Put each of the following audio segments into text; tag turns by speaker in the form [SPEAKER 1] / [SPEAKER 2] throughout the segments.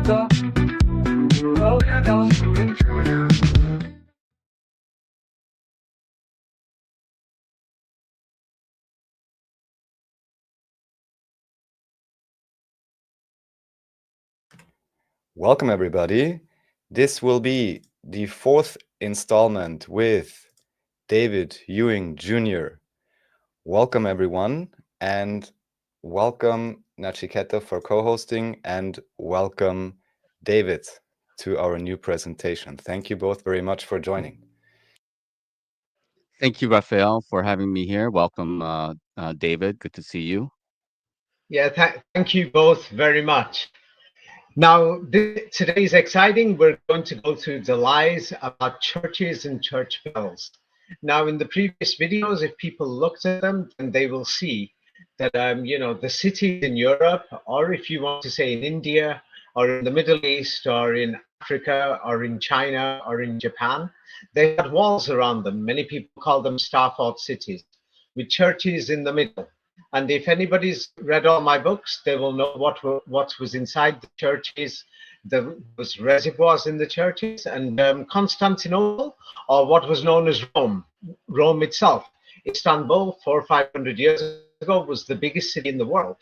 [SPEAKER 1] the world and also intruder.
[SPEAKER 2] Welcome, everybody. This will be the fourth installment with David Ewing Jr. Welcome, everyone, and welcome Nachiketa for co-hosting, and welcome David to our new presentation. Thank you both very much for joining.
[SPEAKER 3] Thank you, Raphael, for having me here. Welcome, David. Good to see you.
[SPEAKER 4] Yeah, thank you both very much. Now, today is exciting. We're going to go through the lies about churches and church bells. Now, in the previous videos, if people looked at them, then they will see that, the cities in Europe, or if you want to say in India, or in the Middle East, or in Africa, or in China, or in Japan, they had walls around them. Many people call them star-fort cities, with churches in the middle. And if anybody's read all my books, they will know what was inside the churches. There was reservoirs in the churches, and Constantinople, or what was known as Rome itself. Istanbul, 400 or 500 years ago, was the biggest city in the world.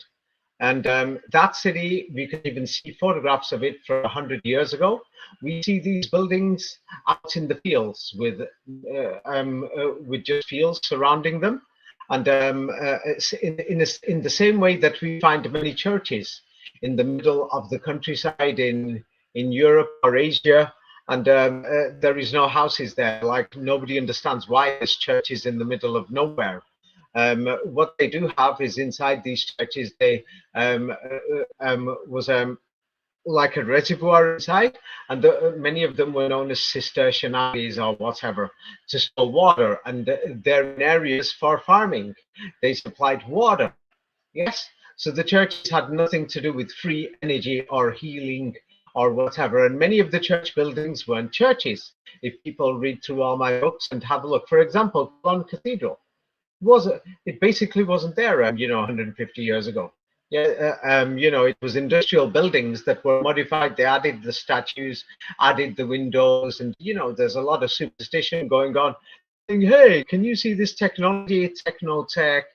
[SPEAKER 4] And that city, we can even see photographs of it from 100 years ago. We see these buildings out in the fields with just fields surrounding them. And in the same way that we find many churches in the middle of the countryside in Europe or Asia, and there is no houses there. Like, nobody understands why this church is in the middle of nowhere. What they do have is inside these churches, they was like a reservoir inside, and many of them were known as Cistercian abbeys or whatever, to store water, and they're in areas for farming. They supplied water. Yes, so the churches had nothing to do with free energy or healing or whatever, and many of the church buildings weren't churches. If people read through all my books and have a look, for example, Cologne Cathedral, it basically wasn't there 150 years ago. Yeah, it was industrial buildings that were modified. They added the statues, added the windows, and there's a lot of superstition going on. Saying, hey, can you see this technology? It's techno-tech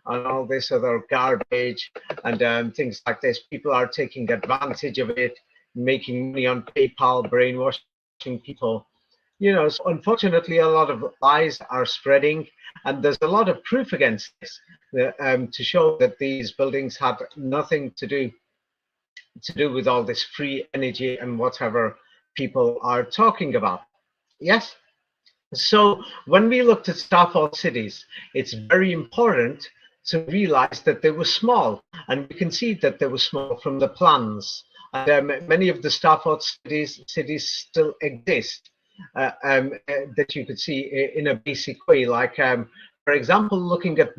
[SPEAKER 4] and all this other garbage and things like this. People are taking advantage of it, making money on PayPal, brainwashing people. So unfortunately, a lot of lies are spreading, and there's a lot of proof against this to show that these buildings have nothing to do with all this free energy and whatever people are talking about. Yes. So when we looked at star-fort cities, it's very important to realize that they were small, and we can see that they were small from the plans. And many of the star-fort cities still exist. That you could see in a basic way, like for example, looking at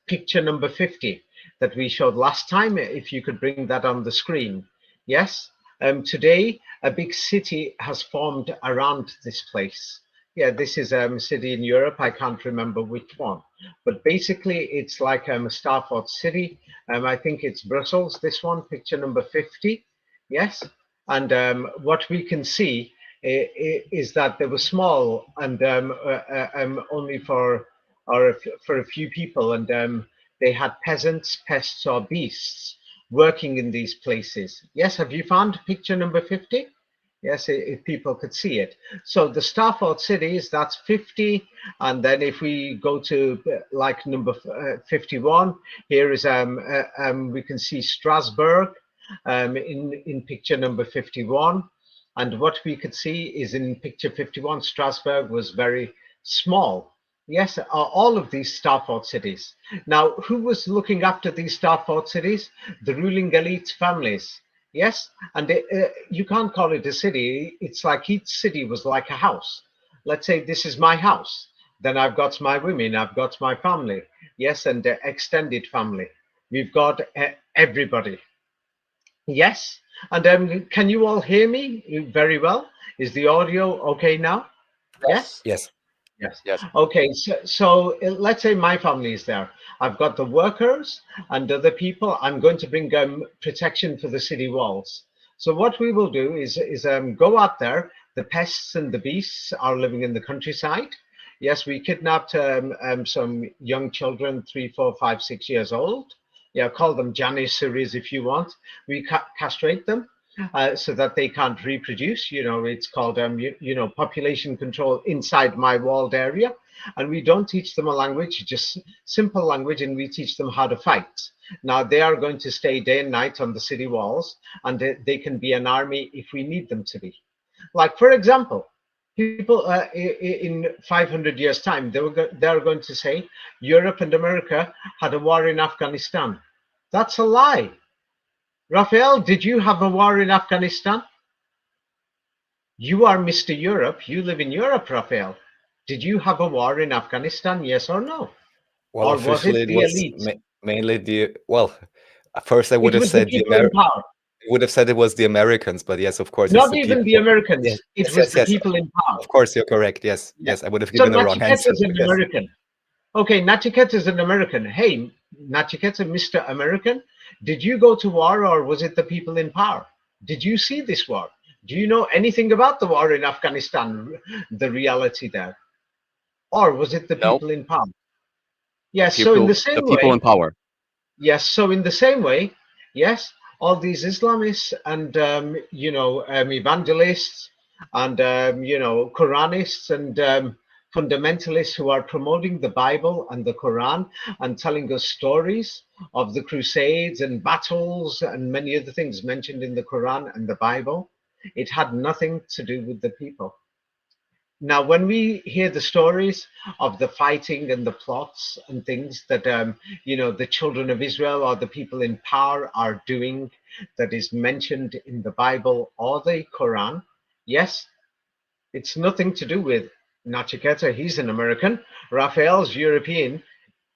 [SPEAKER 4] picture number 50 that we showed last time, if you could bring that on the screen. Yes, today a big city has formed around this place. Yeah, this is a city in Europe. I can't remember which one, but basically it's like a star-fort city. I think it's Brussels, this one, picture number 50. Yes, and what we can see is that they were small and only for a few people, and they had peasants, pests, or beasts working in these places. Yes, have you found picture number 50? Yes, if people could see it. So the star-fort cities, that's 50, and then if we go to like number 51, here is we can see Strasbourg in picture number 51. And what we could see is in picture 51, Strasbourg was very small. Yes, all of these star-fort cities. Now, who was looking after these star-fort cities? The ruling elite families. Yes, and you can't call it a city. It's like each city was like a house. Let's say this is my house. Then I've got my women, I've got my family. Yes, and the extended family. We've got everybody. Yes. And can you all hear me very well? Is the audio okay now? Yes?
[SPEAKER 2] Yes.
[SPEAKER 4] Yes. Okay, so let's say my family is there. I've got the workers and other people. I'm going to bring protection for the city walls. So what we will do is go out there. The pests and the beasts are living in the countryside. Yes, we kidnapped some young children, 3, 4, 5, 6 years old. Yeah, call them Janissaries if you want. We castrate them so that they can't reproduce. It's called population control inside my walled area. And we don't teach them a language, just simple language, and we teach them how to fight. Now they are going to stay day and night on the city walls, and they can be an army if we need them to be. Like, for example, people in 500 years' time, they're going to say Europe and America had a war in Afghanistan. That's a lie. Raphael, did you have a war in Afghanistan? You are Mr. Europe. You live in Europe, Raphael. Did you have a war in Afghanistan? Yes or no?
[SPEAKER 2] Well,
[SPEAKER 4] Or was
[SPEAKER 2] officially
[SPEAKER 4] it
[SPEAKER 2] it
[SPEAKER 4] the
[SPEAKER 2] was
[SPEAKER 4] elite?
[SPEAKER 2] mainly the, well, at first I would
[SPEAKER 4] It
[SPEAKER 2] have
[SPEAKER 4] was the
[SPEAKER 2] said
[SPEAKER 4] people in power.
[SPEAKER 2] would have said it was the Americans, but yes, of course, it's
[SPEAKER 4] Not
[SPEAKER 2] the
[SPEAKER 4] even
[SPEAKER 2] people.
[SPEAKER 4] the Americans.
[SPEAKER 2] Yes,
[SPEAKER 4] It
[SPEAKER 2] yes,
[SPEAKER 4] was
[SPEAKER 2] yes,
[SPEAKER 4] the
[SPEAKER 2] yes.
[SPEAKER 4] people in power.
[SPEAKER 2] Of course, you're correct. Yes,
[SPEAKER 4] Yeah.
[SPEAKER 2] yes, I would have
[SPEAKER 4] So
[SPEAKER 2] given a wrong answer.
[SPEAKER 4] Nachiketa is an
[SPEAKER 2] Yes.
[SPEAKER 4] American. Okay, Nachiketa is an American. Hey, Nachiketa, Mr. American, did you go to war or was it the people in power? Did you see this war? Do you know anything about the war in Afghanistan, the reality there? Or was it the
[SPEAKER 3] No,
[SPEAKER 4] people in power? Yes, so in the
[SPEAKER 3] the
[SPEAKER 4] same
[SPEAKER 3] people
[SPEAKER 4] way,
[SPEAKER 3] in power.
[SPEAKER 4] yes, so in the same way, yes, all these Islamists and evangelists and Quranists and fundamentalists who are promoting the Bible and the Quran and telling us stories of the Crusades and battles and many other things mentioned in the Quran and the Bible, it had nothing to do with the people. Now, when we hear the stories of the fighting and the plots and things that the children of Israel or the people in power are doing, that is mentioned in the Bible or the Quran, yes, it's nothing to do with Nachiketa. He's an American. Raphael's European.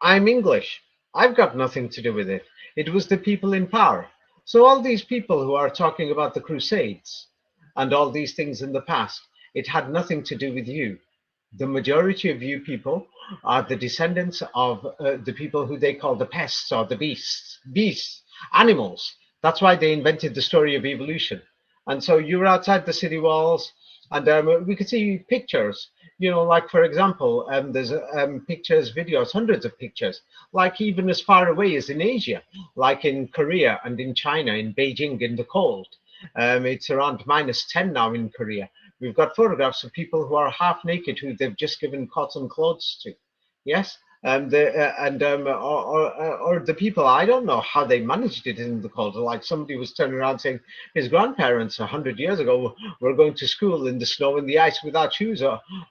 [SPEAKER 4] I'm English. I've got nothing to do with it. It was the people in power. So all these people who are talking about the Crusades and all these things in the past, it had nothing to do with you. The majority of you people are the descendants of the people who they call the pests or the beasts, animals. That's why they invented the story of evolution. And so you're outside the city walls, and we could see pictures. Like for example, there's pictures, videos, hundreds of pictures, like even as far away as in Asia, like in Korea and in China, in Beijing in the cold. It's around -10 now in Korea. We've got photographs of people who are half naked, who they've just given cotton clothes to. Yes, or the people, I don't know how they managed it in the cold. Like somebody was turning around saying his grandparents 100 years ago were going to school in the snow and the ice without shoes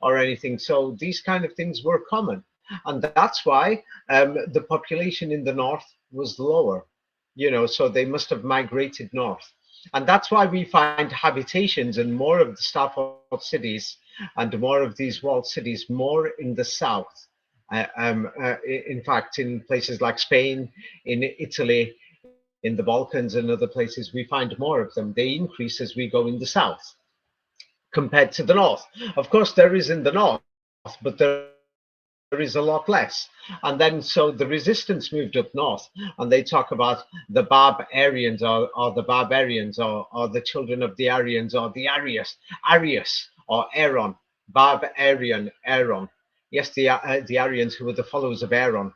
[SPEAKER 4] or anything. So these kind of things were common, and that's why the population in the north was lower. So they must have migrated north. And that's why we find habitations in more of the Stafford cities and more of these walled cities more in the south. In fact, in places like Spain, in Italy, in the Balkans and other places, we find more of them. They increase as we go in the south compared to the north. Of course, there is in the north, but there is a lot less. And then so the resistance moved up north, and they talk about the Barbarians or the Barbarians or the children of the Aryans or the Arius or Aaron, Barbarian Aaron. Yes, the Aryans who were the followers of Aaron.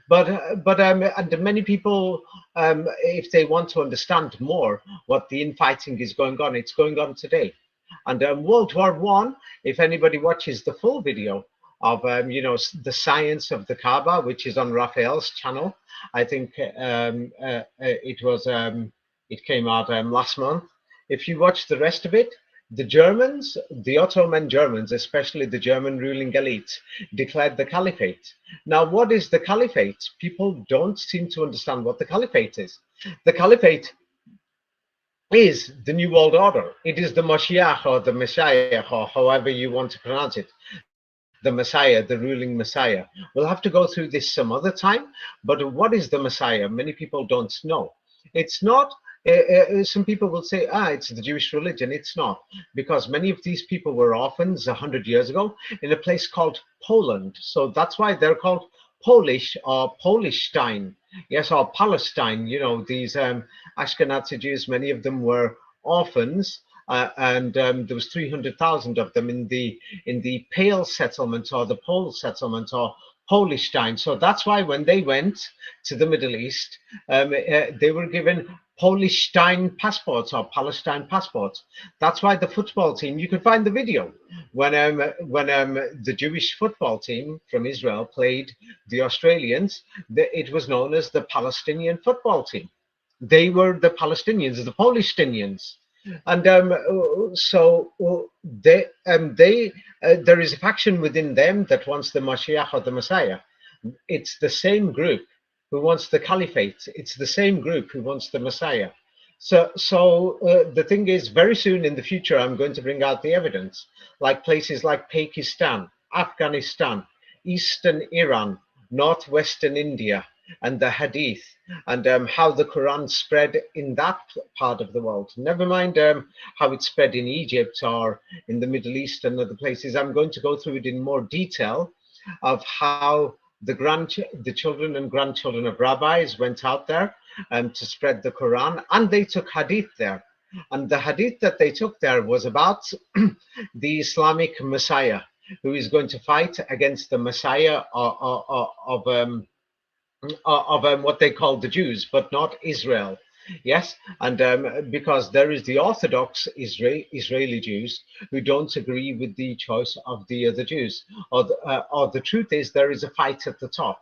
[SPEAKER 4] And many people, if they want to understand more what the infighting is going on, it's going on today. And World War One, if anybody watches the full video of the science of the Kaaba, which is on Raphael's channel, I think it came out last month. If you watch the rest of it, the Germans, the Ottoman Germans, especially the German ruling elite, declared the Caliphate. Now, what is the Caliphate? People don't seem to understand what the Caliphate is. The Caliphate is the New World Order. It is the Moshiach or the Messiah, or however you want to pronounce it. The Messiah, the ruling Messiah. We'll have to go through this some other time, but what is the Messiah? Many people don't know. It's not, some people will say, it's the Jewish religion. It's not, because many of these people were orphans 100 years ago in a place called Poland. So that's why they're called Polish or Polishstein. Yes, or Palestine. These Ashkenazi Jews, many of them were orphans, and there was 300,000 of them in the Pale settlement or the Pole settlement or Polishstein. So that's why when they went to the Middle East, they were given Polishstein passports or Palestine passports. That's why the football team, you can find the video when the Jewish football team from Israel played the Australians. It was known as the Palestinian football team. They were the Palestinians, the Polishstinians. And there is a faction within them that wants the Mashiach or the Messiah. It's the same group who wants the Caliphate. It's the same group who wants the Messiah. So the thing is, very soon in the future, I'm going to bring out the evidence, like places like Pakistan, Afghanistan, Eastern Iran, Northwestern India, and the Hadith, and how the Quran spread in that part of the world. Never mind how it spread in Egypt or in the Middle East and other places. I'm going to go through it in more detail of how the children and grandchildren of rabbis went out there to spread the Quran, and they took Hadith there. And the Hadith that they took there was about the Islamic Messiah, who is going to fight against the Messiah of what they call the Jews, but not Israel. Yes, and because there is the Orthodox Israeli Jews who don't agree with the choice of the other Jews, or the truth is there is a fight at the top.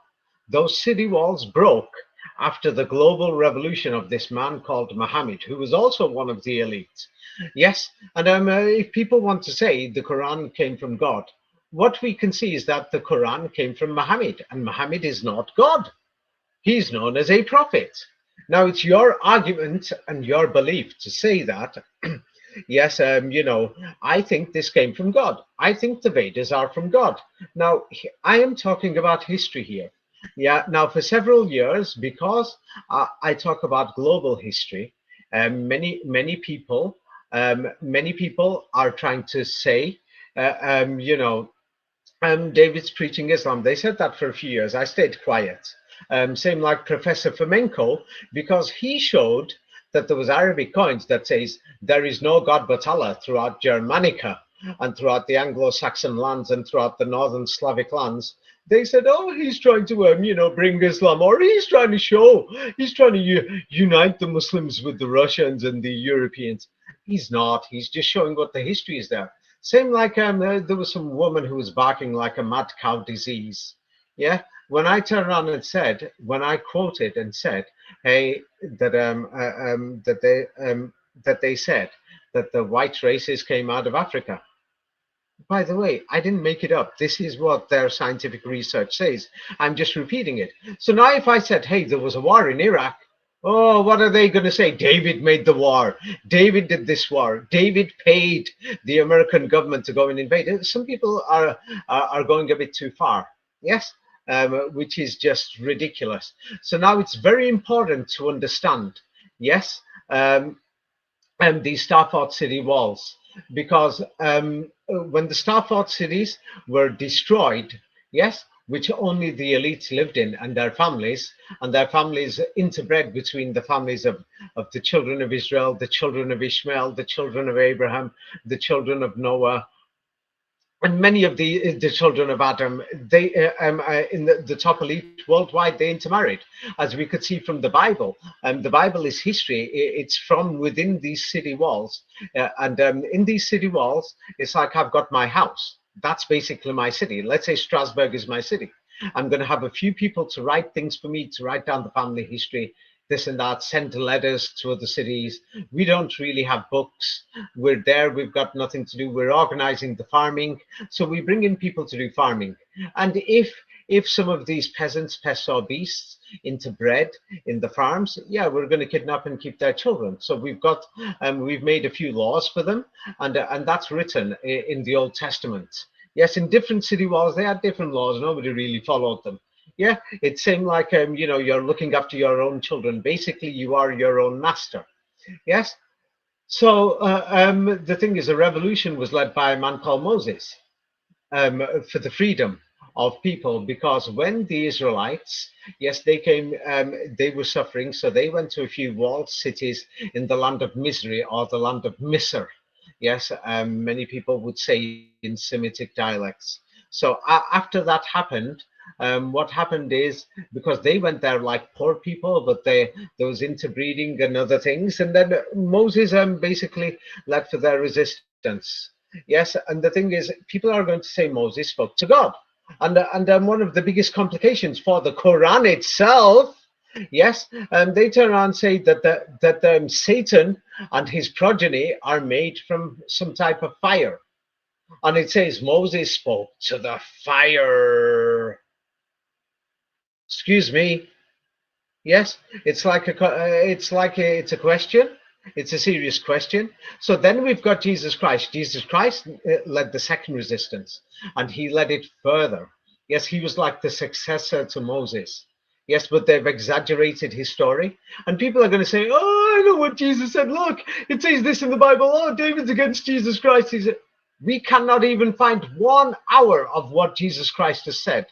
[SPEAKER 4] Those city walls broke after the global revolution of this man called Muhammad, who was also one of the elite. Yes, and if people want to say the Quran came from God, what we can see is that the Quran came from Muhammad, and Muhammad is not God. He's known as a prophet. Now, it's your argument and your belief to say that, yes, I think this came from God. I think the Vedas are from God. Now, I am talking about history here. Yeah, now for several years, because I talk about global history, many people are trying to say, David's preaching Islam. They said that for a few years. I stayed quiet. Same like Professor Fomenko, because he showed that there was Arabic coins that says there is no God but Allah throughout Germanica and throughout the Anglo-Saxon lands and throughout the northern Slavic lands. They said, oh, he's trying to, bring Islam, or he's trying to unite the Muslims with the Russians and the Europeans. He's not. He's just showing what the history is there. Same like there was some woman who was barking like a mad cow disease. Yeah. When I turned around and said, when I quoted and said, hey, that they said that the white races came out of Africa. By the way, I didn't make it up. This is what their scientific research says. I'm just repeating it. So now if I said, hey, there was a war in Iraq, oh, what are they going to say? David made the war. David did this war. David paid the American government to go and invade. Some people are going a bit too far. Yes. Which is just ridiculous. So now it's very important to understand, yes, these star-fought city walls, because when the star-fought cities were destroyed, yes, which only the elites lived in and their families interbred between the families of the children of Israel, the children of Ishmael, the children of Abraham, the children of Noah, and many of the children of Adam, they in the top elite worldwide, they intermarried, as we could see from the Bible. The Bible is history. It's from within these city walls, and in these city walls, it's like I've got my house. That's basically my city. Let's say Strasbourg is my city. I'm going to have a few people to write things for me, to write down the family history, this and that, send letters to other cities. We don't really have books. We're there, we've got nothing to do. We're organizing the farming. So we bring in people to do farming. And if some of these peasants, pests or beasts, interbred in the farms, yeah, we're going to kidnap and keep their children. So we've made a few laws for them, and that's written in the Old Testament. Yes, in different city walls, they had different laws. Nobody really followed them. Yeah, it seemed like, you're looking after your own children. Basically, you are your own master. Yes. So the thing is, a revolution was led by a man called Moses for the freedom of people, because when the Israelites, yes, they came, they were suffering, so they went to a few walled cities in the land of misery, or the land of Misr. Yes, many people would say in Semitic dialects. So after that happened, what happened is, because they went there like poor people, but there was interbreeding and other things, and then Moses basically led for their resistance. Yes, and the thing is, people are going to say Moses spoke to God, and one of the biggest complications for the Quran itself. Yes, and they turn around and say that Satan and his progeny are made from some type of fire, and it says Moses spoke to the fire. Excuse me. Yes, it's like it's a question. It's a serious question. So then we've got Jesus Christ. Jesus Christ led the second resistance, and he led it further. Yes, he was like the successor to Moses. Yes, but they've exaggerated his story. And people are going to say, oh, I know what Jesus said. Look, it says this in the Bible. Oh, David's against Jesus Christ. We cannot even find 1 hour of what Jesus Christ has said.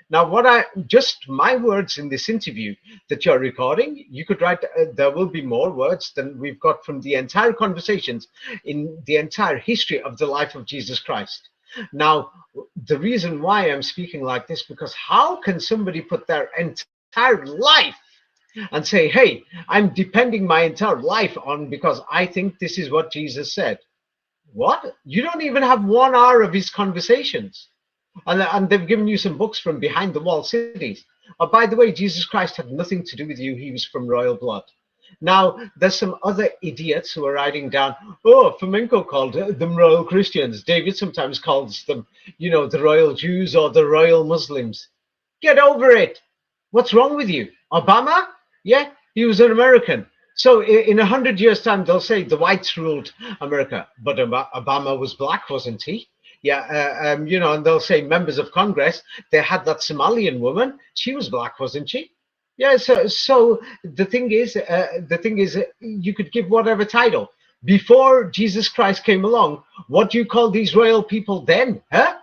[SPEAKER 4] Now, just my words in this interview that you're recording, you could write, there will be more words than we've got from the entire conversations in the entire history of the life of Jesus Christ. Now, the reason why I'm speaking like this, because how can somebody put their entire life and say, hey, I'm depending my entire life on, because I think this is what Jesus said? What? You don't even have 1 hour of his conversations. And they've given you some books from behind the wall cities. Oh, by the way, Jesus Christ had nothing to do with you. He was from royal blood. Now, there's some other idiots who are writing down, oh, Flamenco called them royal Christians. David sometimes calls them, the royal Jews or the royal Muslims. Get over it. What's wrong with you? Obama? Yeah, he was an American. So in 100 years' time, they'll say the whites ruled America. But Obama was black, wasn't he? Yeah, and they'll say members of Congress, they had that Somalian woman. She was black, wasn't she? Yeah, so the thing is, you could give whatever title. Before Jesus Christ came along, what do you call these royal people then? Huh?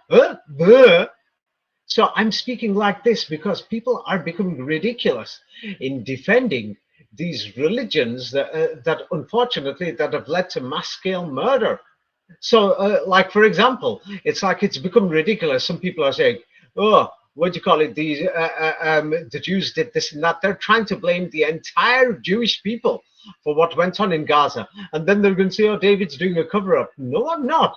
[SPEAKER 4] So I'm speaking like this because people are becoming ridiculous in defending these religions that unfortunately that have led to mass scale murder. So, like, for example, it's become ridiculous. Some people are saying, oh, what do you call it? The Jews did this and that. They're trying to blame the entire Jewish people for what went on in Gaza. And then they're going to say, oh, David's doing a cover-up. No, I'm not.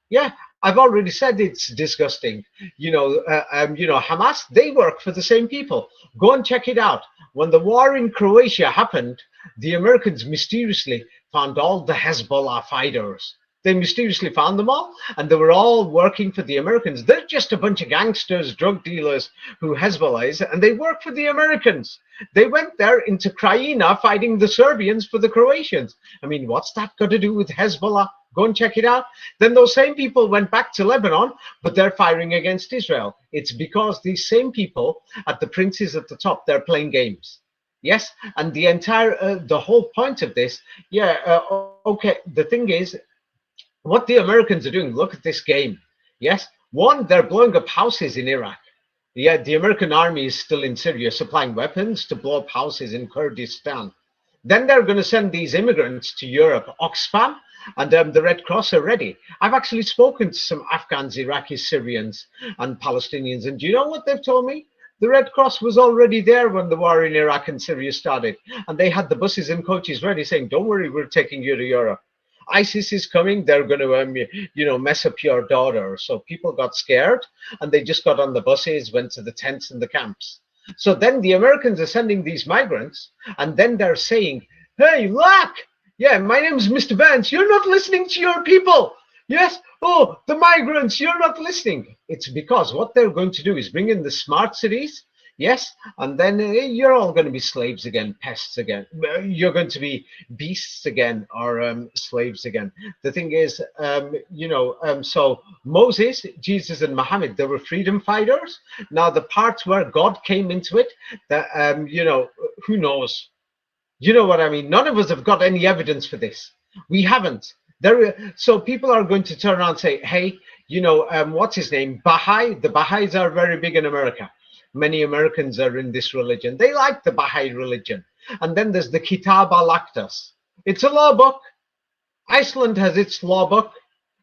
[SPEAKER 4] Yeah, I've already said it's disgusting. Hamas, they work for the same people. Go and check it out. When the war in Croatia happened, the Americans mysteriously found all the Hezbollah fighters. They mysteriously found them all, and they were all working for the Americans. They're just a bunch of gangsters, drug dealers who Hezbollah is, and they work for the Americans. They went there into Krajina fighting the Serbians for the Croatians. I mean, what's that got to do with Hezbollah? Go and check it out. Then those same people went back to Lebanon, but they're firing against Israel. It's because these same people, at the princes at the top, they're playing games. Yes, and the whole point of this, okay, the thing is, what the Americans are doing, look at this game. Yes, one, they're blowing up houses in Iraq. Yeah, the American army is still in Syria supplying weapons to blow up houses in Kurdistan. Then they're going to send these immigrants to Europe, Oxfam, and the Red Cross are ready. I've actually spoken to some Afghans, Iraqis, Syrians, and Palestinians, and do you know what they've told me? The Red Cross was already there when the war in Iraq and Syria started, and they had the buses and coaches ready saying, don't worry, we're taking you to Europe. ISIS is coming, they're going to, mess up your daughter. So people got scared and they just got on the buses, went to the tents and the camps. So then the Americans are sending these migrants and then they're saying, hey, look, yeah, my name's Mr. Vance, you're not listening to your people. Yes, oh, the migrants, you're not listening. It's because what they're going to do is bring in the smart cities. Yes, and then you're all going to be slaves again, pests again. You're going to be beasts again, or slaves again. The thing is, so Moses, Jesus, and Muhammad, they were freedom fighters. Now, the parts where God came into it, that who knows? You know what I mean? None of us have got any evidence for this. We haven't. So people are going to turn around and say, hey, What's his name? Baha'i. The Baha'is are very big in America. Many Americans are in this religion. They like the Baha'i religion. And then there's the Kitab al-Aqdas. It's a law book. Iceland has its law book.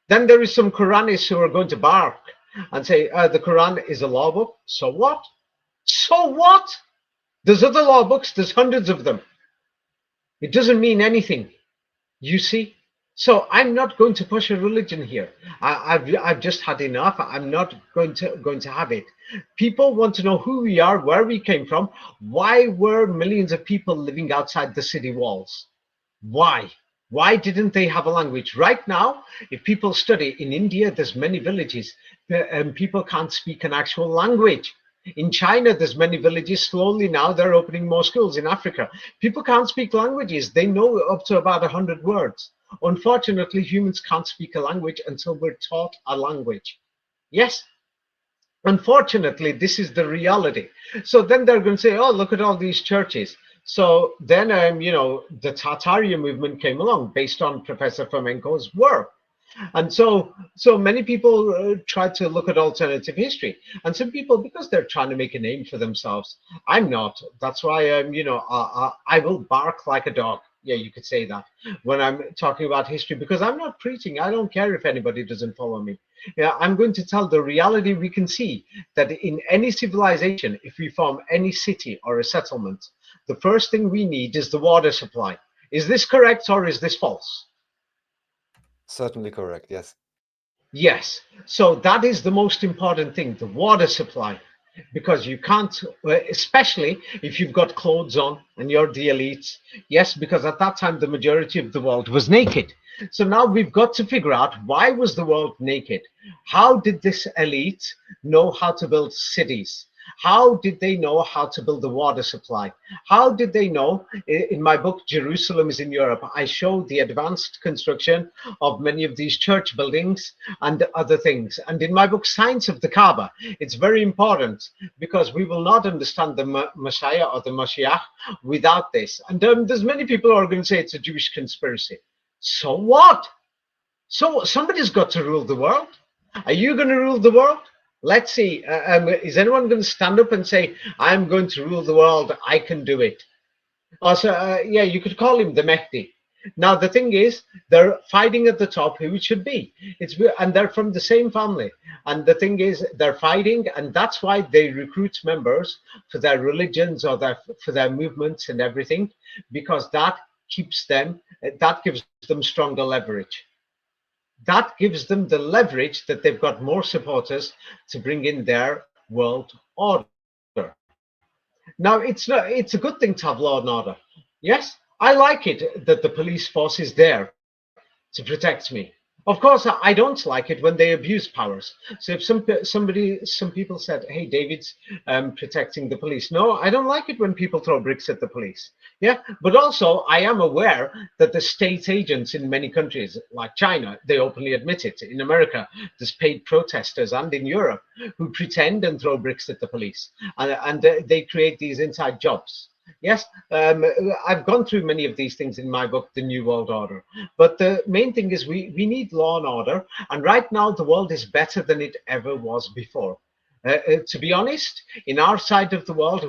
[SPEAKER 4] Then there is some Quranists who are going to bark and say the Quran is a law book. So what? So what? There's other law books. There's hundreds of them. It doesn't mean anything. You see? So I'm not going to push a religion here. I've just had enough. I'm not going to have it. People want to know who we are, where we came from. Why were millions of people living outside the city walls? Why? Why didn't they have a language? Right now, if people study in India, there's many villages and people can't speak an actual language. In China, there's many villages. Slowly now, they're opening more schools. In Africa, people can't speak languages. They know up to about 100 words. Unfortunately, humans can't speak a language until we're taught a language. Yes. Unfortunately, this is the reality. So then they're going to say, oh, look at all these churches. So then, the Tartarian movement came along based on Professor Fomenko's work. And so many people try to look at alternative history. And some people, because they're trying to make a name for themselves, I'm not. That's why, I will bark like a dog. Yeah, you could say that when I'm talking about history, because I'm not preaching. I don't care if anybody doesn't follow me. Yeah, I'm going to tell the reality. We can see that in any civilization, if we form any city or a settlement, the first thing we need is the water supply. Is this correct or is this false?
[SPEAKER 2] Certainly correct, yes.
[SPEAKER 4] Yes. So that is the most important thing, the water supply. Because you can't, especially if you've got clothes on and you're the elites. Yes, because at that time, the majority of the world was naked. So now we've got to figure out, why was the world naked? How did this elite know how to build cities? How did they know how to build the water supply? How did they know? In my book, Jerusalem is in Europe, I show the advanced construction of many of these church buildings and other things. And in my book, Science of the Kaaba, it's very important, because we will not understand the Messiah or the Mashiach without this. And there's many people who are going to say it's a Jewish conspiracy. So what? So somebody's got to rule the world. Are you going to rule the world? Let's see. Is anyone going to stand up and say, I'm going to rule the world, I can do it? Also, yeah, you could call him the Mehdi. Now, the thing is, they're fighting at the top who it should be. And they're from the same family. And the thing is, they're fighting, and that's why they recruit members for their religions or for their movements and everything, because that gives them stronger leverage. That gives them the leverage that they've got more supporters to bring in their world order. Now, it's a good thing to have law and order. Yes, I like it that the police force is there to protect me. Of course, I don't like it when they abuse powers. So if some people said, hey, David's protecting the police. No, I don't like it when people throw bricks at the police. Yeah, but also I am aware that the state agents in many countries, like China, they openly admit it. In America, there's paid protesters, and in Europe, who pretend and throw bricks at the police. And they create these inside jobs. Yes, I've gone through many of these things in my book, The New World Order. But the main thing is we need law and order. And right now, the world is better than it ever was before. To be honest, in our side of the world,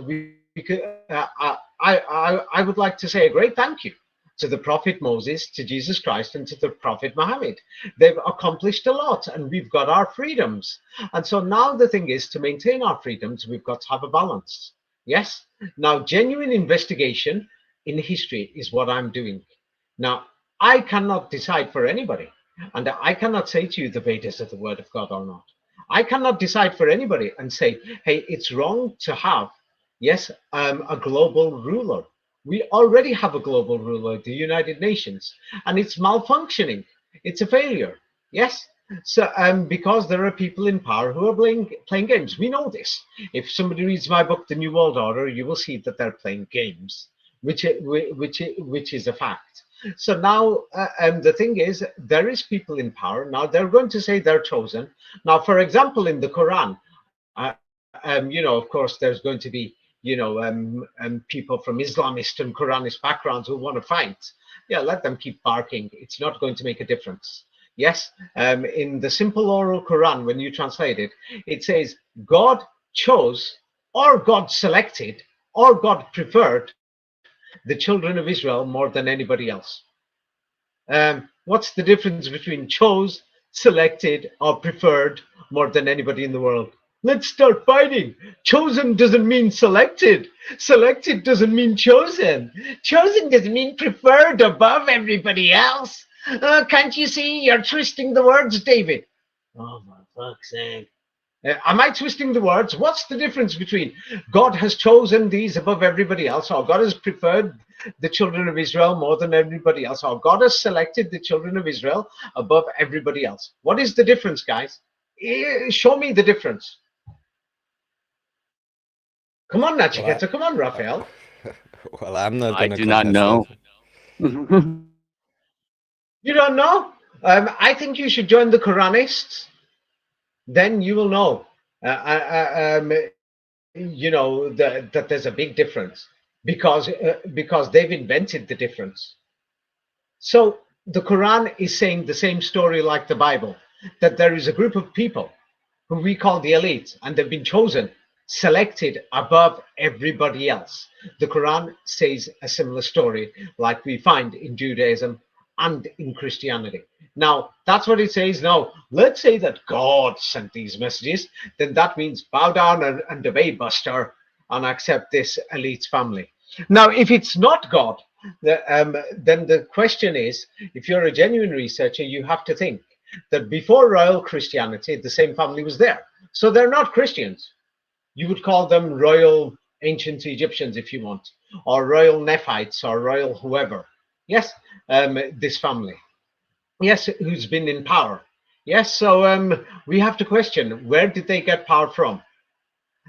[SPEAKER 4] I would like to say a great thank you to the Prophet Moses, to Jesus Christ, and to the Prophet Muhammad. They've accomplished a lot, and we've got our freedoms. And so now the thing is, to maintain our freedoms, we've got to have a balance. Yes. Now, genuine investigation in history is what I'm doing. Now, I cannot decide for anybody. And I cannot say to you the Vedas are the word of God or not. I cannot decide for anybody and say, hey, it's wrong to have, yes, a global ruler. We already have a global ruler, the United Nations, and it's malfunctioning. It's a failure. Yes. So, because there are people in power who are playing games. We know this. If somebody reads my book, The New World Order, you will see that they're playing games, which is a fact. So now, the thing is, there is people in power. Now, they're going to say they're chosen. Now, for example, in the Quran, of course, there's going to be, people from Islamist and Quranist backgrounds who want to fight. Yeah, let them keep barking. It's not going to make a difference. Yes, in the simple oral Quran, when you translate it, it says God chose, or God selected, or God preferred the children of Israel more than anybody else. What's the difference between chose, selected, or preferred more than anybody in the world? Let's start fighting. Chosen doesn't mean selected. Selected doesn't mean chosen. Chosen doesn't mean preferred above everybody else. Can't you see? You're twisting the words, David. Oh, my fuck's sake. Am I twisting the words? What's the difference between God has chosen these above everybody else, or God has preferred the children of Israel more than everybody else, or God has selected the children of Israel above everybody else? What is the difference, guys? Show me the difference. Come on, Nachiketa. Come on, Raphael.
[SPEAKER 2] Well, I'm not
[SPEAKER 3] I
[SPEAKER 2] going to
[SPEAKER 3] do not know.
[SPEAKER 4] You don't know? I think you should join the Quranists. Then you will know. You know that there's a big difference because they've invented the difference. So the Quran is saying the same story like the Bible, that there is a group of people who we call the elite, and they've been chosen, selected above everybody else. The Quran says a similar story like we find in Judaism and in Christianity. Now, that's what it says. Now, let's say that God sent these messages, then that means bow down and obey, Buster, and accept this elite family. Now, if it's not God, then the question is, if you're a genuine researcher, you have to think that before royal Christianity, the same family was there. So they're not Christians. You would call them royal ancient Egyptians if you want, or royal Nephites, or royal whoever. Yes, this family. Yes, who's been in power. Yes, so we have to question, where did they get power from?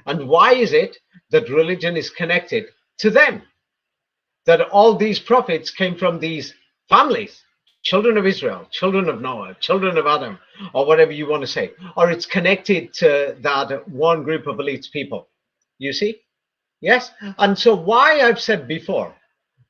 [SPEAKER 4] And why is it that religion is connected to them? That all these prophets came from these families, children of Israel, children of Noah, children of Adam, or whatever you want to say, or it's connected to that one group of elite people. You see? Yes? And so why I've said before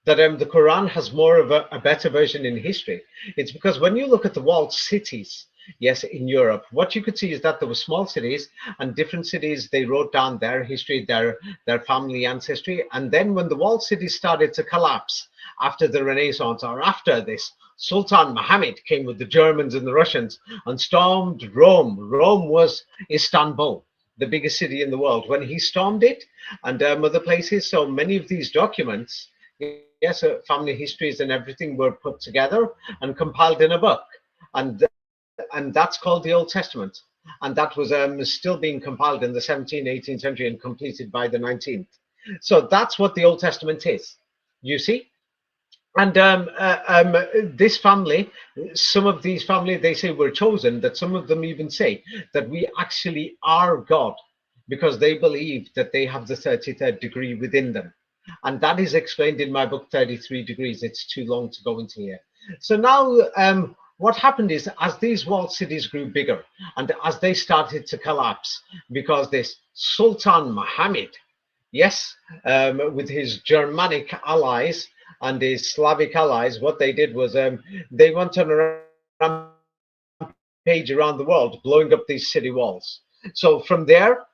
[SPEAKER 4] that the Quran has more of a better version in history, it's because when you look at the walled cities, yes, in Europe, what you could see is that there were small cities, and different cities, they wrote down their history, their family ancestry. And then when the walled cities started to collapse after the Renaissance, or after this, Sultan Muhammad came with the Germans and the Russians and stormed Rome. Rome was Istanbul, the biggest city in the world, when he stormed it, and other places. So many of these documents, yes, family histories and everything, were put together and compiled in a book. And that's called the Old Testament. And that was still being compiled in the 17th, 18th century and completed by the 19th. So that's what the Old Testament is, you see? And this family, some of these family, they say were chosen, that some of them even say that we actually are God, because they believe that they have the 33rd degree within them. And that is explained in my book, 33 Degrees. It's too long to go into here. So now what happened is, as these walled cities grew bigger and as they started to collapse, because this Sultan Muhammad, yes, with his Germanic allies and his Slavic allies, what they did was they went on a rampage around the world, blowing up these city walls. So from there,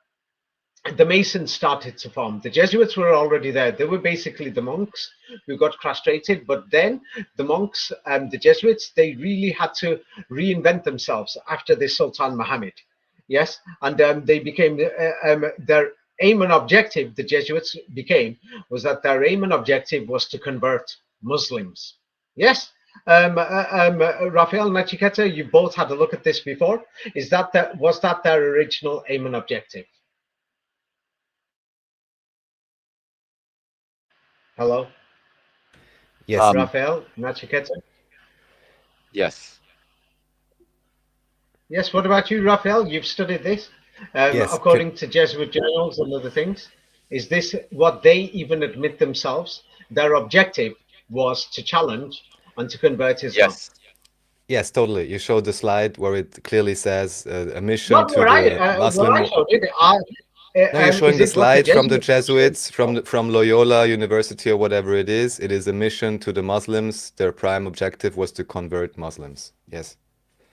[SPEAKER 4] the Masons started to form. The Jesuits were already there. They were basically the monks who got castrated, but then the monks and the Jesuits, they really had to reinvent themselves after this Sultan Muhammad. Yes, and they became their aim and objective, the Jesuits became, was that their aim and objective was to convert Muslims. Yes, Raphael, Nachiketa, you both had a look at this before. Was that their original aim and objective? Hello?
[SPEAKER 2] Yes.
[SPEAKER 4] Raphael, Nachiketa?
[SPEAKER 3] Yes.
[SPEAKER 4] Yes, what about you, Raphael? You've studied this.
[SPEAKER 2] Yes.
[SPEAKER 4] According to Jesuit journals and other things, is this what they even admit themselves? Their objective was to challenge and to convert Islam.
[SPEAKER 3] Yes.
[SPEAKER 2] Yes, totally. You showed the slide where it clearly says a mission
[SPEAKER 4] Not
[SPEAKER 2] to
[SPEAKER 4] where
[SPEAKER 2] the Muslim.
[SPEAKER 4] I showed it.
[SPEAKER 2] No, you're showing
[SPEAKER 4] is
[SPEAKER 2] the
[SPEAKER 4] it what
[SPEAKER 2] slide from the
[SPEAKER 4] Jesuits
[SPEAKER 2] Jesuits, from Loyola University or whatever it is. It is a mission to the Muslims. Their prime objective was to convert Muslims. Yes.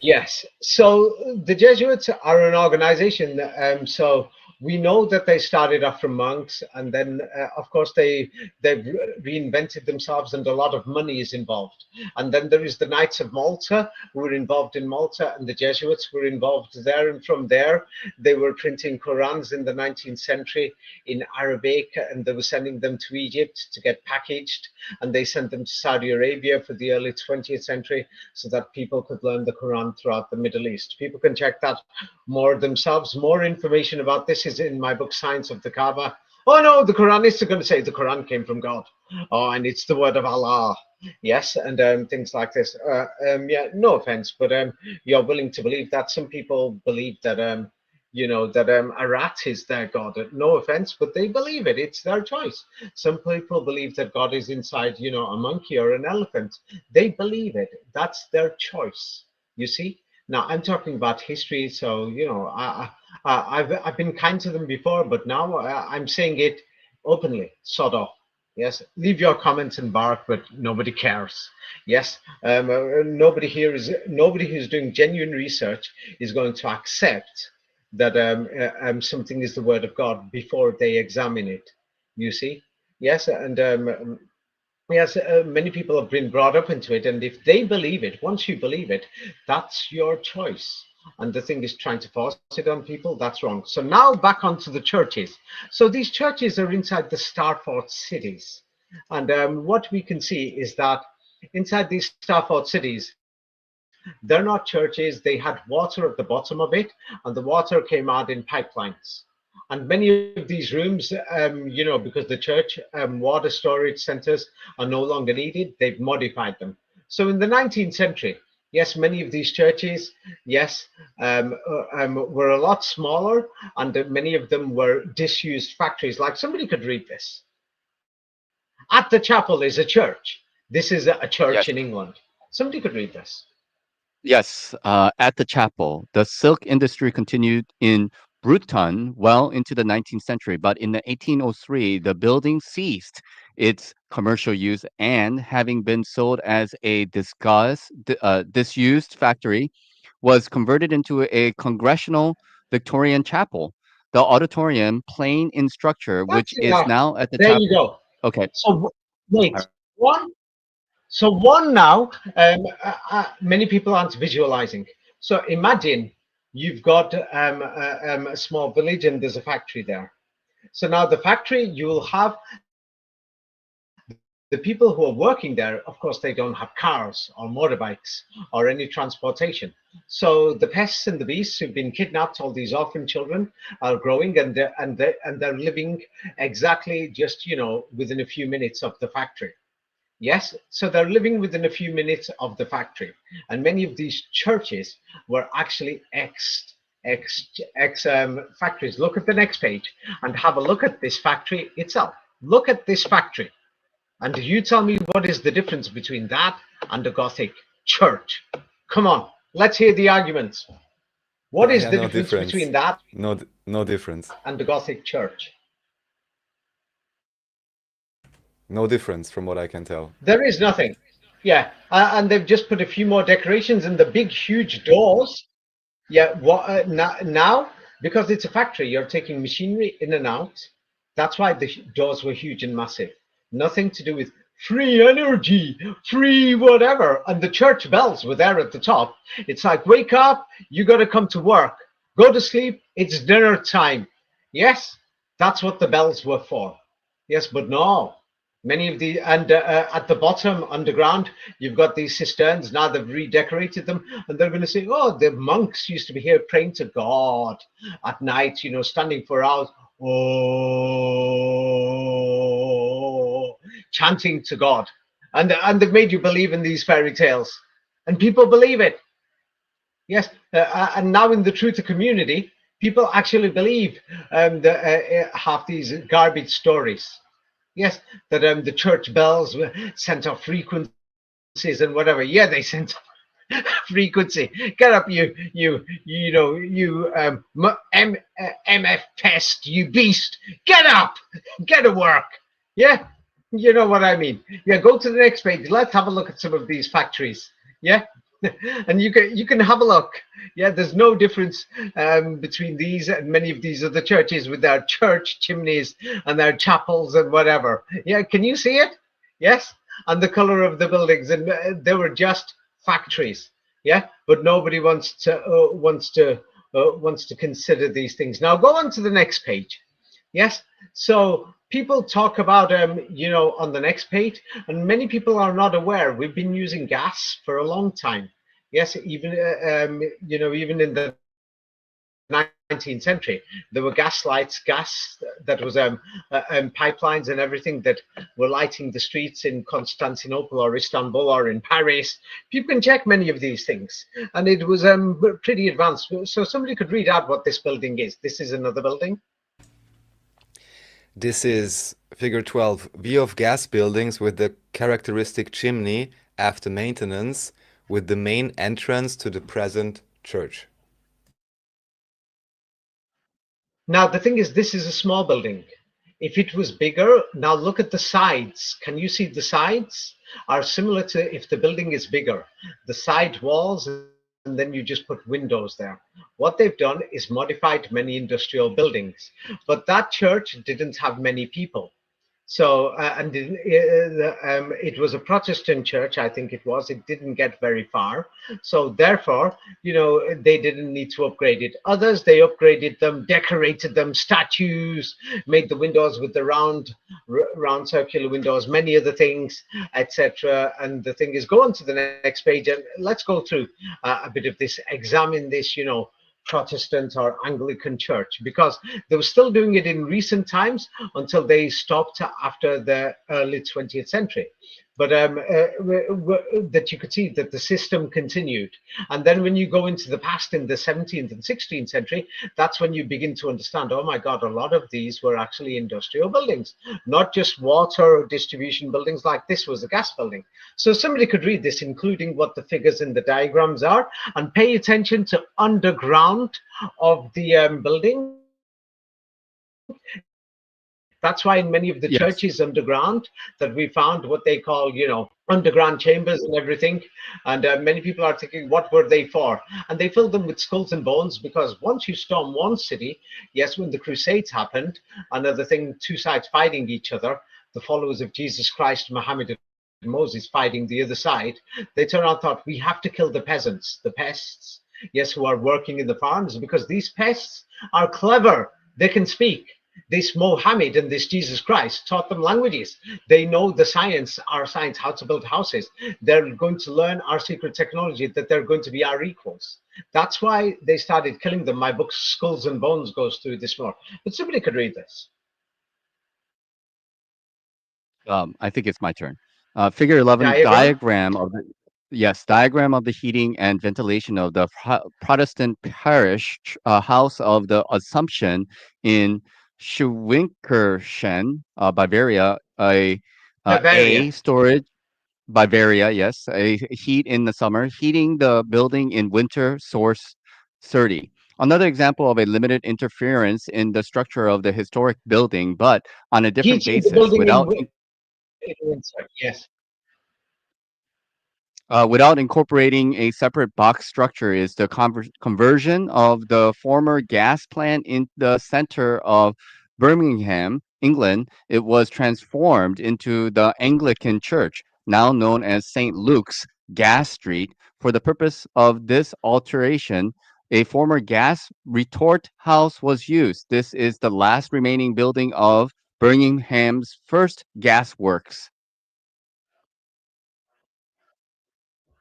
[SPEAKER 4] Yes. So the Jesuits are an organization. So we know that they started off from monks, and then, of course, they've reinvented themselves, and a lot of money is involved. And then there is the Knights of Malta, who were involved in Malta, and the Jesuits were involved there. And from there, they were printing Qurans in the 19th century in Arabic, and they were sending them to Egypt to get packaged, and they sent them to Saudi Arabia for the early 20th century, so that people could learn the Quran throughout the Middle East. People can check that more themselves. More information about this is in my book, Science of the Kaaba. Oh no, the Quranists are going to say the Quran came from God. Oh, and it's the word of Allah. Yes, and things like this. Yeah, no offense, but you're willing to believe that. Some people believe that that a rat is their god. No offense, but they believe it. It's their choice. Some people believe that God is inside, a monkey or an elephant. They believe it. That's their choice. You see? Now I'm talking about history, so I've been kind to them before, but now I'm saying it openly. Sod off. Yes, leave your comments and bark, but nobody cares. Yes, nobody who's doing genuine research is going to accept that something is the word of God before they examine it. You see, yes, and yes, many people have been brought up into it, and if they believe it, once you believe it, that's your choice. And the thing is, trying to force it on people, that's wrong. So now back onto the churches. So these churches are inside the star fort cities, and what we can see is that inside these star fort cities, they're not churches. They had water at the bottom of it, and the water came out in pipelines. And many of these rooms, because the church water storage centers are no longer needed, they've modified them. So in the 19th century, yes, many of these churches, yes, were a lot smaller, and many of them were disused factories. Like, somebody could read this. At the chapel is a church. This is a church
[SPEAKER 3] Yes.
[SPEAKER 4] in England. Somebody could read this.
[SPEAKER 3] Yes, at the chapel, the silk industry continued in Bruton well into the 19th century, but in the 1803, the building ceased its commercial use and, having been sold as a disused factory, was converted into a congressional Victorian chapel. The auditorium, plain in structure,
[SPEAKER 4] That's
[SPEAKER 3] which is
[SPEAKER 4] enough.
[SPEAKER 3] now at the
[SPEAKER 4] There you
[SPEAKER 3] chapel.
[SPEAKER 4] go.
[SPEAKER 3] Okay.
[SPEAKER 4] So wait,
[SPEAKER 3] all right.
[SPEAKER 4] one. So one now, many people aren't visualizing. So imagine you've got a small village and there's a factory there. So now the factory, you will have the people who are working there. Of course, they don't have cars or motorbikes or any transportation. So the pests and the beasts who've been kidnapped, all these orphan children, are growing, and they're living exactly just within a few minutes of the factory. Yes, so they're living within a few minutes of the factory, and many of these churches were actually ex factories. Look at the next page and have a look at this factory itself. Look at this factory, and you tell me what is the difference between that and the Gothic church. Come on, let's hear the arguments. What is
[SPEAKER 2] Yeah,
[SPEAKER 4] the
[SPEAKER 2] no
[SPEAKER 4] difference
[SPEAKER 2] difference.
[SPEAKER 4] between that
[SPEAKER 2] No difference.
[SPEAKER 4] and the Gothic church?
[SPEAKER 2] No difference from what I can tell.
[SPEAKER 4] There is nothing. Yeah, and they've just put a few more decorations and the big, huge doors. Yeah, what now? Because it's a factory, you're taking machinery in and out. That's why the doors were huge and massive. Nothing to do with free energy, free whatever. And the church bells were there at the top. It's like, wake up, you got to come to work. Go to sleep, it's dinner time. Yes, that's what the bells were for. Yes, but no. Many of the, and at the bottom underground, you've got these cisterns. Now they've redecorated them, and they're going to say, oh, the monks used to be here praying to God at night, standing for hours, oh, chanting to God. And they've made you believe in these fairy tales, and people believe it. Yes, and now in the Truther community, people actually believe half these garbage stories. Yes, that the church bells sent off frequencies and whatever. Yeah, they sent off frequency. Get up, MF pest, you beast. Get up, get to work. Yeah, you know what I mean. Yeah, go to the next page. Let's have a look at some of these factories. Yeah, And you can have a look. Yeah, there's no difference between these and many of these other churches with their church chimneys and their chapels and whatever. Yeah, can you see it? Yes, and the color of the buildings, and they were just factories. Yeah, but nobody wants to consider these things. Now go on to the next page. Yes. So people talk about, on the next page, and many people are not aware. We've been using gas for a long time. Yes, even in the 19th century, there were gas lights, gas that was pipelines and everything that were lighting the streets in Constantinople or Istanbul or in Paris. You can check many of these things, and it was pretty advanced. So somebody could read out what this building is. This is another building.
[SPEAKER 2] This is figure 12, view of gas buildings with the characteristic chimney after maintenance with the main entrance to the present church.
[SPEAKER 4] Now, the thing is, this is a small building. If it was bigger, now look at the sides. Can you see the sides are similar to if the building is bigger? The side walls, and then you just put windows there. What they've done is modified many industrial buildings, but that church didn't have many people. So, it was a Protestant church, I think it was. It didn't get very far. So, therefore, they didn't need to upgrade it. Others, they upgraded them, decorated them, statues, made the windows with the round circular windows, many other things, etc. And the thing is, go on to the next page and let's go through a bit of this, examine this, Protestant or Anglican church, because they were still doing it in recent times until they stopped after the early 20th century. But that you could see that the system continued. And then when you go into the past in the 17th and 16th century, that's when you begin to understand, oh my God, a lot of these were actually industrial buildings, not just water distribution buildings like this was a gas building. So somebody could read this, including what the figures in the diagrams are, and pay attention to underground of the building. That's why in many of the
[SPEAKER 3] Yes.
[SPEAKER 4] churches underground that we found what they call, underground chambers and everything. And many people are thinking, what were they for? And they filled them with skulls and bones, because once you storm one city, yes, when the Crusades happened, another thing, two sides fighting each other, the followers of Jesus Christ, Muhammad, and Moses fighting the other side, they turned around and thought, we have to kill the peasants, the pests, yes, who are working in the farms, because these pests are clever. They can speak. This Mohammed and this Jesus Christ taught them languages. They know the science, our science, how to build houses. They're going to learn our secret technology, that they're going to be our equals. That's why they started killing them. My book, Skulls and Bones, goes through this more. But somebody could read this.
[SPEAKER 3] I think it's my turn. Figure 11, diagram of the diagram of the heating and ventilation of the Protestant parish house of the Assumption in Schwinkirchen, Bavaria. A storage. Bavaria, yes, a heat in the summer, heating the building in winter, source 30. Another example of a limited interference in the structure of the historic building, but on a different
[SPEAKER 4] Heating the
[SPEAKER 3] basis,
[SPEAKER 4] building
[SPEAKER 3] without
[SPEAKER 4] in winter, yes.
[SPEAKER 3] without incorporating a separate box structure, is the conversion of the former gas plant in the center of Birmingham, England. It was transformed into the Anglican Church, now known as St. Luke's, Gas Street. For the purpose of this alteration, a former gas retort house was used. This is the last remaining building of Birmingham's first gas works.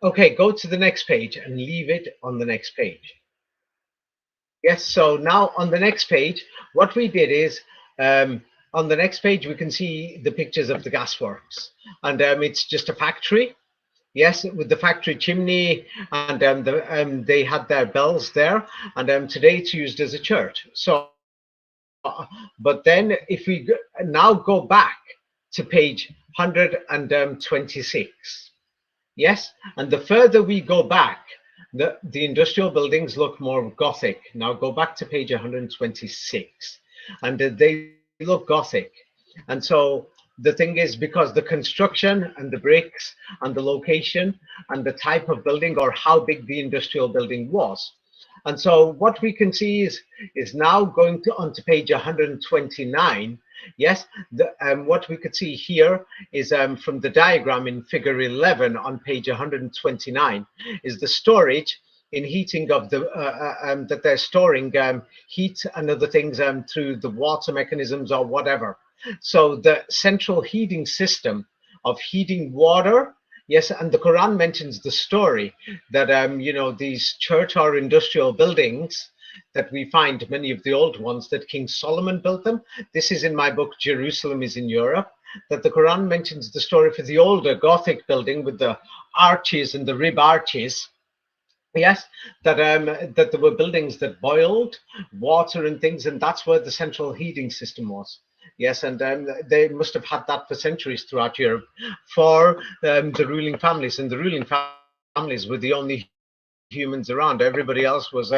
[SPEAKER 4] Okay, go to the next page and leave it on the next page. Yes, so now on the next page, what we did is, on the next page, we can see the pictures of the gasworks. And it's just a factory, yes, with the factory chimney, and they had their bells there. And today it's used as a church. So, but then if we now go back to page 126, yes, and the further we go back, the industrial buildings look more Gothic. Now go back to page 126, and they look Gothic. And so the thing is, because the construction and the bricks and the location and the type of building or how big the industrial building was. And so what we can see is now going to onto page 129. Yes, what we could see here is from the diagram in figure 11 on page 129 is the storage in heating of the that they're storing heat and other things through the water mechanisms or whatever. So the central heating system of heating water. Yes, and the Quran mentions the story that these church or industrial buildings that we find, many of the old ones, that King Solomon built them. This is in my book, Jerusalem is in Europe, that the Quran mentions the story for the older Gothic building with the arches and the rib arches. Yes, that that there were buildings that boiled water and things, and that's where the central heating system was. Yes, and they must have had that for centuries throughout Europe for the ruling families, and the ruling families were the only humans around. Everybody else was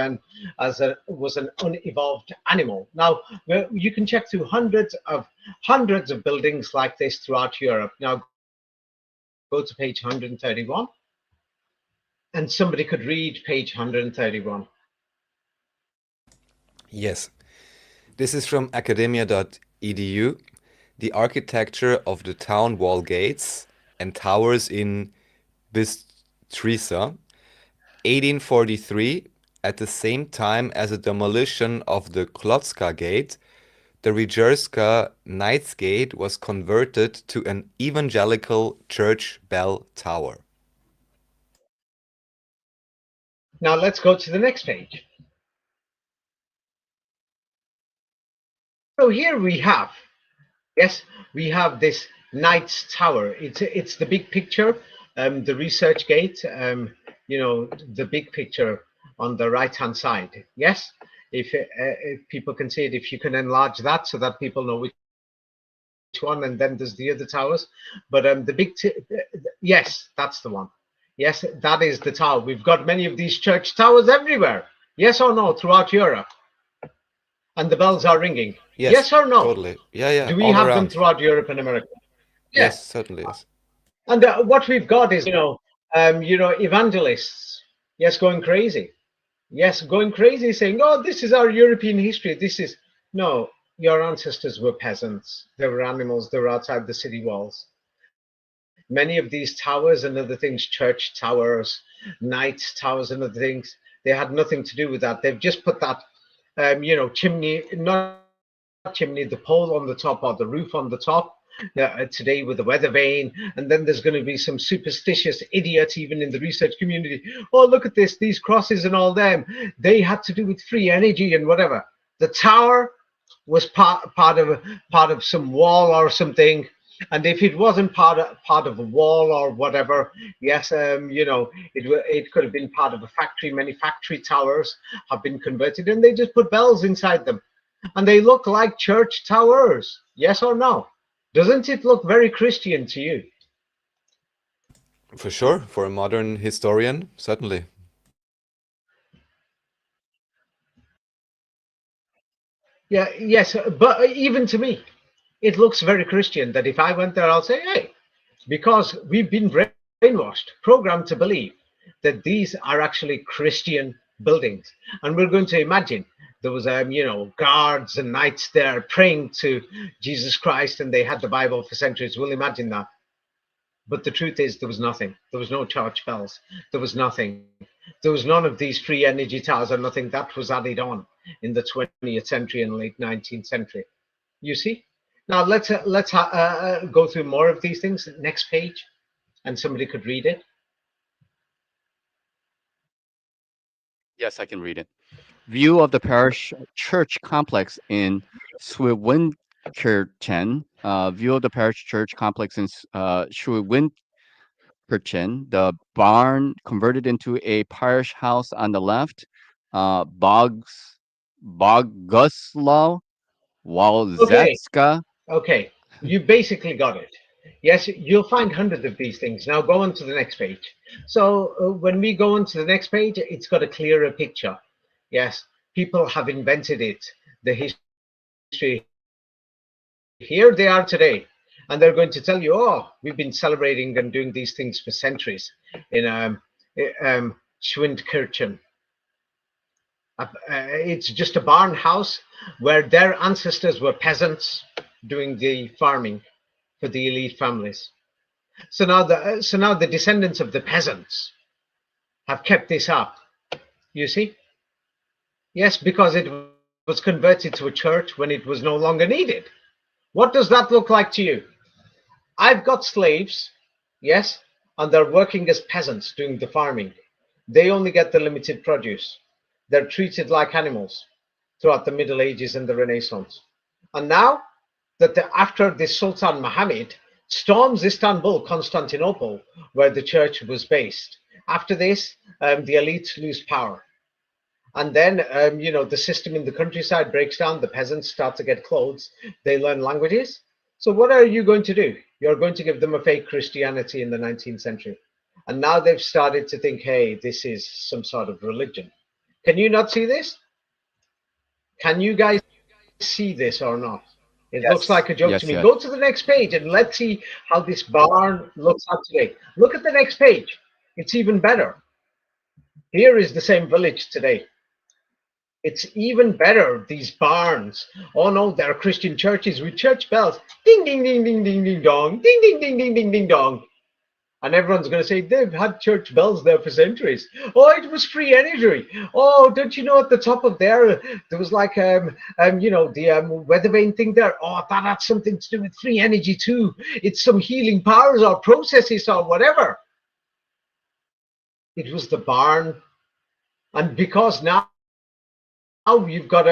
[SPEAKER 4] was an unevolved animal. Now you can check through hundreds of buildings like this throughout Europe. Now go to page 131. And somebody could read page 131.
[SPEAKER 2] Yes. This is from academia.edu. The architecture of the town wall gates and towers in Bystrica, 1843, at the same time as the demolition of the Klotska Gate, the Regerska Knights Gate was converted to an evangelical church bell tower.
[SPEAKER 4] Now let's go to the next page. So here we have, yes, we have this Knight's Tower. It's the big picture, the research gate, the big picture on the right-hand side. Yes, if people can see it, if you can enlarge that so that people know which one, and then there's the other towers. But the big, yes, that's the one. Yes, that is the tower. We've got many of these church towers everywhere. Yes or no, throughout Europe? And the bells are ringing. Yes or no?
[SPEAKER 2] Totally. Yeah.
[SPEAKER 4] Do we
[SPEAKER 2] all
[SPEAKER 4] have
[SPEAKER 2] around.
[SPEAKER 4] them throughout Europe and America?
[SPEAKER 2] Yes, certainly yes.
[SPEAKER 4] And what we've got is, evangelists, yes, going crazy. Yes, going crazy, saying, oh, this is our European history. This is, no, your ancestors were peasants. They were animals. They were outside the city walls. Many of these towers and other things, church towers, knights towers and other things, they had nothing to do with that. They've just put that, chimney, not chimney, the pole on the top or the roof on the top today with the weather vane. And then there's going to be some superstitious idiot even in the research community. Oh, look at this, these crosses and all them. They had to do with free energy and whatever. The tower was part of some wall or something. And if it wasn't part of a wall or whatever, yes, it could have been part of a factory. Many factory towers have been converted, and they just put bells inside them, and they look like church towers. Yes or no? Doesn't it look very Christian to you?
[SPEAKER 2] For sure, for a modern historian, certainly.
[SPEAKER 4] Yeah, yes, but even to me, it looks very Christian. That if I went there, I'll say, hey, because we've been brainwashed, programmed to believe that these are actually Christian buildings, and we're going to imagine there was guards and knights there praying to Jesus Christ, and they had the Bible for centuries. We'll imagine that. But the truth is, there was nothing. There was no church bells. There was nothing. There was none of these free energy towers or nothing. That was added on in the 20th century and late 19th century. You see? Now let's go through more of these things. Next page, and somebody could read it.
[SPEAKER 3] Yes, I can read it. View of the parish church complex in Schwinkerchen. View of the parish church complex in Schwinkerchen. The barn converted into a parish house on the left. Boguslaw Walzetska.
[SPEAKER 4] Okay, you basically got it. Yes, you'll find hundreds of these things. Now go on to the next page. So when we go on to the next page, it's got a clearer picture. Yes, people have invented it. The history. Here they are today. And they're going to tell you, oh, we've been celebrating and doing these things for centuries in Schwindkirchen. It's just a barn house where their ancestors were peasants doing the farming for the elite families. So now the descendants of the peasants have kept this up. You see? Yes, because it was converted to a church when it was no longer needed. What does that look like to you? I've got slaves, yes, and they're working as peasants doing the farming. They only get the limited produce. They're treated like animals throughout the Middle Ages and the Renaissance. And now that after the Sultan Muhammad storms Istanbul, Constantinople, where the church was based, after this, the elites lose power. And then, the system in the countryside breaks down. The peasants start to get clothes. They learn languages. So what are you going to do? You're going to give them a fake Christianity in the 19th century. And now they've started to think, hey, this is some sort of religion. Can you not see this? Can you guys see this or not? It looks like a joke to me. Go to the next page and let's see how this barn looks out today. Look at the next page. It's even better. Here is the same village today. It's even better, these barns. Oh no, there are Christian churches with church bells. Ding, ding, ding, ding, ding, ding, dong. Ding, ding, ding, ding, ding, ding, dong. And everyone's going to say, they've had church bells there for centuries. Oh, it was free energy. Oh, don't you know at the top of there was like, the weather vane thing there. Oh, that had something to do with free energy too. It's some healing powers or processes or whatever. It was the barn. And because now you've got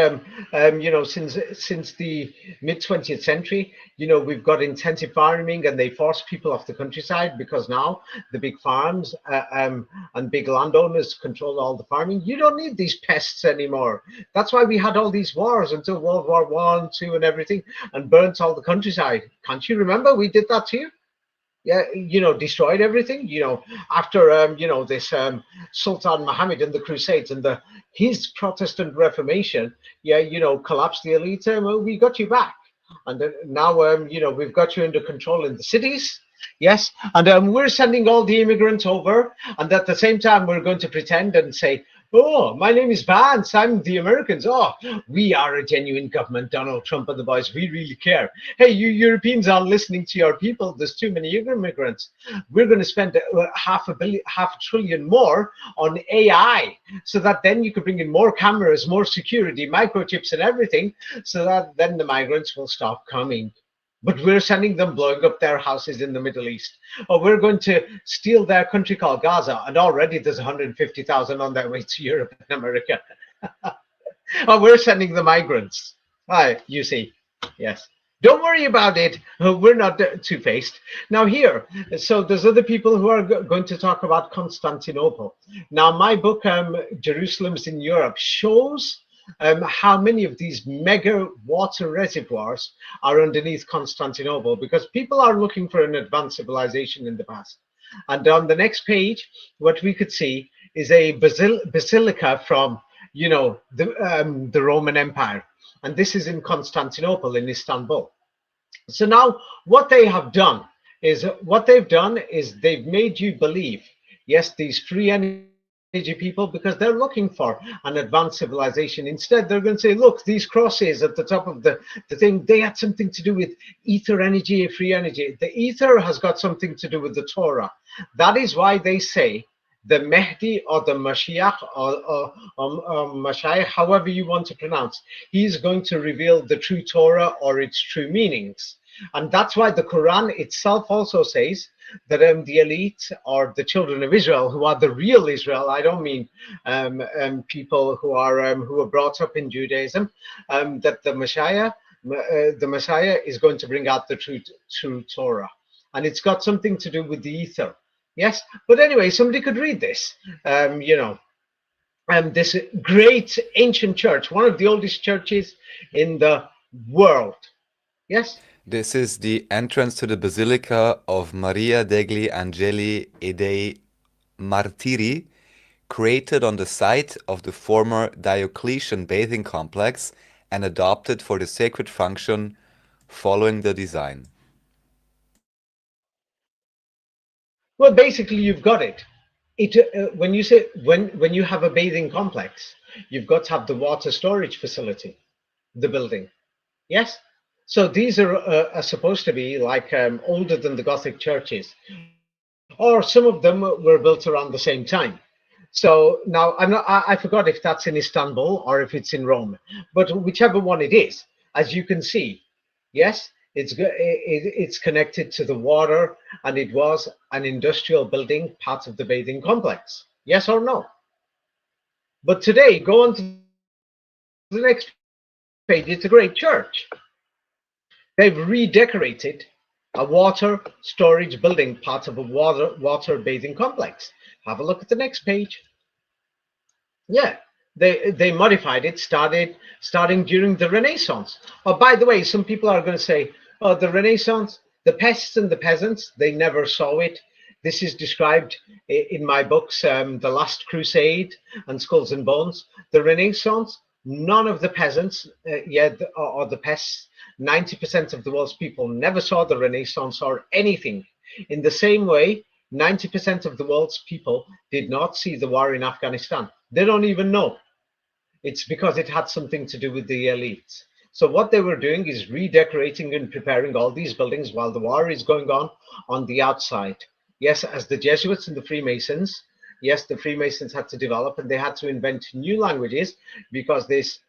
[SPEAKER 4] since the mid 20th century, we've got intensive farming, and they force people off the countryside because now the big farms and big landowners control all the farming. You don't need these pests anymore. That's why we had all these wars until World War I, II, and everything, and burnt all the countryside. Can't you remember? We did that too. Yeah, destroyed everything. After this Sultan Muhammad and the Crusades and his Protestant Reformation, collapsed the elite. Well, we got you back, and now we've got you under control in the cities. Yes, and we're sending all the immigrants over, and at the same time we're going to pretend and say, oh, my name is Vance, I'm the Americans. Oh, we are a genuine government, Donald Trump and the boys, we really care. Hey, you Europeans aren't listening to your people, there's too many immigrants. We're going to spend half a trillion more on AI, so that then you could bring in more cameras, more security, microchips and everything, so that then the migrants will stop coming. But we're sending them, blowing up their houses in the Middle East. Or we're going to steal their country called Gaza, and already there's 150,000 on their way to Europe and America. Or we're sending the migrants. You see, yes. Don't worry about it. We're not two-faced. Now here, so there's other people who are going to talk about Constantinople. Now my book, Jerusalem's in Europe, shows how many of these mega water reservoirs are underneath Constantinople, because people are looking for an advanced civilization in the past. And on the next page, what we could see is a basilica from, the Roman Empire. And this is in Constantinople, in Istanbul. So now what they have done is, they've made you believe, yes, these free energy people, because they're looking for an advanced civilization. Instead, they're going to say, look, these crosses at the top of the thing, they had something to do with ether energy, free energy. The ether has got something to do with the Torah. That is why they say the Mahdi or the Mashiach or Mashiach, however you want to pronounce, he's going to reveal the true Torah or its true meanings. And that's why the Quran itself also says that the elite, or the children of Israel, who are the real Israel, I don't mean people who are brought up in Judaism, that the Messiah is going to bring out the true Torah, and it's got something to do with the ether. Yes, but anyway, somebody could read this. This great ancient church, one of the oldest churches in the world. Yes.
[SPEAKER 2] This is the entrance to the Basilica of Maria degli Angeli e dei Martiri, created on the site of the former Diocletian bathing complex and adopted for the sacred function following the design.
[SPEAKER 4] Well, basically, you've got it. When you say when you have a bathing complex, you've got to have the water storage facility, the building. Yes. So these are supposed to be like older than the Gothic churches, or some of them were built around the same time. So now I forgot if that's in Istanbul or if it's in Rome, but whichever one it is, as you can see, yes, it's connected to the water, and it was an industrial building, part of the bathing complex. Yes or no? But today, go on to the next page. It's a great church. They've redecorated a water storage building, part of a water bathing complex. Have a look at the next page. Yeah, they modified it, starting during the Renaissance. Oh, by the way, some people are going to say, oh, the Renaissance, the pests and the peasants, they never saw it. This is described in my books, The Last Crusade and Skulls and Bones. The Renaissance, none of the peasants, or the pests, 90% of the world's people never saw the Renaissance or anything. In the same way, 90% of the world's people did not see the war in Afghanistan. They don't even know. It's because it had something to do with the elites. So what they were doing is redecorating and preparing all these buildings while the war is going on the outside. Yes, as the Jesuits and the Freemasons, yes, the Freemasons had to develop, and they had to invent new languages, because this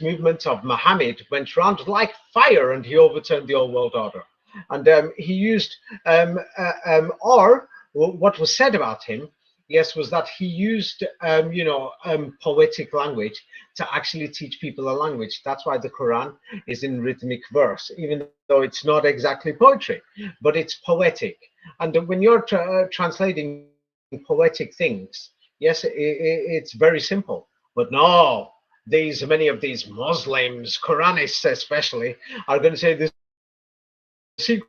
[SPEAKER 4] movement of Muhammad went around like fire, and he overturned the old world order. And he used, or what was said about him, yes, was that he used, poetic language to actually teach people a language. That's why the Quran is in rhythmic verse, even though it's not exactly poetry, but it's poetic. And when you're translating poetic things, yes, it's very simple. But no, many of these Muslims, Quranists especially, are going to say the secret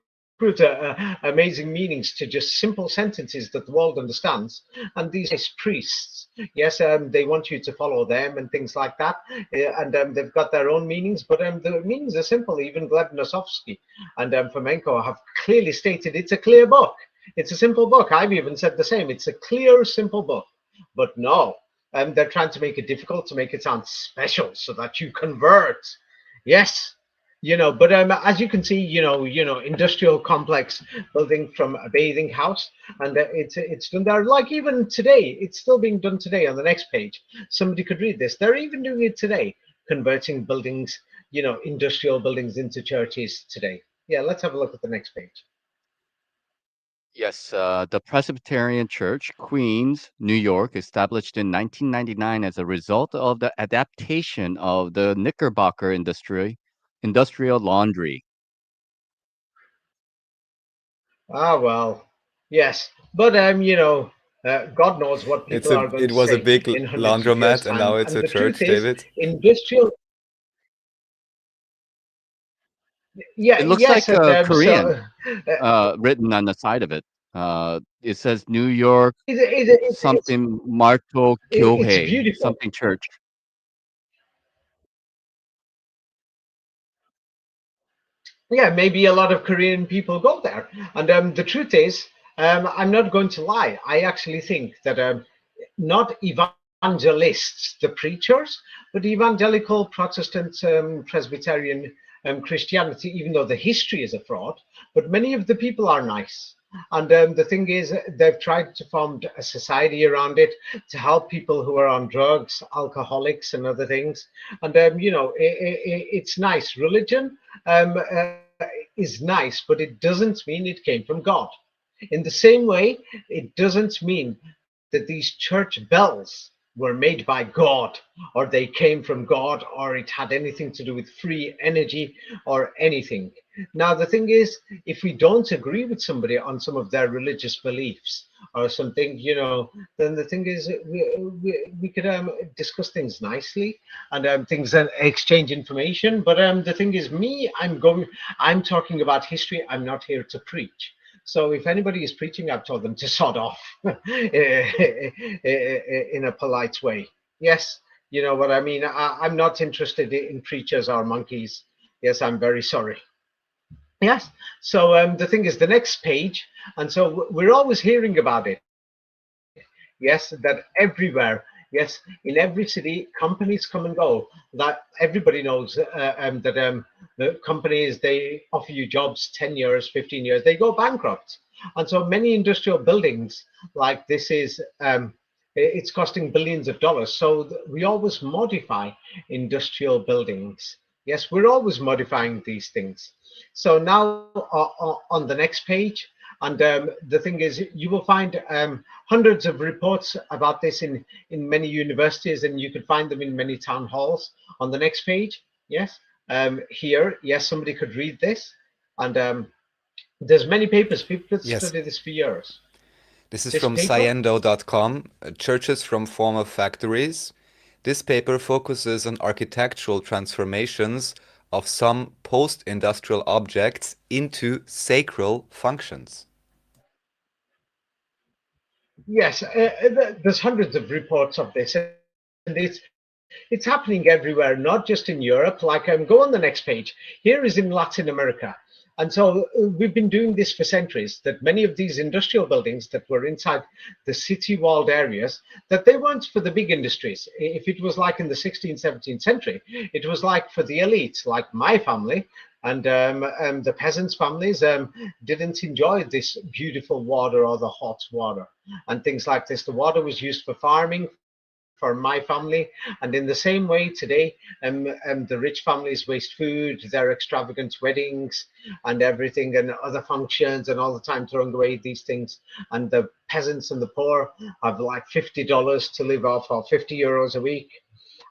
[SPEAKER 4] amazing meanings to just simple sentences that the world understands. And these priests, yes, they want you to follow them and things like that. And they've got their own meanings, but the meanings are simple. Even Gleb Nosovsky and Fomenko have clearly stated it's a clear book. It's a simple book. I've even said the same. It's a clear, simple book. But no, they're trying to make it difficult, to make it sound special so that you convert. Yes, but as you can see, industrial complex building from a bathing house, and it's done there. Like even today, it's still being done today. On the next page, somebody could read this. They're even doing it today, converting buildings, industrial buildings into churches today. Yeah, let's have a look at the next page.
[SPEAKER 3] Yes, the Presbyterian Church, Queens, New York, established in 1999 as a result of the adaptation of the Knickerbocker industrial laundry.
[SPEAKER 4] Ah, well, yes, but God knows what people are going
[SPEAKER 2] It
[SPEAKER 4] to
[SPEAKER 2] was a
[SPEAKER 4] say
[SPEAKER 2] big
[SPEAKER 4] in hundreds of years'
[SPEAKER 2] laundromat, and now
[SPEAKER 4] time.
[SPEAKER 2] it's
[SPEAKER 4] And
[SPEAKER 2] a
[SPEAKER 4] the truth
[SPEAKER 2] church,
[SPEAKER 4] is,
[SPEAKER 2] David.
[SPEAKER 4] industrial. Yeah,
[SPEAKER 3] It looks
[SPEAKER 4] yes,
[SPEAKER 3] like
[SPEAKER 4] and
[SPEAKER 3] Korean written on the side of it. It says New York something Marto
[SPEAKER 4] it's
[SPEAKER 3] Kyohei,
[SPEAKER 4] beautiful.
[SPEAKER 3] something church.
[SPEAKER 4] Yeah, maybe a lot of Korean people go there. And the truth is, I'm not going to lie. I actually think that not evangelists, the preachers, but evangelical Protestant, Presbyterian Christianity, even though the history is a fraud, but many of the people are nice. And the thing is, they've tried to form a society around it to help people who are on drugs, alcoholics, and other things. And it's nice. Religion is nice, but it doesn't mean it came from God. In the same way, it doesn't mean that these church bells were made by God, or they came from God, or it had anything to do with free energy or anything. Now, the thing is, if we don't agree with somebody on some of their religious beliefs or something, then the thing is, we could discuss things nicely, and things and exchange information. But the thing is, I'm talking about history. I'm not here to preach. So if anybody is preaching, I've told them to sod off in a polite way. Yes, you know what I mean. I'm not interested in preachers or monkeys. Yes, I'm very sorry. Yes. So the thing is, the next page, and so we're always hearing about it. Yes, that everywhere. Yes, in every city, companies come and go. That everybody knows that the companies, they offer you jobs 10 years, 15 years, they go bankrupt, and so many industrial buildings like this is. It's costing billions of dollars. So we always modify industrial buildings. Yes, we're always modifying these things. So now on the next page, and the thing is, you will find hundreds of reports about this in many universities, and you could find them in many town halls. On the next page, yes, here, yes, somebody could read this, and there's many papers. People could
[SPEAKER 2] Yes.
[SPEAKER 4] study this for years.
[SPEAKER 2] This is
[SPEAKER 4] This
[SPEAKER 2] from
[SPEAKER 4] paper,
[SPEAKER 2] Sayendo.com, Churches from Former Factories. This paper focuses on architectural transformations of some post-industrial objects into sacral functions.
[SPEAKER 4] yes, there's hundreds of reports of this, and it's happening everywhere, not just in Europe. Like, go on the next page. Here is in Latin America. And so we've been doing this for centuries, that many of these industrial buildings that were inside the city walled areas, that they weren't for the big industries. If it was like in the 16th, 17th century, it was like for the elites, like my family. And the peasants' families didn't enjoy this beautiful water or the hot water and things like this. The water was used for farming for my family, and in the same way today, the rich families waste food, their extravagant weddings and everything, and other functions, and all the time throwing away these things. And the peasants and the poor have like $50 to live off, or €50 a week,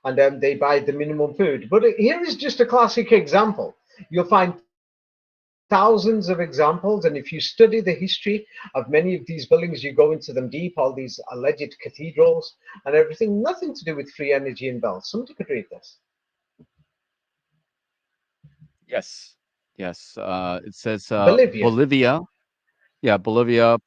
[SPEAKER 4] and they buy the minimum food. But here is just a classic example. You'll find thousands of examples, and if you study the history of many of these buildings, you go into them deep, all these alleged cathedrals and everything, nothing to do with free energy and bells. Somebody could read this.
[SPEAKER 3] Yes. Yes. It says
[SPEAKER 4] Bolivia.
[SPEAKER 3] Bolivia. Yeah, Bolivia,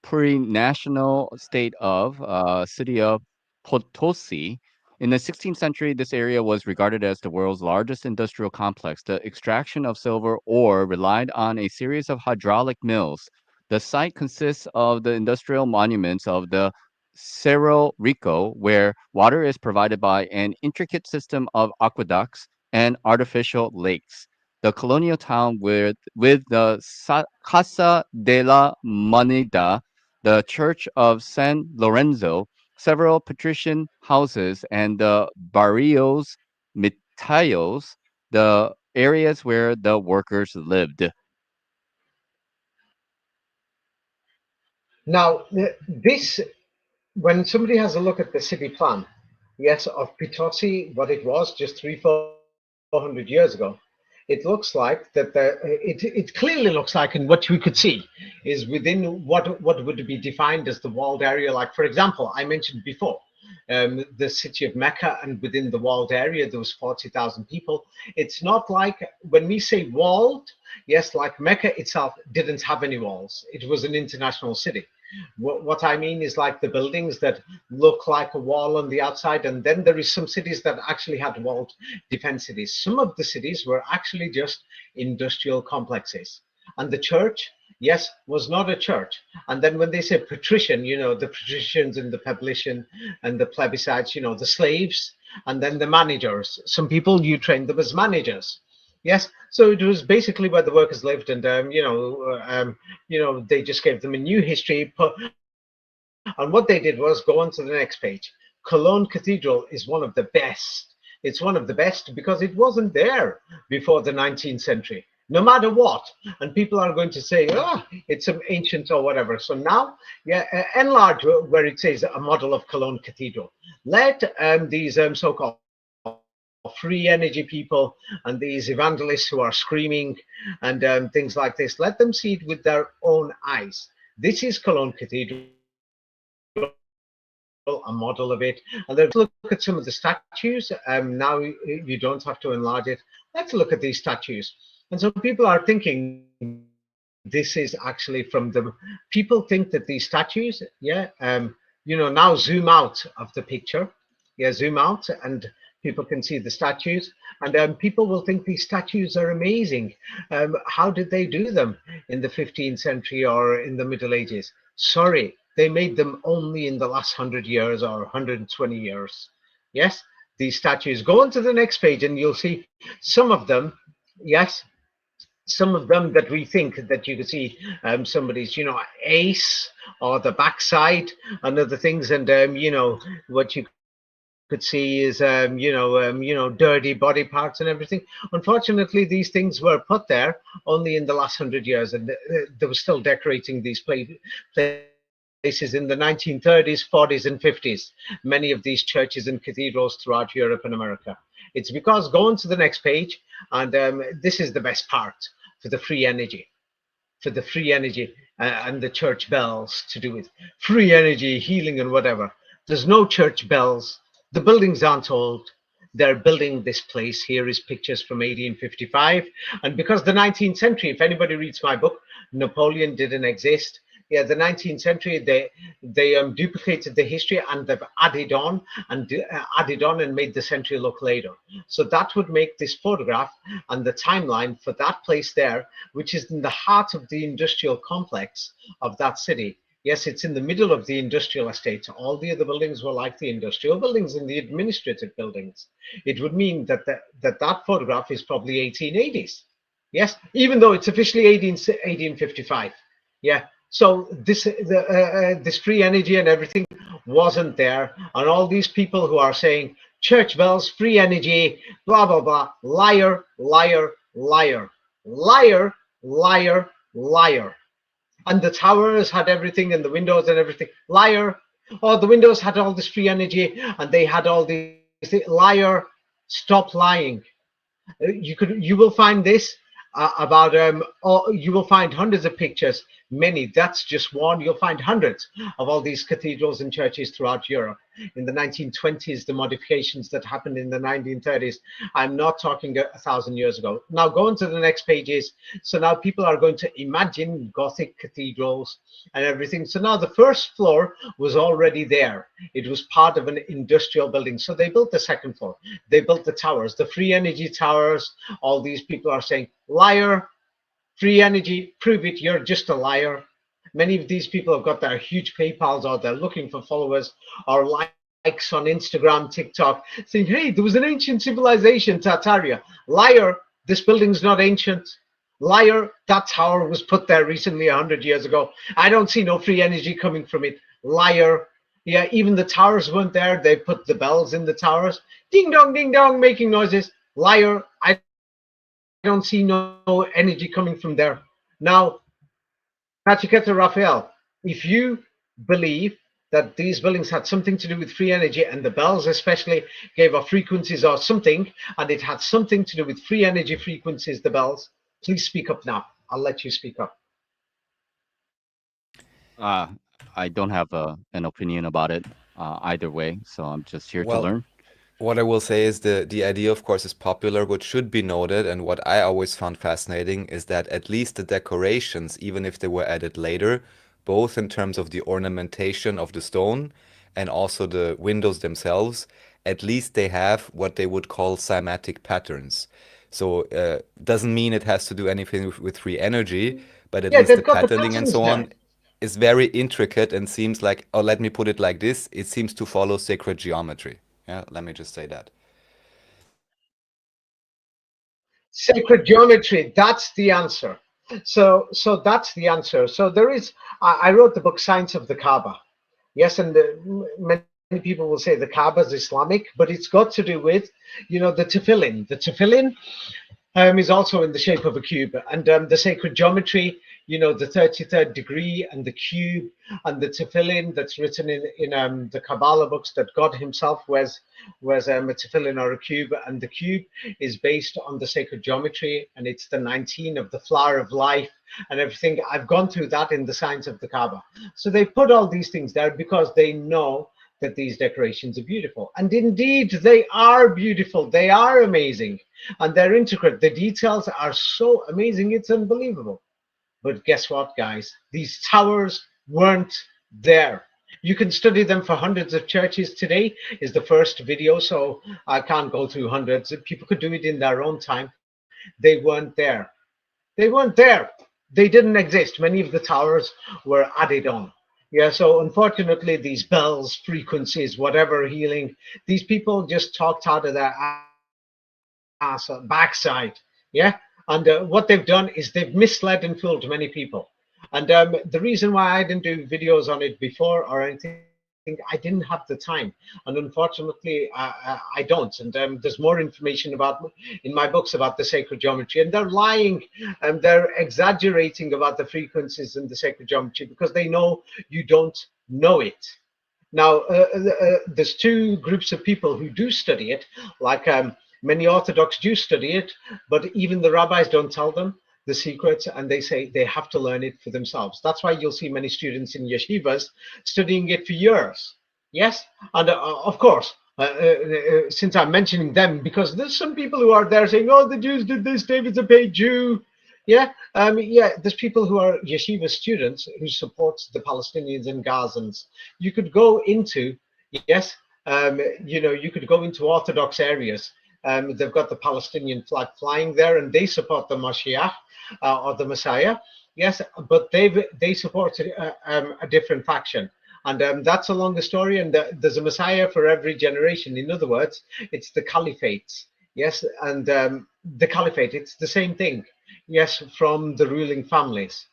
[SPEAKER 3] pre-national state of city of Potosi. In the 16th century, this area was regarded as the world's largest industrial complex. The extraction of silver ore relied on a series of hydraulic mills. The site consists of the industrial monuments of the Cerro Rico, where water is provided by an intricate system of aqueducts and artificial lakes. The colonial town with the Casa de la Moneda, the Church of San Lorenzo, several patrician houses, and the barrios Mitayos, the areas where the workers lived.
[SPEAKER 4] Now, this, when somebody has a look at the city plan, yes, of Potosi, what it was just 300-400 years ago, it looks like that it clearly looks like, and what we could see is within what would be defined as the walled area. Like, for example, I mentioned before, the city of Mecca, and within the walled area there was 40,000 people. It's not like when we say walled, yes, like Mecca itself didn't have any walls. It was an international city. What I mean is like the buildings that look like a wall on the outside, and then there is some cities that actually had walled defense cities. Some of the cities were actually just industrial complexes. And the church, yes, was not a church. And then when they say patrician, the patricians and the publican and the plebiscites, the slaves, and then the managers. Some people, you trained them as managers. Yes, so it was basically where the workers lived, and they just gave them a new history. And what they did was go on to the next page. Cologne Cathedral is one of the best. It's one of the best because it wasn't there before the 19th century, no matter what. And people are going to say, it's some ancient or whatever. So now, yeah, enlarge where it says a model of Cologne Cathedral. Let these so-called free energy people and these evangelists who are screaming and things like this, let them see it with their own eyes. This is Cologne Cathedral, a model of it. And then let's look at some of the statues. Now you don't have to enlarge it. Let's look at these statues. And so people are thinking this is actually from the. People think that these statues, now zoom out of the picture. Yeah, zoom out, and people can see People can see the statues, and people will think these statues are amazing. How did they do them in the 15th century or in the Middle Ages? Sorry, they made them only in the last 100 years or 120 years. Yes, these statues. Go on to the next page and you'll see some of them. Yes, some of them that we think that you could see somebody's, ace or the backside and other things, and what you could see is dirty body parts and everything. Unfortunately, these things were put there only in the last 100 years, and they were still decorating these places in the 1930s, 40s, and 50s. Many of these churches and cathedrals throughout Europe and America. It's because, go on to the next page, and this is the best part for the free energy. For the free energy and the church bells to do with free energy, healing, and whatever. There's no church bells. The buildings aren't old. They're building this place. Here is pictures from 1855. And because the 19th century, if anybody reads my book, Napoleon didn't exist. Yeah, the 19th century, they duplicated the history and they've added on and made the century look later. So that would make this photograph and the timeline for that place there, which is in the heart of the industrial complex of that city. Yes, it's in the middle of the industrial estate. All the other buildings were like the industrial buildings and the administrative buildings. It would mean that that photograph is probably 1880s. Yes, even though it's officially 1855. Yeah. So this free energy and everything wasn't there, and all these people who are saying church bells, free energy, blah blah blah, liar, liar, liar, liar, liar, liar. And the towers had everything, and the windows and everything, liar. Oh, the windows had all this free energy, and they had all these liar. Stop lying. You will find this about you will find hundreds of pictures, many, that's just one, you'll find hundreds of all these cathedrals and churches throughout Europe. In the 1920s, the modifications that happened in the 1930s, I'm not talking 1,000 years ago. Now go on to the next pages. So now people are going to imagine Gothic cathedrals and everything. So now the first floor was already there. It was part of an industrial building. So they built the second floor. They built the towers, the free energy towers. All these people are saying, liar, free energy, prove it, you're just a liar. Many of these people have got their huge PayPals, or they're looking for followers or likes on Instagram, TikTok, saying, hey, there was an ancient civilization, Tartaria. Liar, this building's not ancient. Liar, that tower was put there recently 100 years ago. I don't see no free energy coming from it. Liar. Yeah, even the towers weren't there. They put the bells in the towers. Ding dong, making noises. Liar. I don't see no energy coming from there. Now, Nachiketa Raphael, if you believe that these buildings had something to do with free energy, and the bells especially gave off frequencies or something, and it had something to do with free energy frequencies, the bells, please speak up now. I'll let you speak up.
[SPEAKER 3] I don't have an opinion about it either way, so I'm just here to learn.
[SPEAKER 2] What I will say is the idea, of course, is popular. What should be noted, and what I always found fascinating, is that at least the decorations, even if they were added later, both in terms of the ornamentation of the stone and also the windows themselves, at least they have what they would call cymatic patterns. So doesn't mean it has to do anything with free energy, but at least the patterning and so on is very intricate and seems like, oh, let me put it like this, it seems to follow sacred geometry. Yeah, let me just say that.
[SPEAKER 4] Sacred geometry, that's the answer. So that's the answer. So there is, I wrote the book Science of the Kaaba. Yes, and many people will say the Kaaba is Islamic, but it's got to do with, the tefillin. The tefillin is also in the shape of a cube, and the sacred geometry, the 33rd degree and the cube and the tefillin that's written in the Kabbalah books, that God himself wears a tefillin or a cube, and the cube is based on the sacred geometry, and it's the 19 of the flower of life and everything. I've gone through that in the Science of the Kaaba. So they put all these things there because they know that these decorations are beautiful, and indeed they are beautiful, they are amazing, and they're intricate. The details are so amazing, it's unbelievable. But guess what, guys? These towers weren't there. You can study them for hundreds of churches. Today is the first video, so I can't go through hundreds. People could do it in their own time. They weren't there. They weren't there. They didn't exist. Many of the towers were added on. Yeah, so unfortunately, these bells, frequencies, whatever healing, these people just talked out of their ass backside. Yeah, and what they've done is they've misled and fooled many people. And the reason why I didn't do videos on it before or anything, I didn't have the time, and unfortunately, I don't. And there's more information about in my books about the sacred geometry, and they're lying and they're exaggerating about the frequencies and the sacred geometry because they know you don't know it. Now, there's two groups of people who do study it, like many Orthodox Jews study it, but even the rabbis don't tell them the secrets, and they say they have to learn it for themselves. That's why you'll see many students in yeshivas studying it for years. Yes, and of course, since I'm mentioning them, because there's some people who are there saying, "Oh, the Jews did this. David's a paid Jew." Yeah, there's people who are yeshiva students who support the Palestinians and Gazans. You could go into, yes, you could go into Orthodox areas. They've got the Palestinian flag flying there, and they support the Mashiach or the Messiah. Yes, but they support a different faction. And that's a longer story, and there's a Messiah for every generation. In other words, it's the Caliphates. Yes, and the Caliphate, it's the same thing. Yes, from the ruling families.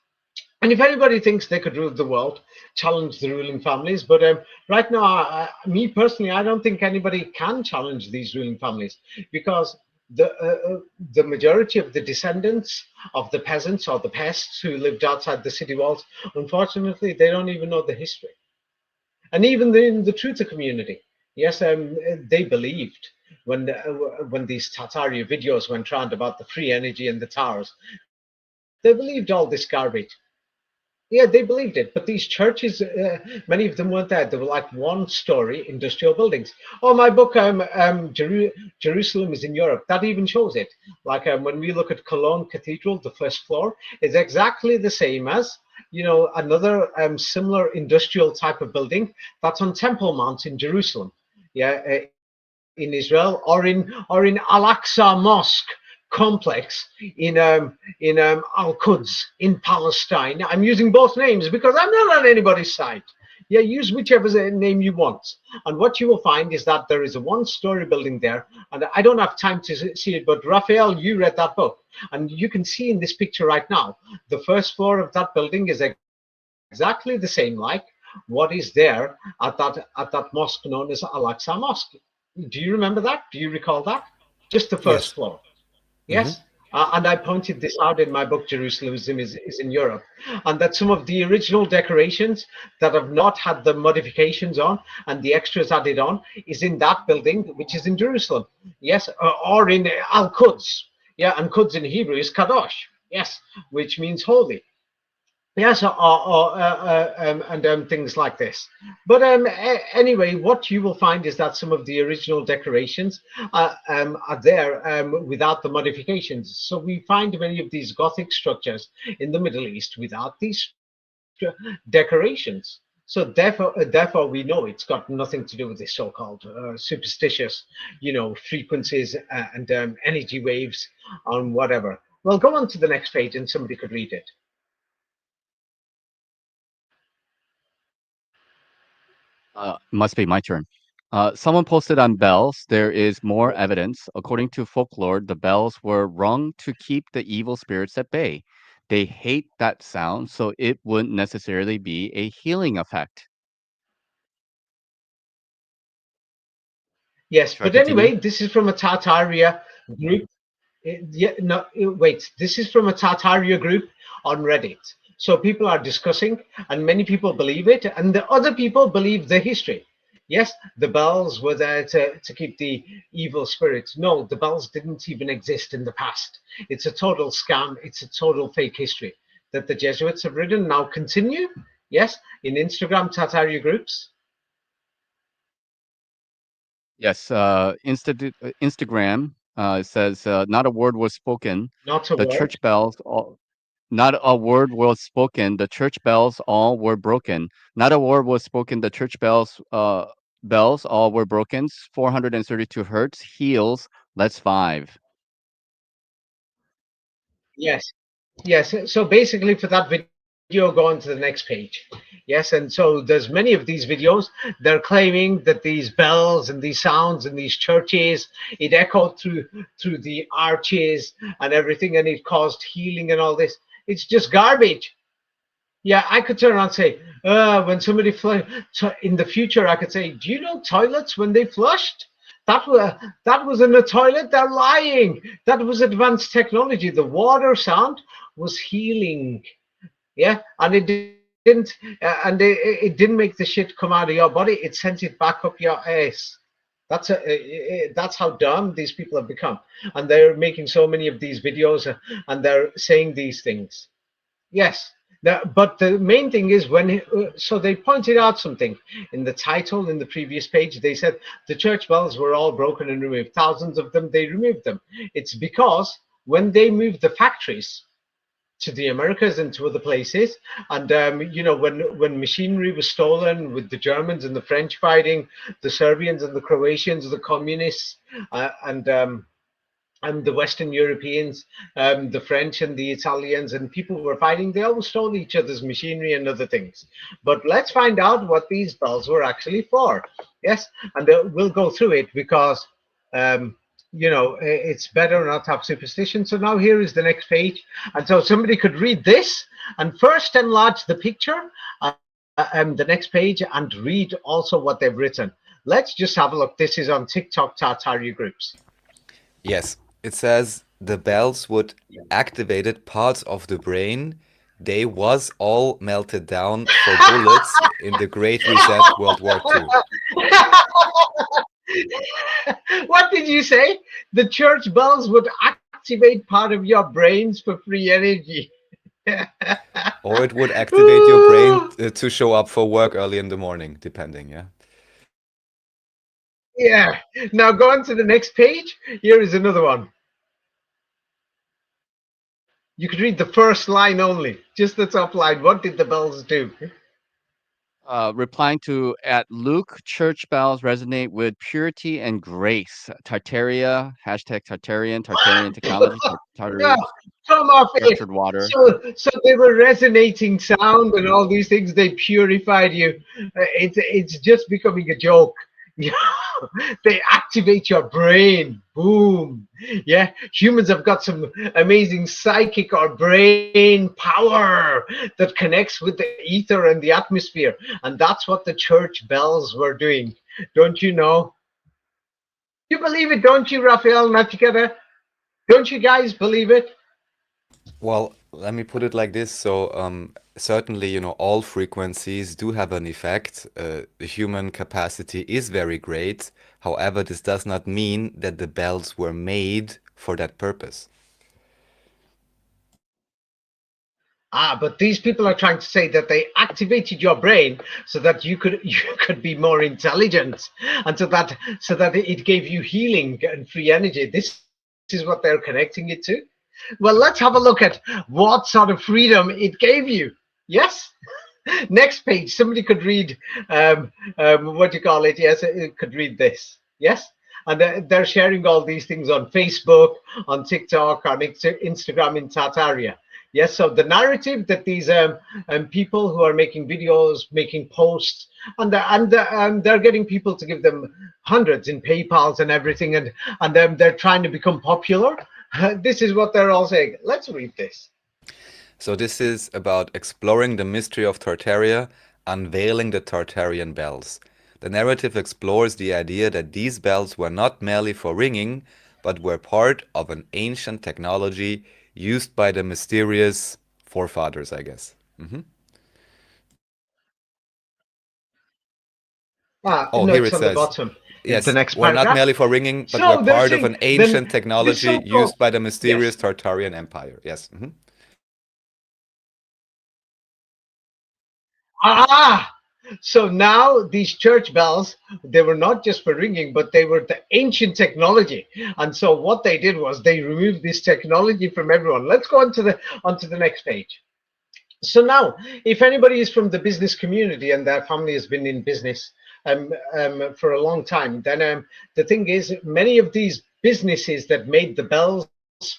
[SPEAKER 4] And if anybody thinks they could rule the world, challenge the ruling families. But right now, me personally, I don't think anybody can challenge these ruling families because the majority of the descendants of the peasants or the pests who lived outside the city walls, unfortunately, they don't even know the history. And even in the Truther community, yes, they believed when these Tartarian videos went round about the free energy and the towers, they believed all this garbage. Yeah, they believed it, but these churches, many of them weren't there. They were like one-story industrial buildings. Oh, my book, Jerusalem is in Europe. That even shows it. Like when we look at Cologne Cathedral, the first floor is exactly the same as, another similar industrial type of building that's on Temple Mount in Jerusalem. Yeah, in Israel, or in Al-Aqsa Mosque complex in Al-Quds in Palestine. I'm using both names because I'm not on anybody's side. Yeah, use whichever name you want. And what you will find is that there is a one-story building there, and I don't have time to see it, but Raphael, you read that book, and you can see in this picture right now, the first floor of that building is exactly the same like what is there at that mosque known as Al-Aqsa Mosque. Do you remember that? Do you recall that? Just the first
[SPEAKER 2] Yes.
[SPEAKER 4] floor.
[SPEAKER 2] Hmm.
[SPEAKER 4] Yes. And I pointed this out in my book, Jerusalem is in Europe. And that some of the original decorations that have not had the modifications on and the extras added on is in that building, which is in Jerusalem. Yes. Or in Al Quds. Yeah. And Quds in Hebrew is Kadosh. Yes. Which means holy. Yes, and things like this. But anyway, what you will find is that some of the original decorations are there without the modifications. So we find many of these Gothic structures in the Middle East without these decorations. So therefore, we know it's got nothing to do with the so-called superstitious, frequencies and energy waves and whatever. Well, go on to the next page, and somebody could read it.
[SPEAKER 3] Must be my turn. Someone posted on bells. There is more evidence. According to folklore, the bells were rung to keep the evil spirits at bay. They hate that sound, so it wouldn't necessarily be a healing effect.
[SPEAKER 4] Yes,
[SPEAKER 3] Should I
[SPEAKER 4] but
[SPEAKER 3] continue?
[SPEAKER 4] anyway, this is from a Tartaria group. Yeah, no, wait. This is from a Tartaria group on Reddit. So people are discussing, and many people believe it, and the other people believe the history. Yes, the bells were there to keep the evil spirits. No, the bells didn't even exist in the past. It's a total scam. It's a total fake history that the Jesuits have written. Now continue. Yes, in Instagram Tartaria groups.
[SPEAKER 3] Yes. Instagram says not a word was spoken.
[SPEAKER 4] Not a
[SPEAKER 3] The
[SPEAKER 4] word.
[SPEAKER 3] church bells. Not a word was spoken. The church bells all were broken. Not a word was spoken. The church bells all were broken. 432 hertz. Heels. Let's 5.
[SPEAKER 4] Yes. Yes. So basically, for that video, go on to the next page. Yes. And so there's many of these videos. They're claiming that these bells and these sounds in these churches, it echoed through the arches and everything, and it caused healing and all this. It's just garbage. Yeah, I could turn around and say, when somebody in the future, I could say, do you know toilets when they flushed? That was in the toilet. They're lying. That was advanced technology. The water sound was healing. Yeah, and it didn't make the shit come out of your body. It sent it back up your ass. That's how dumb these people have become, and they're making so many of these videos, and they're saying these things. Yes. But the main thing is so they pointed out something in the title in the previous page. They said the church bells were all broken and removed. Thousands of them, they removed them. It's because when they moved the factories to the Americas and to other places, and when machinery was stolen with the Germans and the French fighting, the Serbians and the Croatians, the communists, and the Western Europeans, the French and the Italians, and people were fighting. They always stole each other's machinery and other things. But let's find out what these bells were actually for. Yes, and we'll go through it because, it's better not to have superstition. So now here is the next page. And so somebody could read this and first enlarge the picture, the next page, and read also what they've written. Let's just have a look. This is on TikTok Tartaria groups.
[SPEAKER 2] Yes, it says the bells would activated parts of the brain. They was all melted down for bullets in the Great Reset World War II.
[SPEAKER 4] What did you say? The church bells would activate part of your brains for free energy.
[SPEAKER 2] Or it would activate your brain to show up for work early in the morning, depending, yeah?
[SPEAKER 4] Yeah. Now go on to the next page. Here is another one. You could read the first line only, just the top line. What did the bells do?
[SPEAKER 3] Replying to at Luke, church bells resonate with purity and grace. Tartaria, hashtag Tartarian technology,
[SPEAKER 4] Yeah,
[SPEAKER 3] Tartarian,
[SPEAKER 4] come off it.
[SPEAKER 3] structured water.
[SPEAKER 4] So they were resonating sound and all these things. They purified you. It's just becoming a joke. They activate your brain. Boom. Yeah, humans have got some amazing psychic or brain power that connects with the ether and the atmosphere, and that's what the church bells were doing. Don't you know? You believe it, don't you, Raphael Nachiketa? Don't you guys believe it?
[SPEAKER 2] Well, let me put it like this. So, certainly, all frequencies do have an effect. The human capacity is very great. However, this does not mean that the bells were made for that purpose.
[SPEAKER 4] But these people are trying to say that they activated your brain so that you could be more intelligent, and so that it gave you healing and free energy. This is what they're connecting it to. Well, let's have a look at what sort of freedom it gave you. Yes. Next page. Somebody could read what do you call it? Yes, it could read this. Yes. And they're sharing all these things on Facebook, on TikTok, on Instagram in Tartaria. Yes, so the narrative that these people who are making videos, making posts, and they're getting people to give them hundreds in PayPals and everything, and then they're trying to become popular. This is what they're all saying. Let's read this.
[SPEAKER 2] So this is about exploring the mystery of Tartaria, unveiling the Tartarian bells. The narrative explores the idea that these bells were not merely for ringing, but were part of an ancient technology used by the mysterious forefathers, I guess. Oh,
[SPEAKER 4] No,
[SPEAKER 2] here
[SPEAKER 4] it's
[SPEAKER 2] it
[SPEAKER 4] on the
[SPEAKER 2] says,
[SPEAKER 4] bottom.
[SPEAKER 2] yes,
[SPEAKER 4] The next
[SPEAKER 2] were not
[SPEAKER 4] paragraph.
[SPEAKER 2] merely for ringing, but
[SPEAKER 4] So
[SPEAKER 2] were
[SPEAKER 4] they're
[SPEAKER 2] part of
[SPEAKER 4] saying
[SPEAKER 2] an ancient
[SPEAKER 4] the
[SPEAKER 2] technology
[SPEAKER 4] so-called,
[SPEAKER 2] used by the
[SPEAKER 4] yes,
[SPEAKER 2] mysterious Tartarian Empire. Yes.
[SPEAKER 4] Ah, So now these church bells, they were not just for ringing, but they were the ancient technology. And so what they did was they removed this technology from everyone. Let's go onto the next page. So now, if anybody is from the business community and their family has been in business for a long time, then the thing is, many of these businesses that made the bells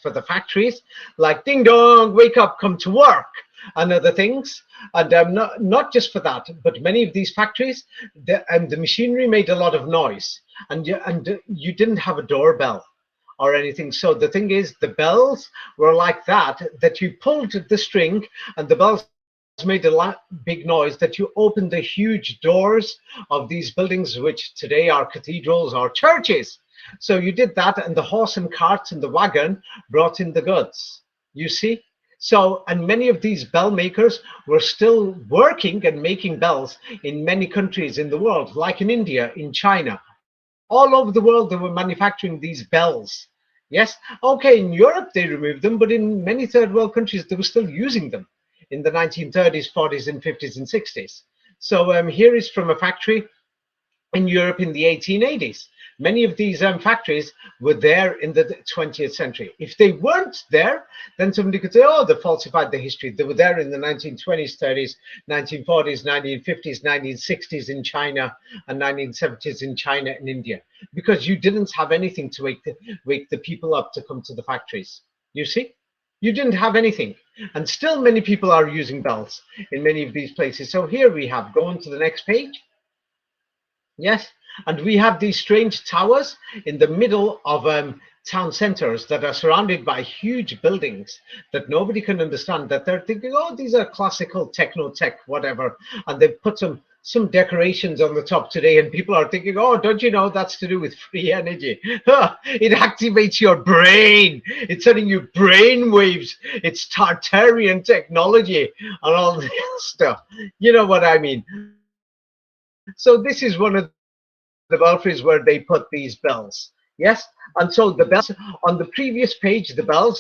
[SPEAKER 4] for the factories, like ding dong, wake up, come to work, and other things, and not just for that, but many of these factories, the machinery made a lot of noise, and you didn't have a doorbell or anything. So the thing is, the bells were like that you pulled the string and the bells made a big noise, that you opened the huge doors of these buildings, which today are cathedrals or churches. So you did that, and the horse and carts and the wagon brought in the goods, you see. So, and many of these bell makers were still working and making bells in many countries in the world, like in India, in China, all over the world. They were manufacturing these bells. Yes, okay, in Europe they removed them, but in many third world countries they were still using them in the 1930s, 40s, and 50s and 60s. So here is from a factory in Europe in the 1880s. Many of these factories were there in the 20th century. If they weren't there, then somebody could say, oh, they falsified the history. They were there in the 1920s, 30s, 1940s, 1950s, 1960s in China, and 1970s in China and India, because you didn't have anything to wake the people up to come to the factories. You see? You didn't have anything. And still many people are using bells in many of these places. So here we have, go on to the next page. Yes, and we have these strange towers in the middle of town centers that are surrounded by huge buildings that nobody can understand, that they're thinking, oh, these are classical techno tech, whatever, and they've put some decorations on the top today, and people are thinking, oh, don't you know that's to do with free energy? It activates your brain. It's sending you brain waves. It's Tartarian technology and all this stuff. You know what I mean? So this is one of the belfries where they put these bells. Yes, and so the bells on the previous page,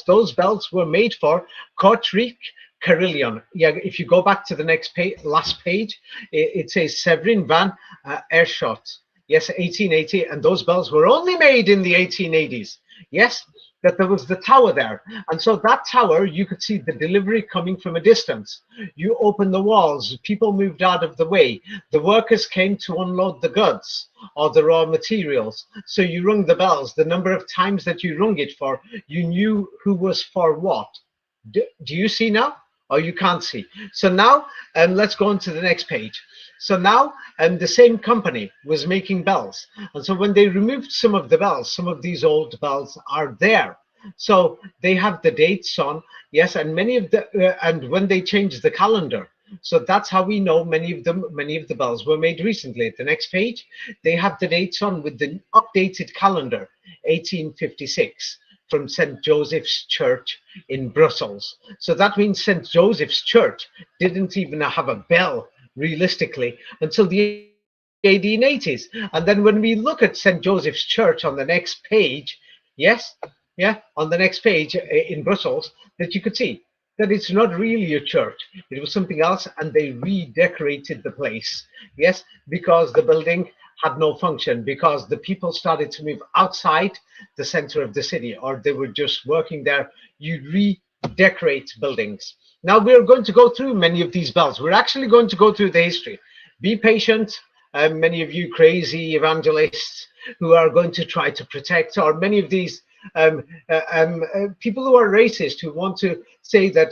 [SPEAKER 4] those bells were made for Kortrijk Carillon. Yeah, if you go back to the next page, last page, it says Severin van Aerschot. Yes, 1880, and those bells were only made in the 1880s. Yes, that there was the tower there, and so that tower, you could see the delivery coming from a distance. You open the walls, people moved out of the way, the workers came to unload the goods or the raw materials. So you rung the bells. The number of times that you rung it for, you knew who was for what. Do you see now? Or you can't see? So now, let's go on to the next page. So now, the same company was making bells, and so when they removed some of the bells, some of these old bells are there. So they have the dates on, yes, and many of the and when they changed the calendar. So that's how we know many of the bells were made recently. At the next page, they have the dates on with the updated calendar, 1856. From St. Joseph's Church in Brussels. So that means St. Joseph's Church didn't even have a bell realistically until the 1880s. And then when we look at St. Joseph's Church on the next page, yes, yeah, on the next page in Brussels, that you could see that it's not really a church. It was something else, and they redecorated the place. Yes, because the building had no function, because the people started to move outside the center of the city, or they were just working there. You redecorate buildings. Now we're going to go through many of these bells. We're actually going to go through the history. Be patient. Many of you crazy evangelists who are going to try to protect, or many of these people who are racist, who want to say that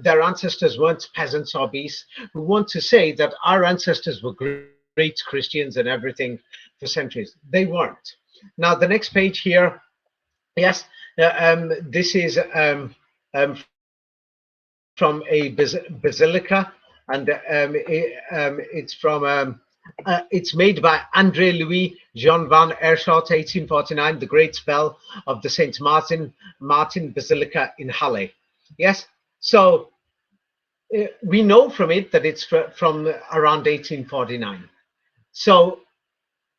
[SPEAKER 4] their ancestors weren't peasants or beasts, who want to say that our ancestors were great Christians and everything for centuries. They weren't. Now the next page here, yes, this is from a basilica, and it's made by André Louis Jean van Aerschot, 1849, the great bell of the Saint Martin Basilica in Halle. Yes, so we know from it that it's from around 1849. So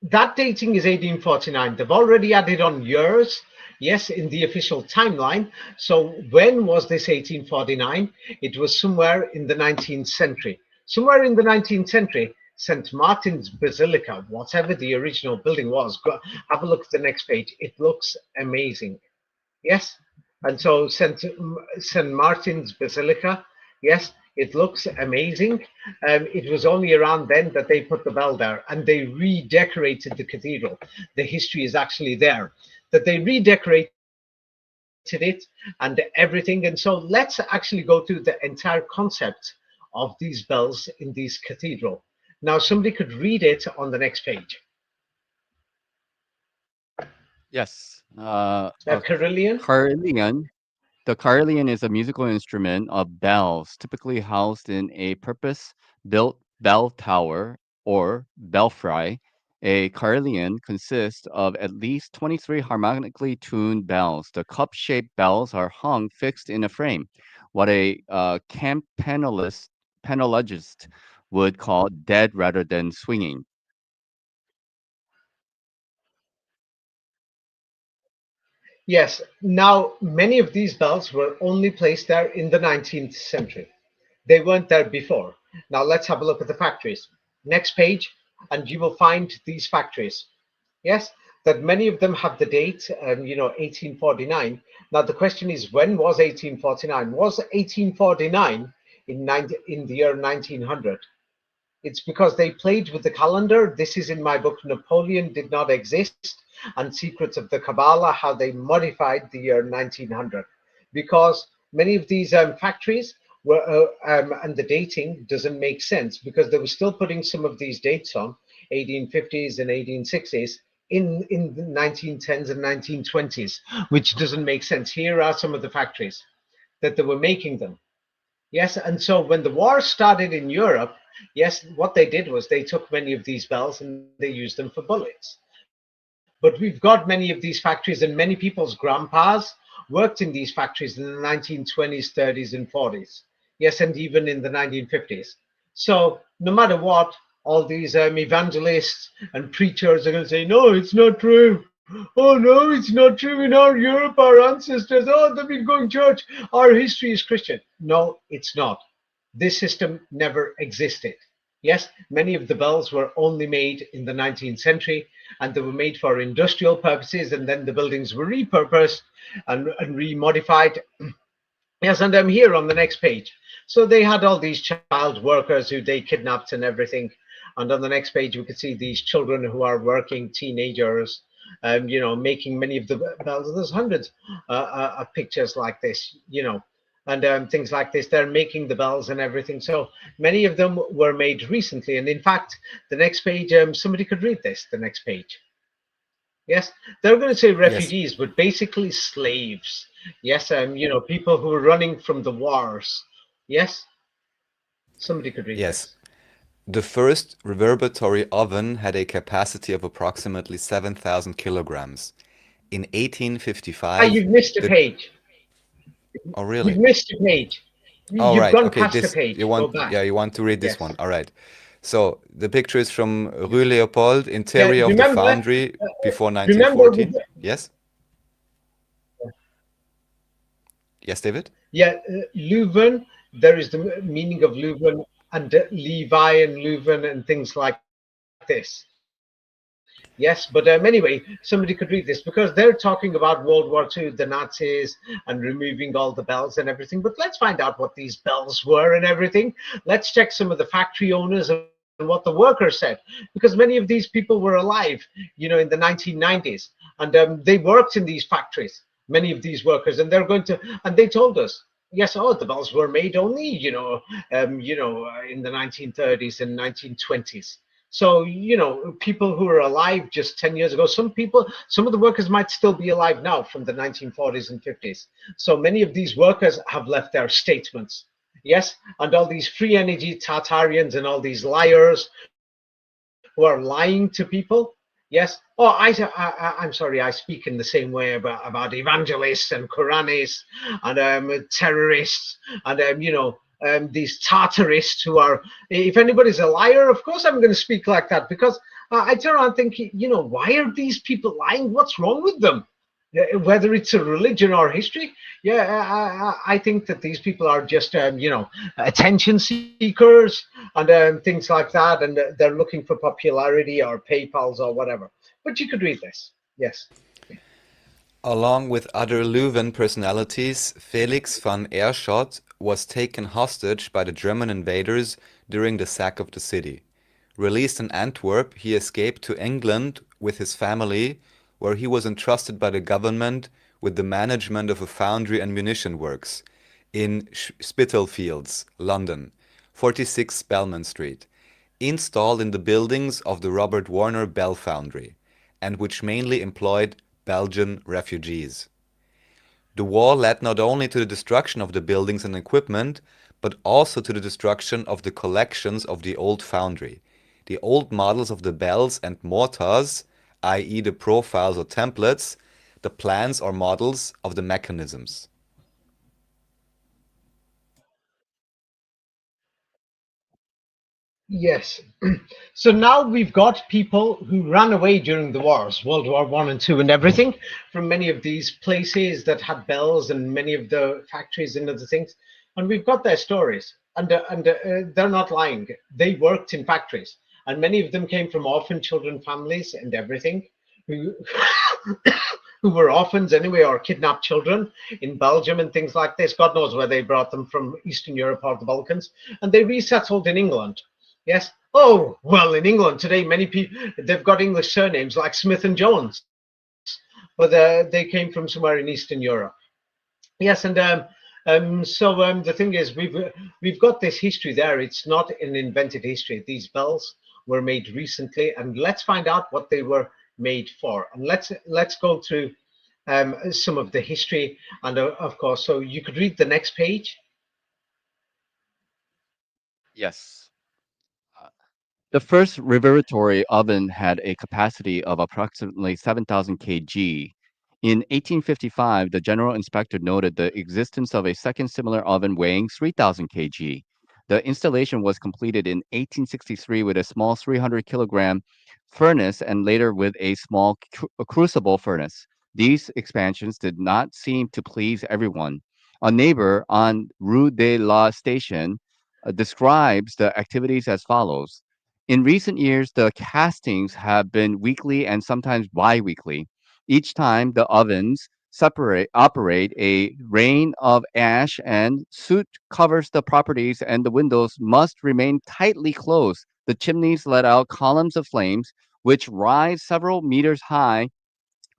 [SPEAKER 4] that dating is 1849. They've already added on years, yes, in the official timeline. So when was this 1849? It was somewhere in the 19th century. Somewhere in the 19th century, St. Martin's Basilica, whatever the original building was. Have a look at the next page. It looks amazing. Yes. And so St. Martin's Basilica, yes, it looks amazing. It was only around then that they put the bell there, and they redecorated the cathedral. The history is actually there, that they redecorated it and everything. And so let's actually go through the entire concept of these bells in this cathedral. Now, somebody could read it on the next page.
[SPEAKER 3] Yes.
[SPEAKER 4] Carillion.
[SPEAKER 3] Carillon. The carillon is a musical instrument of bells, typically housed in a purpose-built bell tower or belfry. A carillon consists of at least 23 harmonically tuned bells. The cup-shaped bells are hung fixed in a frame, what a campanologist would call dead rather than swinging.
[SPEAKER 4] Yes. Now, many of these bells were only placed there in the 19th century. They weren't there before. Now, let's have a look at the factories. Next page, and you will find these factories. Yes, that many of them have the date, 1849. Now, the question is, when was 1849? Was 1849 in the year 1900? It's because they played with the calendar. This is in my book, Napoleon Did Not Exist, and Secrets of the Kabbalah, how they modified the year 1900. Because many of these factories were, and the dating doesn't make sense, because they were still putting some of these dates on, 1850s and 1860s, in the 1910s and 1920s, which doesn't make sense. Here are some of the factories that they were making them. Yes, and so when the war started in Europe, yes, what they did was they took many of these bells and they used them for bullets. But we've got many of these factories, and many people's grandpas worked in these factories in the 1920s, 30s, and 40s. Yes, and even in the 1950s. So no matter what, all these evangelists and preachers are going to say, no, it's not true. Oh, no, it's not true. In our Europe, our ancestors, oh, they've been going to church. Our history is Christian. No, it's not. This system never existed. Yes, many of the bells were only made in the 19th century, and they were made for industrial purposes, and then the buildings were repurposed and remodified. Yes, and I'm here on the next page. So they had all these child workers who they kidnapped and everything. And on the next page, we could see these children who are working, teenagers, making many of the bells. There's hundreds of pictures like this, and things like this. They're making the bells and everything. So many of them were made recently. And in fact, the next page, somebody could read this, the next page. Yes, they're going to say refugees,
[SPEAKER 2] Yes.
[SPEAKER 4] but basically slaves. Yes, people who were running from the wars. Yes, somebody could read this.
[SPEAKER 2] Yes. The first reverberatory oven had a capacity of approximately 7,000 kilograms. In
[SPEAKER 4] Ah,
[SPEAKER 2] 1855,
[SPEAKER 4] you've missed a
[SPEAKER 2] the...
[SPEAKER 4] page.
[SPEAKER 2] Oh,
[SPEAKER 4] You've
[SPEAKER 2] really?
[SPEAKER 4] missed a page.
[SPEAKER 2] Oh,
[SPEAKER 4] You've
[SPEAKER 2] right.
[SPEAKER 4] gone
[SPEAKER 2] Okay,
[SPEAKER 4] past a
[SPEAKER 2] this
[SPEAKER 4] page.
[SPEAKER 2] you
[SPEAKER 4] Go
[SPEAKER 2] want,
[SPEAKER 4] back.
[SPEAKER 2] yeah, you want to read this
[SPEAKER 4] Yes.
[SPEAKER 2] one. All right. So the picture is from Rue Leopold,
[SPEAKER 4] Yeah,
[SPEAKER 2] interior of the
[SPEAKER 4] remember,
[SPEAKER 2] foundry before
[SPEAKER 4] remember,
[SPEAKER 2] 1914. Yes? Yes, David?
[SPEAKER 4] yeah, Leuven. There is the meaning of Leuven and Levi and Leuven and things like this. Yes, but anyway, somebody could read this because they're talking about World War II, the Nazis, and removing all the bells and everything. But let's find out what these bells were and everything. Let's check some of the factory owners and what the workers said, because many of these people were alive, in the 1990s, and they worked in these factories. Many of these workers, and and they told us, yes, oh, the bells were made only, in the 1930s and 1920s. So, people who were alive just 10 years ago, some of the workers might still be alive now from the 1940s and 50s. So many of these workers have left their statements. Yes. And all these free energy Tartarians and all these liars who are lying to people. Yes. Oh, I'm sorry. I speak in the same way about evangelists and Quranists and terrorists and, these Tartarists who are, if anybody's a liar, of course I'm going to speak like that, because I turn around thinking, why are these people lying? What's wrong with them? whether it's a religion or history. Yeah, I think that these people are just, attention seekers and things like that, and they're looking for popularity or PayPal's or whatever. But you could read this. Yes.
[SPEAKER 2] Along with other Leuven personalities, Felix van Aerschot was taken hostage by the German invaders during the sack of the city. Released in Antwerp, he escaped to England with his family, where he was entrusted by the government with the management of a foundry and munition works in Spitalfields, London, 46 Spelman Street, installed in the buildings of the Robert Warner Bell Foundry, and which mainly employed Belgian refugees. The war led not only to the destruction of the buildings and equipment, but also to the destruction of the collections of the old foundry. The old models of the bells and mortars, i.e. the profiles or templates, the plans or models of the mechanisms.
[SPEAKER 4] Yes. So now we've got people who ran away during the wars, World War One and Two, and everything, from many of these places that had bells and many of the factories and other things, and we've got their stories, and they're not lying. They worked in factories, and many of them came from orphan children families and everything, who who were orphans anyway, or kidnapped children in Belgium and things like this. God knows where they brought them from, Eastern Europe or the Balkans, and they resettled in England. Yes. Oh, well, in England today, many people, they've got English surnames like Smith and Jones, but they came from somewhere in Eastern Europe. Yes, and the thing is, we've got this history there. It's not an invented history. These bells were made recently, and let's find out what they were made for. And let's go through some of the history, and of course, so you could read the next page.
[SPEAKER 3] Yes. The first reverberatory oven had a capacity of approximately 7,000 kg. In 1855, the general inspector noted the existence of a second similar oven weighing 3,000 kg. The installation was completed in 1863 with a small 300 kilogram furnace and later with a small crucible furnace. These expansions did not seem to please everyone. A neighbor on Rue de la Station describes the activities as follows. In recent years, the castings have been weekly and sometimes bi-weekly. Each time the ovens operate, a rain of ash and soot covers the properties and the windows must remain tightly closed. The chimneys let out columns of flames which rise several meters high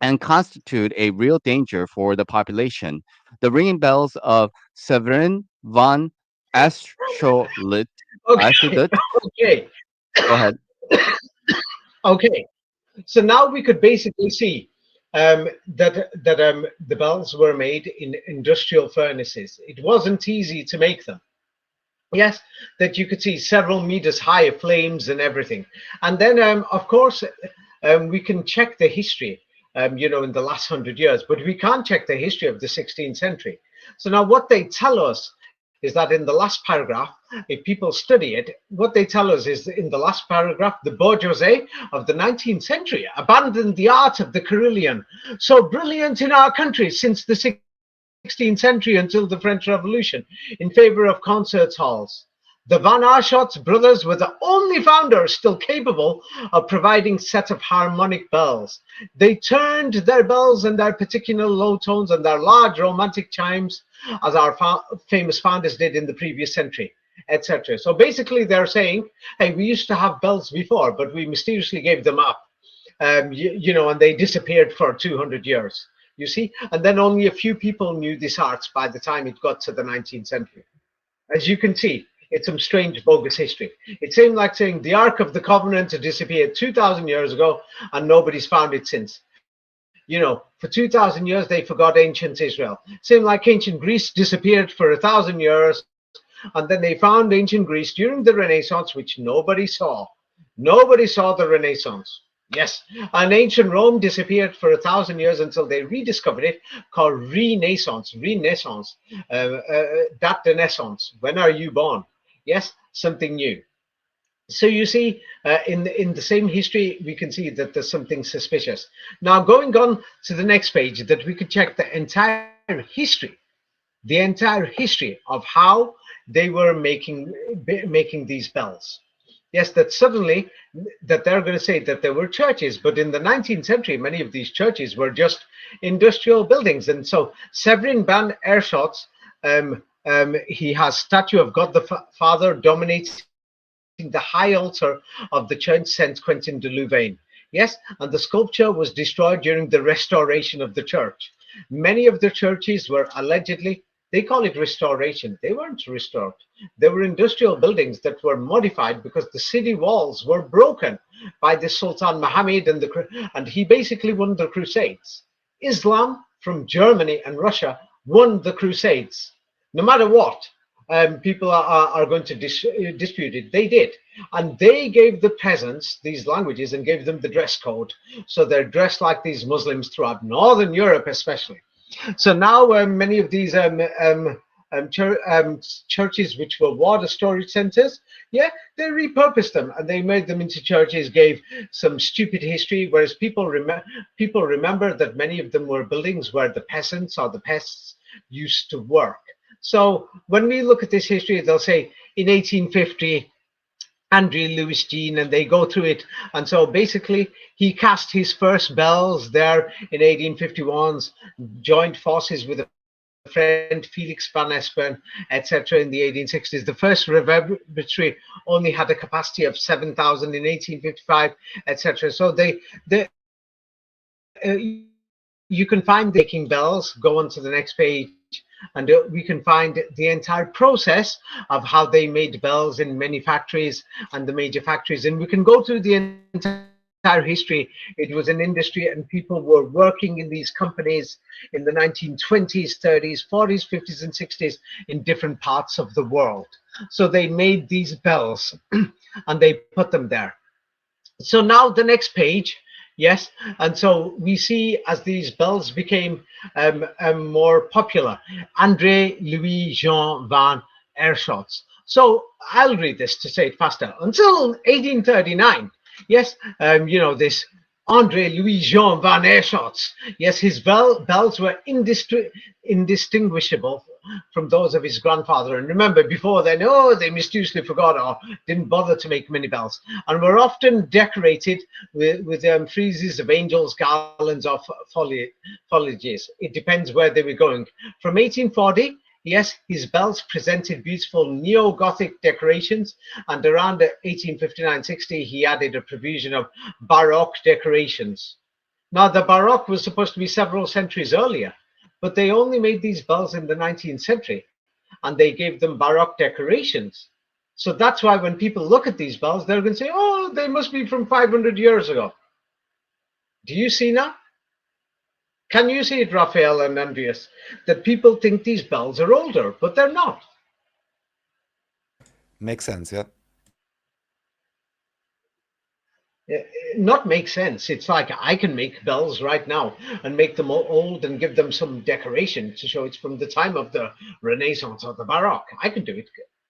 [SPEAKER 3] and constitute a real danger for the population. The ringing bells of Severin von Astrolit,
[SPEAKER 4] Okay,
[SPEAKER 3] Astrolit,
[SPEAKER 4] okay,
[SPEAKER 3] go ahead.
[SPEAKER 4] okay. So now we could basically see that the bells were made in industrial furnaces. It wasn't easy to make them. Yes, that you could see several meters high of flames and everything. And then, of course, we can check the history, in the last 100 years, but we can't check the history of the 16th century. So now what they tell us is that in the last paragraph, if people study it, what they tell us is in the last paragraph, the bourgeoisie of the 19th century abandoned the art of the carillon, so brilliant in our country since the 16th century until the French Revolution, in favor of concert halls. The Van Aerschot brothers were the only founders still capable of providing set of harmonic bells. They turned their bells and their particular low tones and their large romantic chimes as our famous founders did in the previous century, etc. So basically they're saying, hey, we used to have bells before, but we mysteriously gave them up, and they disappeared for 200 years. You see, and then only a few people knew this art by the time it got to the 19th century. As you can see, it's some strange, bogus history. It seemed like saying the Ark of the Covenant disappeared 2,000 years ago and nobody's found it since. For 2,000 years, they forgot ancient Israel. Seemed like ancient Greece disappeared for 1,000 years, and then they found ancient Greece during the Renaissance, which nobody saw. Nobody saw the Renaissance. Yes, and ancient Rome disappeared for 1,000 years until they rediscovered it, called Renaissance. Renaissance, date de naissance. When are you born? Yes, something new. So you see, in the same history, we can see that there's something suspicious. Now, going on to the next page, that we could check the entire history of how they were making these bells. Yes, that suddenly that they're going to say that there were churches, but in the 19th century, many of these churches were just industrial buildings. And so Severin van Eerschot's, he has statue of God the Father dominating the high altar of the church Saint Quentin de Louvain. Yes, and the sculpture was destroyed during the restoration of the church. Many of the churches were allegedly, they call it restoration. They weren't restored. They were industrial buildings that were modified because the city walls were broken by the Sultan Muhammad, and he basically won the Crusades. Islam from Germany and Russia won the Crusades. No matter what, people are going to dispute it. They did. And they gave the peasants these languages and gave them the dress code. So they're dressed like these Muslims throughout Northern Europe, especially. So now many of these churches, which were water storage centers, yeah, they repurposed them and they made them into churches, gave some stupid history, whereas people remember that many of them were buildings where the peasants or the pests used to work. So when we look at this history, they'll say in 1850, Andre Louis Jean, and they go through it. And so basically, he cast his first bells there in 1851s, joined forces with a friend, Felix van Espen, etc. in the 1860s. The first reverbatory only had a capacity of 7,000 in 1855, etc. So you can find making bells. Go on to the next page. And we can find the entire process of how they made bells in many factories and the major factories. And we can go through the entire history. It was an industry and people were working in these companies in the 1920s, 30s, 40s, 50s, and 60s in different parts of the world. So they made these bells and they put them there. So now the next page. Yes, and so we see as these bells became more popular, Andre Louis Jean van Eerschot's. So I'll read this to say it faster. Until 1839, yes, this Andre Louis Jean van Eerschot's. Yes, his bells were indistinguishable from those of his grandfather. And remember, before then, they mysteriously forgot or didn't bother to make many bells, and were often decorated with friezes of angels, garlands, or foliages. It depends where they were going. From 1840, yes, his bells presented beautiful neo-Gothic decorations, and around 1859-60, he added a provision of Baroque decorations. Now, the Baroque was supposed to be several centuries earlier, but they only made these bells in the 19th century, and they gave them Baroque decorations. So that's why when people look at these bells, they're going to say, oh, they must be from 500 years ago. Do you see now? Can you see it, Raphael and Andreas, that people think these bells are older, but they're not?
[SPEAKER 2] Makes sense, yeah.
[SPEAKER 4] Not make sense. It's like I can make bells right now and make them old and give them some decoration to show it's from the time of the Renaissance or the Baroque. I can do it.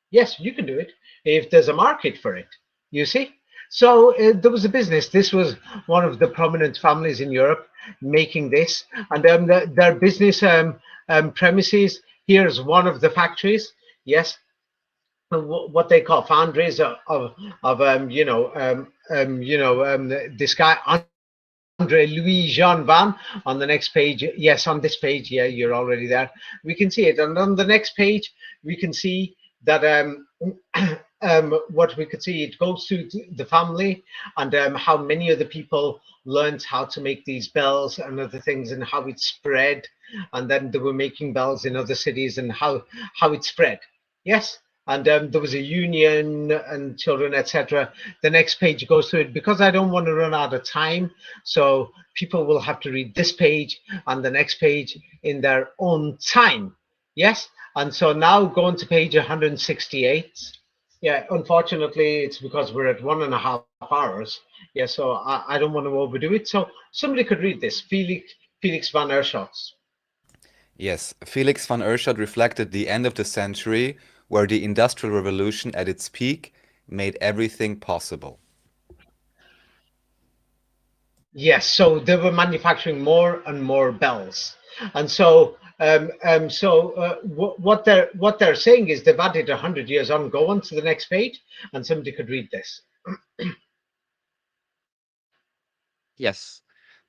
[SPEAKER 4] Yes, you can do it if there's a market for it. You see? So there was a business. This was one of the prominent families in Europe making this, and their business premises. Here's one of the factories. Yes, what they call foundries of this guy Andre Louis Jean van. On the next page, yes, on this page, yeah, you're already there. We can see it, and on the next page, we can see that what we could see, it goes through the family and how many of the people learned how to make these bells and other things, and how it spread, and then they were making bells in other cities and how it spread. Yes. And there was a union and children, etc. The next page goes through it because I don't want to run out of time. So people will have to read this page and the next page in their own time. Yes. And so now going to page 168. Yeah, unfortunately, it's because we're at 1.5 hours. Yeah, so I don't want to overdo it. So somebody could read this, Felix van Eerschot's.
[SPEAKER 2] Yes, Felix van Eerschot reflected the end of the century, where the Industrial Revolution at its peak made everything possible.
[SPEAKER 4] Yes, so they were manufacturing more and more bells, and so what they're saying is they've added 100 years on. Go on to the next page, and somebody could read this.
[SPEAKER 3] Yes.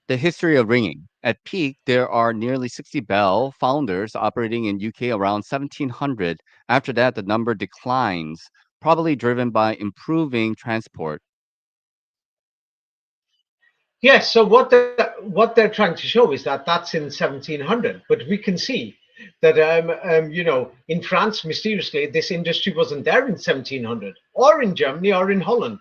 [SPEAKER 3] The history of ringing. At peak, there are nearly 60 bell founders operating in UK around 1700. After that, the number declines, probably driven by improving transport.
[SPEAKER 4] Yes, so what they're trying to show is that that's in 1700, but we can see that in France, mysteriously, this industry wasn't there in 1700, or in Germany, or in Holland.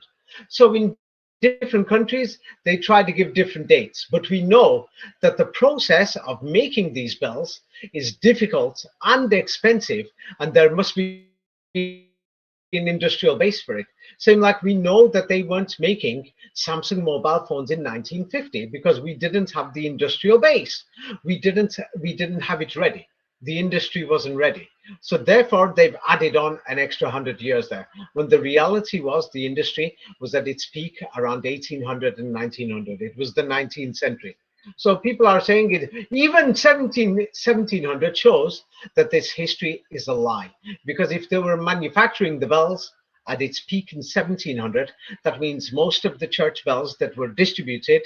[SPEAKER 4] So in different countries, they try to give different dates, but we know that the process of making these bells is difficult and expensive, and there must be an industrial base for it. Same like we know that they weren't making Samsung mobile phones in 1950 because we didn't have the industrial base. We didn't have it ready. The industry wasn't ready. So therefore, they've added on an extra 100 years there. When the reality was the industry was at its peak around 1800 and 1900. It was the 19th century. So people are saying it, even 1700 shows that this history is a lie. Because if they were manufacturing the bells at its peak in 1700, that means most of the church bells that were distributed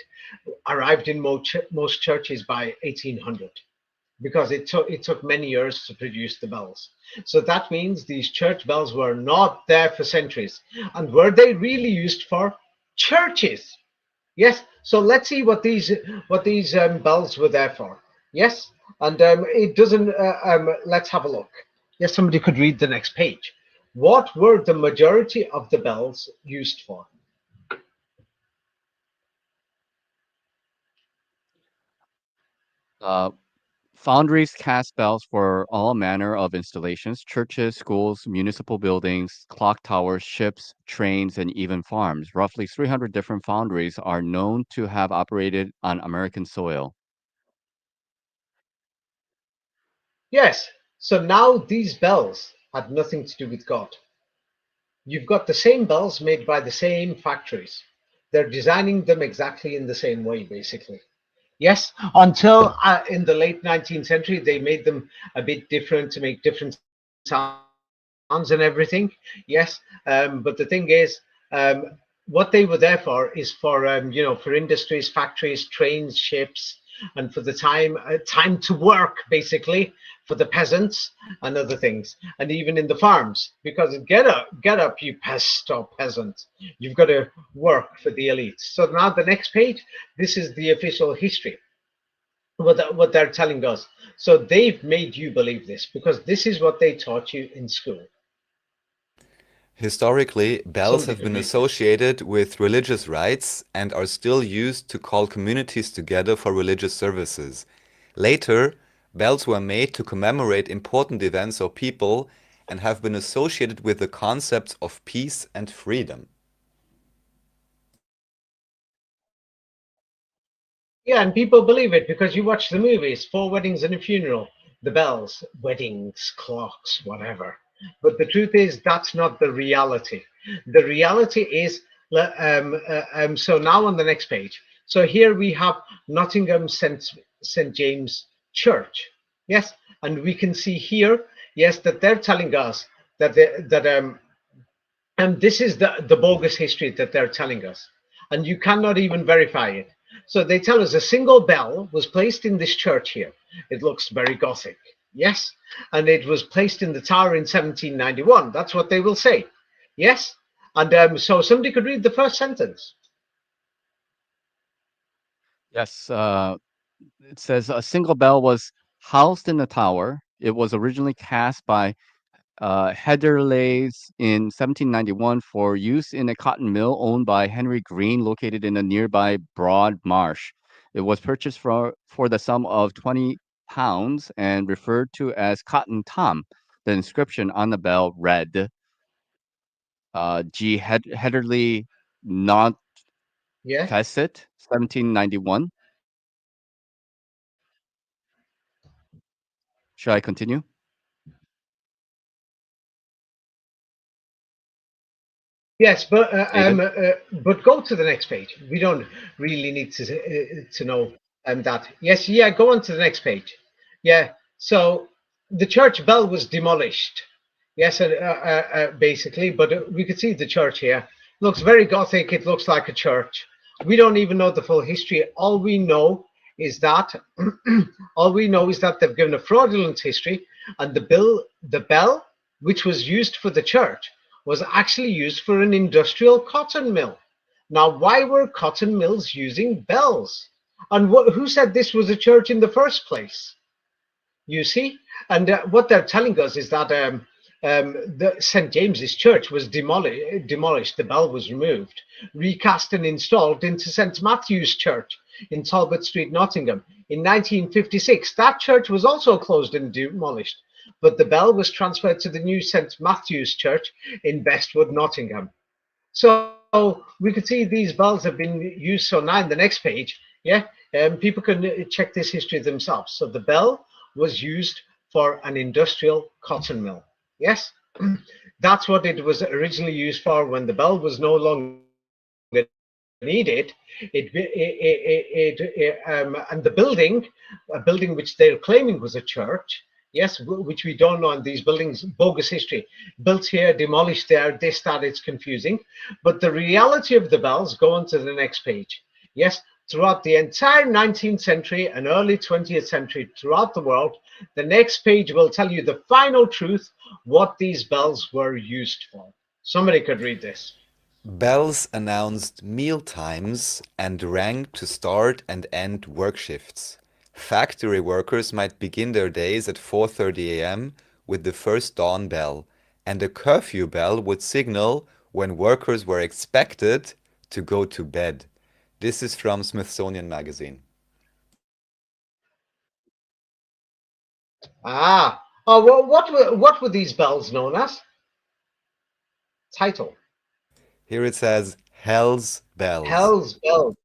[SPEAKER 4] arrived in most churches by 1800, because it took many years to produce the bells. So that means these church bells were not there for centuries. And were they really used for? Churches. Yes. So let's see what these bells were there for. Yes. And it doesn't. Let's have a look. Yes, somebody could read the next page. What were the majority of the bells used for?
[SPEAKER 3] Uh, Foundries cast bells for all manner of installations: churches, schools, municipal buildings, clock towers, ships, trains, and even farms. Roughly 300 different foundries are known to have operated on American soil.
[SPEAKER 4] Yes. So now these bells had nothing to do with God. You've got the same bells made by the same factories. They're designing them exactly in the same way, basically. Yes, until in the late 19th century, they made them a bit different to make different sounds and everything. Yes, but the thing is, what they were there for is for industries, factories, trains, ships, and for the time to work, basically, for the peasants and other things, and even in the farms. Because get up, you pest or peasant. You've got to work for the elites. So now the next page, this is the official history, what they're telling us. So they've made you believe this because this is what they taught you in school.
[SPEAKER 2] Historically, bells
[SPEAKER 4] Somebody
[SPEAKER 2] have
[SPEAKER 4] could
[SPEAKER 2] been
[SPEAKER 4] read this.
[SPEAKER 2] associated with religious rites and are still used to call communities together for religious services. Later, bells were made to commemorate important events or people and have been associated with the concepts of peace and freedom.
[SPEAKER 4] Yeah, and people believe it because you watch the movies, Four Weddings and a Funeral, the bells, weddings, clocks, whatever. But the truth is, that's not the reality. The reality is, so now on the next page. So here we have Nottingham St. James Church. Yes, and we can see here, yes, that they're telling us that and this is the bogus history that they're telling us. And you cannot even verify it. So they tell us a single bell was placed in this church here. It looks very Gothic. Yes. And it was placed in the tower in 1791. That's what they will say. Yes. And so somebody could read the first sentence.
[SPEAKER 3] Yes, it says a single bell was housed in the tower. It was originally cast by Hederleys in 1791 for use in a cotton mill owned by Henry Green, located in a nearby broad marsh. It was purchased for the sum of £20 and referred to as Cotton Tom. The inscription on the bell read, G. Hederley Not
[SPEAKER 4] Yeah.
[SPEAKER 3] Facet, 1791. Should I continue?
[SPEAKER 4] Yes,
[SPEAKER 3] David?
[SPEAKER 4] but go to the next page. We don't really need to know that. Yes, yeah, go on to the next page. Yeah, so the church bell was demolished. Yes, basically, but we could see the church here. Looks very Gothic. It looks like a church. We don't even know the full history. All we know is that they've given a fraudulent history, and the bell, which was used for the church, was actually used for an industrial cotton mill. Now, why were cotton mills using bells? And who said this was a church in the first place? You see, and what they're telling us is that the St. James's Church was demolished. The bell was removed, recast, and installed into St. Matthew's Church in Talbot Street, Nottingham. In 1956, that church was also closed and demolished, but the bell was transferred to the new St. Matthew's Church in Bestwood, Nottingham. So we could see these bells have been used. So now in the next page, yeah, people can check this history themselves. So the bell was used for an industrial cotton mill. Yes, that's what it was originally used for. When the bell was no longer needed, and the building, a building which they're claiming was a church, yes, which we don't know, and these buildings, bogus history, built here, demolished there, this, that, it's confusing. But the reality of the bells, go on to the next page. Yes, throughout the entire 19th century and early 20th century, throughout the world, the next page will tell you the final truth, what these bells were used for. Somebody could read this.
[SPEAKER 2] Bells announced meal times and rang to start and end work shifts. Factory workers might begin their days at 4:30 a.m. with the first dawn bell, and a curfew bell would signal when workers were expected to go to bed. This is from Smithsonian Magazine.
[SPEAKER 4] Well, what were these bells known as? Title.
[SPEAKER 2] Here it says Hell's Bells.
[SPEAKER 4] Hell's Bells.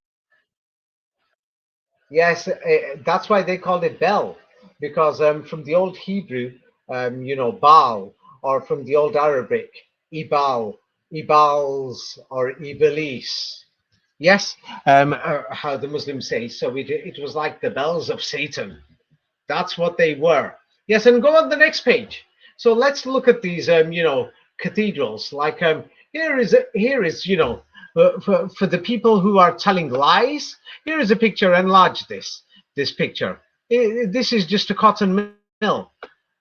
[SPEAKER 4] Yes, that's why they called it bell, because from the old Hebrew, Baal, or from the old Arabic, Ibal, Ibals, or Iblis. Yes, how the Muslims say. So it was like the bells of Satan. That's what they were. Yes, and go on the next page. So let's look at these, cathedrals. Like here is, for the people who are telling lies. Here is a picture. Enlarge this picture. This is just a cotton mill,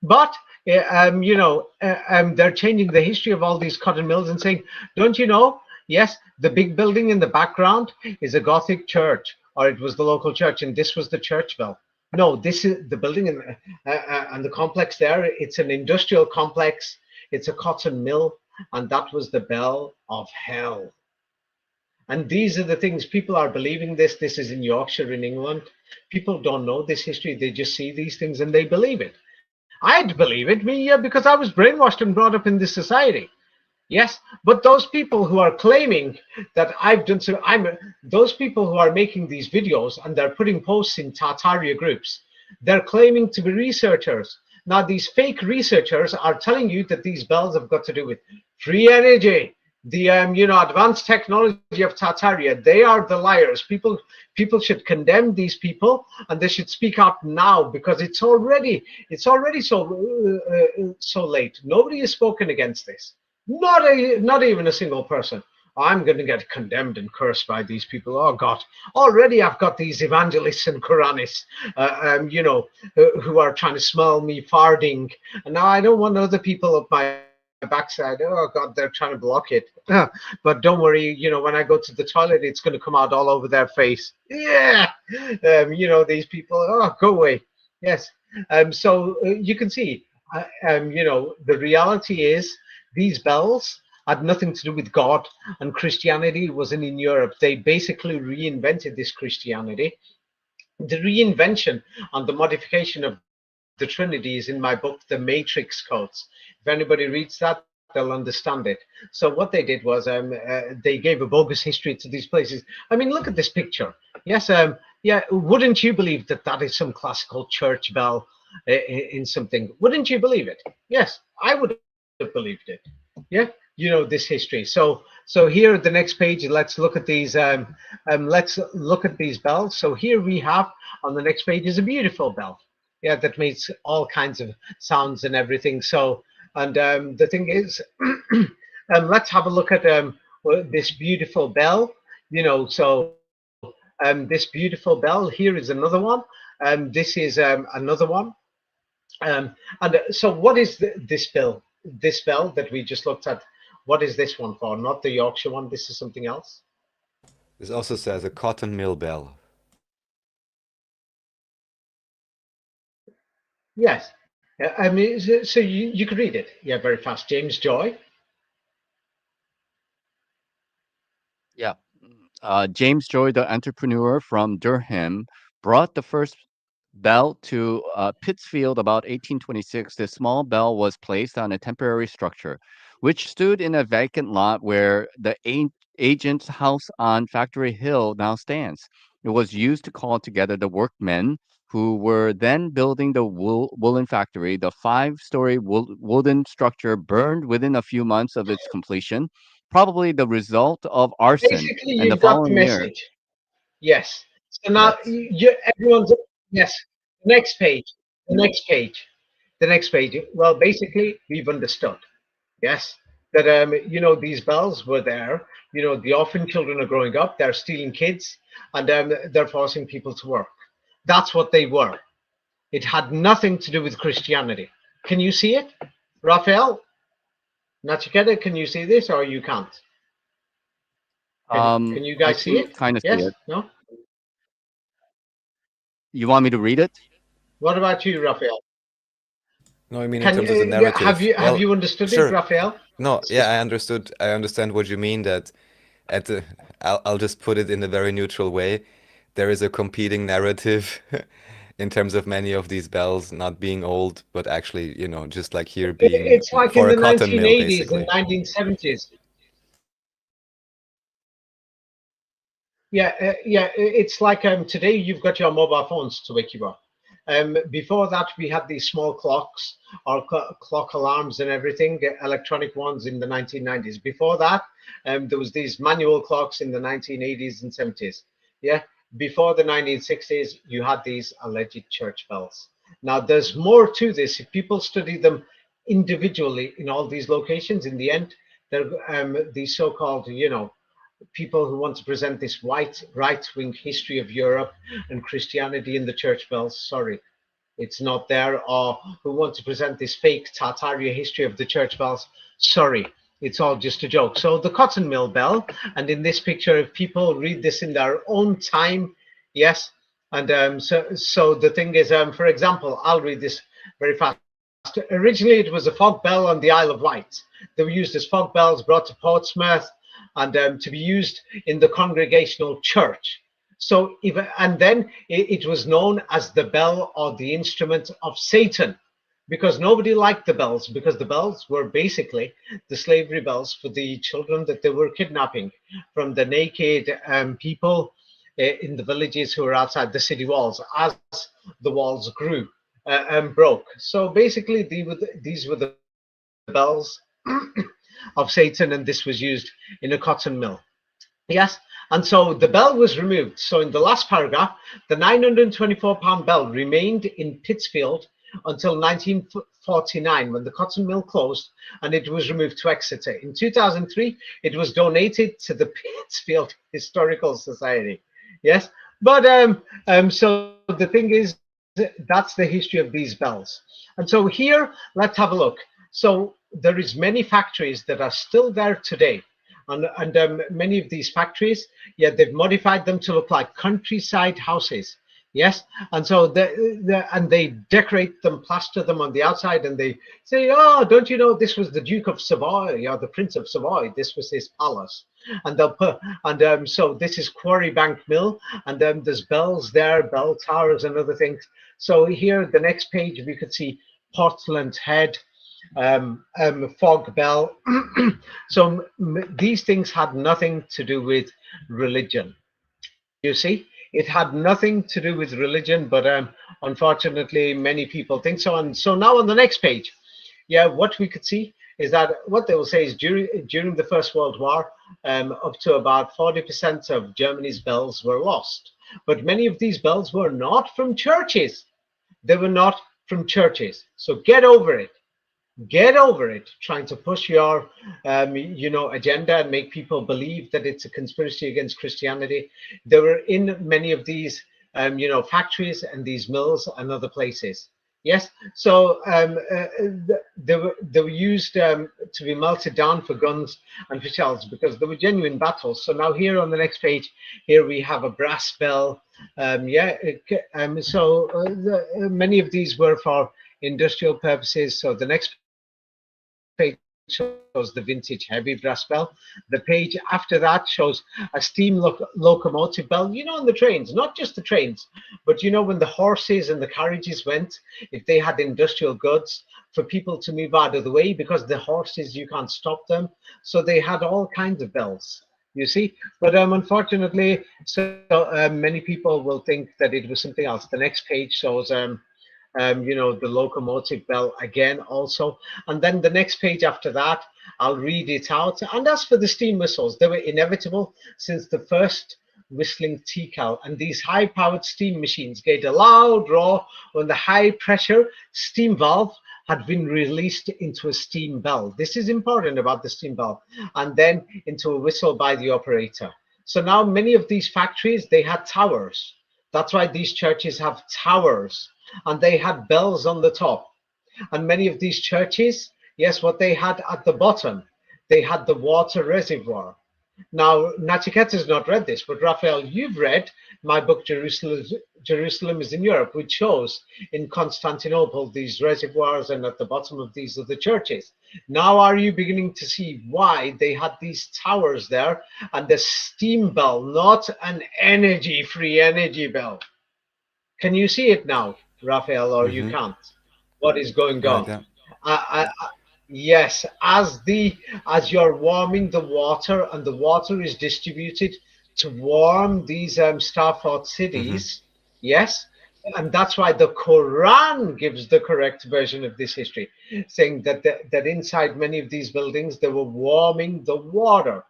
[SPEAKER 4] but they're changing the history of all these cotton mills and saying, don't you know? Yes, the big building in the background is a Gothic church, or it was the local church, and this was the church bell. No, this is the building and the complex there. It's an industrial complex. It's a cotton mill, and that was the bell of hell. And these are the things people are believing this. This is in Yorkshire, in England. People don't know this history. They just see these things and they believe it. I'd believe it, because I was brainwashed and brought up in this society. Yes, but those people who are claiming that I've done so, those people who are making these videos and they're putting posts in Tartarian groups, they're claiming to be researchers. Now, these fake researchers are telling you that these bells have got to do with free energy, the advanced technology of Tartaria. They are the liars. People should condemn these people, and they should speak out now, because it's already so late. Nobody has spoken against this. Not even a single person. I'm going to get condemned and cursed by these people. Oh God! Already I've got these evangelists and Quranists, who are trying to smell me farting, and now I don't want other people up my backside. Oh God, they're trying to block it. But don't worry, when I go to the toilet, it's going to come out all over their face. Yeah, these people. Oh, go away. Yes. So you can see, the reality is these bells had nothing to do with God, and Christianity wasn't in Europe. They basically reinvented this Christianity. The reinvention and the modification of the Trinity is in my book, The Matrix Codes. If anybody reads that, they'll understand it. So what they did was they gave a bogus history to these places. I mean, look at this picture. Yes, wouldn't you believe that that is some classical church bell in something? Wouldn't you believe it? Yes, I would have believed it. Yeah, this history. So here, the next page, let's look at these. Let's look at these bells. So here we have on the next page is a beautiful bell, yeah, that makes all kinds of sounds and everything. So, and the thing is, let's have a look at this beautiful bell. So this beautiful bell here is another one. This is another one. And so, what is this bell? This bell that we just looked at. What is this one for? Not the Yorkshire one. This is something else.
[SPEAKER 2] This also says a cotton mill bell.
[SPEAKER 4] Yes. I mean, so you could read it. Yeah, very fast. James Joy.
[SPEAKER 3] Yeah. James Joy, the entrepreneur from Durham, brought the first bell to Pittsfield about 1826. This small bell was placed on a temporary structure, which stood in a vacant lot where the agent's house on Factory Hill now stands. It was used to call together the workmen who were then building the woolen factory. The five-story wooden structure burned within a few months of its completion, probably the result of arson.
[SPEAKER 4] Basically,
[SPEAKER 3] And the
[SPEAKER 4] you've got the
[SPEAKER 3] following year,
[SPEAKER 4] message. Yes. So now
[SPEAKER 3] yes.
[SPEAKER 4] everyone's yes. Next page. The next page. The next page. Well, basically, we've understood. Yes, that these bells were there. The orphan children are growing up. They're stealing kids, and they're forcing people to work. That's what they were. It had nothing to do with Christianity. Can you see it, Raphael? Nachiketa, can you see this, or you can't? Can you
[SPEAKER 3] I
[SPEAKER 4] guys see
[SPEAKER 3] can
[SPEAKER 4] it?
[SPEAKER 3] kind of see
[SPEAKER 4] Yes.
[SPEAKER 3] it.
[SPEAKER 4] No.
[SPEAKER 3] You want me to read it?
[SPEAKER 4] What about you, Raphael?
[SPEAKER 2] No, I mean in
[SPEAKER 4] Can
[SPEAKER 2] terms of the
[SPEAKER 4] yeah, have
[SPEAKER 2] narrative.
[SPEAKER 4] you have
[SPEAKER 2] Well,
[SPEAKER 4] you understood it,
[SPEAKER 2] sure.
[SPEAKER 4] Raphael?
[SPEAKER 2] No, yeah, I understood. I understand what you mean. That at the, I'll just put it in a very neutral way. There is a competing narrative in terms of many of these bells not being old, but actually, just like here being
[SPEAKER 4] It's like in
[SPEAKER 2] for a
[SPEAKER 4] the
[SPEAKER 2] cotton mill,
[SPEAKER 4] 1980s and
[SPEAKER 2] basically.
[SPEAKER 4] 1970s. Yeah, it's like today you've got your mobile phones to wake you up. Before that, we had these small clocks or clock alarms and everything, electronic ones in the 1990s. Before that, there was these manual clocks in the 1980s and 70s. Yeah, before the 1960s, you had these alleged church bells. Now, there's more to this. If people study them individually in all these locations, in the end, they're these so-called, people who want to present this white right-wing history of Europe and Christianity in the church bells. Sorry, it's not there. Or who want to present this fake Tartarian history of the church bells. Sorry, it's all just a joke. So the cotton mill bell, and in this picture, if people read this in their own time, yes. And so the thing is, for example, I'll read this very fast. Originally, it was a fog bell on the Isle of Wight. They were used as fog bells brought to Portsmouth and to be used in the congregational church. So, and then it was known as the bell or the instrument of Satan, because nobody liked the bells, because the bells were basically the slavery bells for the children that they were kidnapping from the naked people in the villages who were outside the city walls as the walls grew and broke. So basically, these were the bells of Satan, and this was used in a cotton mill. Yes, and so the bell was removed. So in the last paragraph, the 924-pound bell remained in Pittsfield until 1949 when the cotton mill closed and it was removed to Exeter. In 2003, it was donated to the Pittsfield Historical Society. Yes, but so the thing is, that's the history of these bells. And so here, let's have a look. So there is many factories that are still there today. And many of these factories, yeah, they've modified them to look like countryside houses. Yes, and so they decorate them, plaster them on the outside, and they say, "Oh, don't you know this was the Duke of Savoy or the Prince of Savoy? This was his palace." And they'll put, and so this is Quarry Bank Mill, and there's bells there, bell towers, and other things. So here, the next page, we could see Portland Head, fog bell. So these things had nothing to do with religion. You see, it had nothing to do with religion, but unfortunately, many people think so. And so now on the next page, yeah, what we could see is that what they will say is during the First World War, up to about 40% of Germany's bells were lost. But many of these bells were not from churches. They were not from churches. So get over it. Get over it, trying to push your agenda and make people believe that it's a conspiracy against Christianity. They were in many of these factories and these mills and other places. Yes, so they were used to be melted down for guns and for shells because they were genuine battles. So now here on the next page, here we have a brass bell. Many of these were for industrial purposes. So the next page shows the vintage heavy brass bell. The page after that shows a steam locomotive bell, on the trains, not just the trains, but when the horses and the carriages went, if they had industrial goods, for people to move out of the way, because the horses, you can't stop them. So they had all kinds of bells, you see. But unfortunately, many people will think that it was something else. The next page shows the locomotive bell again also. And then the next page after that, I'll read it out. And as for the steam whistles, they were inevitable since the first whistling tea kettle. And these high-powered steam machines gave a loud roar when the high-pressure steam valve had been released into a steam bell. This is important about the steam bell. And then into a whistle by the operator. So now many of these factories, they had towers. That's why these churches have towers. And they had bells on the top. And many of these churches, yes, what they had at the bottom, they had the water reservoir. Now, Nachiketa has not read this, but Raphael, you've read my book, Jerusalem is in Europe, which shows in Constantinople these reservoirs, and at the bottom of these are the churches. Now, are you beginning to see why they had these towers there and the steam bell, not an free energy bell? Can you see it now, Raphael, or you can't? What is going on? Yes, as you're warming the water, and the water is distributed to warm these star-fought cities. Yes, and that's why the Quran gives the correct version of this history, saying that inside many of these buildings they were warming the water.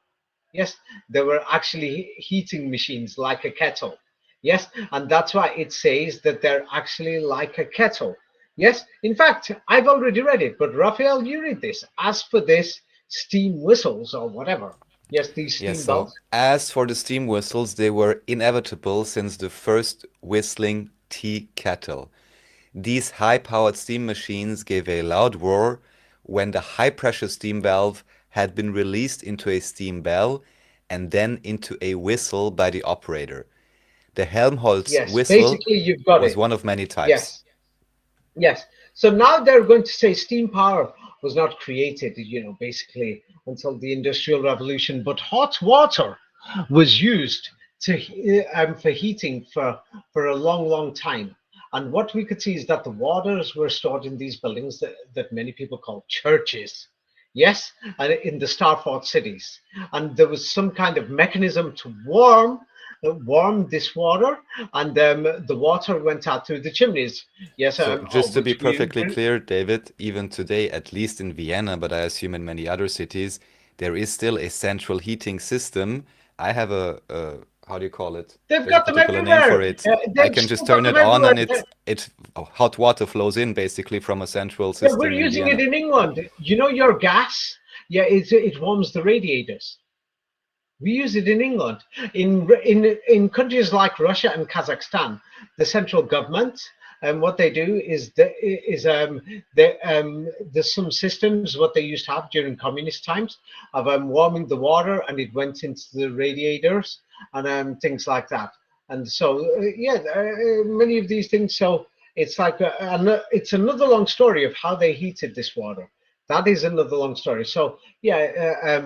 [SPEAKER 4] Yes, they were actually heating machines like a kettle. Yes, and that's why it says that they're actually like a kettle. Yes, in fact, I've already read it, but Raphael, you read this. As for this, steam whistles or whatever. Yes, these steam bells.
[SPEAKER 2] As for the steam whistles, they were inevitable since the first whistling tea kettle. These high-powered steam machines gave a loud roar when the high-pressure steam valve had been released into a steam bell and then into a whistle by the operator. The Helmholtz whistle was one of many types.
[SPEAKER 4] Yes. So now they're going to say steam power was not created, basically until the Industrial Revolution, but hot water was used for heating for a long, long time. And what we could see is that the waters were stored in these buildings that many people call churches. Yes, and in the star-fought cities. And there was some kind of mechanism to warm this water, and the water went out through the chimneys. Yes.
[SPEAKER 2] So just to be perfectly clear, David, even today, at least in Vienna, but I assume in many other cities, there is still a central heating system. I have a how do you call it?
[SPEAKER 4] They've got them everywhere.
[SPEAKER 2] Name for it. I can just turn it on, and hot water flows in basically from a central system.
[SPEAKER 4] We're using it in England. Your gas. Yeah, it warms the radiators. We use it in England. In countries like Russia and Kazakhstan, the central government, and what they do is there's some systems what they used to have during communist times of warming the water, and it went into the radiators and things like that. And so many of these things. So it's like it's another long story of how they heated this water. That is another long story. So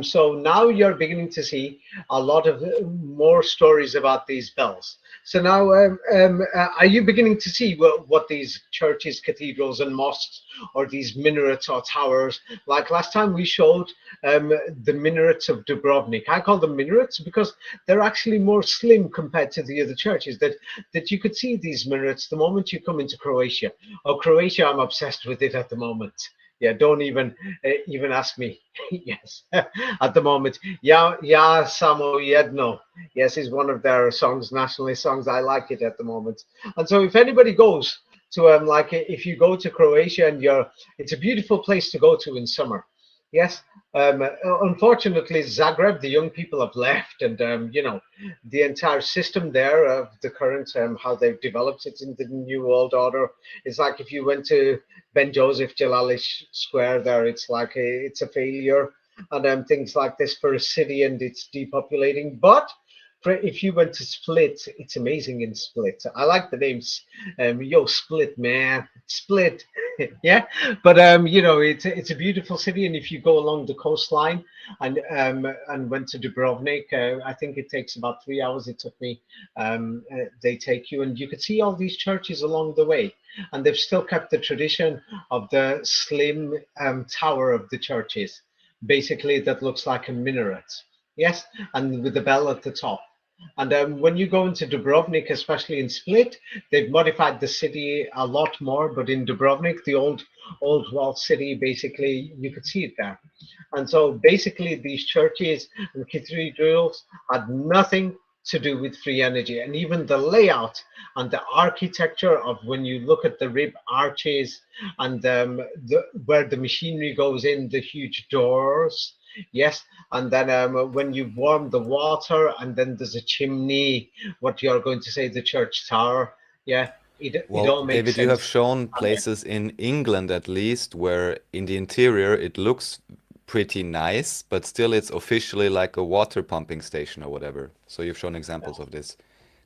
[SPEAKER 4] so now you're beginning to see a lot of more stories about these bells. So now, are you beginning to see what these churches, cathedrals, and mosques, or these minarets or towers? Like last time we showed the minarets of Dubrovnik. I call them minarets because they're actually more slim compared to the other churches. That you could see these minarets the moment you come into Croatia. Oh, Croatia! I'm obsessed with it at the moment. Yeah, don't even ask me. Yes, at the moment. Yeah, yeah, Samo Jedno. Yes, is one of their songs, nationalist songs. I like it at the moment. And so, if anybody goes to like if you go to Croatia and it's a beautiful place to go to in summer. Yes. Unfortunately, Zagreb, the young people have left, and the entire system there of the current how they've developed it in the new world order is like if you went to Ben Joseph Jalali Square there, it's like it's a failure, and things like this for a city, and it's depopulating. But if you went to Split, it's amazing in Split. I like the names. Yo, Split, man, Split. Yeah, but it's a beautiful city, and if you go along the coastline and went to Dubrovnik, I think it takes about 3 hours. It took me. They take you, and you could see all these churches along the way, and they've still kept the tradition of the slim tower of the churches, basically that looks like a minaret. Yes, and with the bell at the top. And when you go into Dubrovnik, especially in Split, they've modified the city a lot more. But in Dubrovnik, the old walled city, basically, you could see it there. And so basically, these churches and cathedrals had nothing to do with free energy. And even the layout and the architecture of when you look at the rib arches and where the machinery goes in, the huge doors. Yes, and then when you warm the water, and then there's a chimney, what you're going to say, the church tower. Yeah, it
[SPEAKER 2] Well,
[SPEAKER 4] all makes
[SPEAKER 2] David, you have
[SPEAKER 4] sense.
[SPEAKER 2] shown places in England at least where in the interior it looks pretty nice, but still it's officially like a water pumping station or whatever. So you've shown examples of this,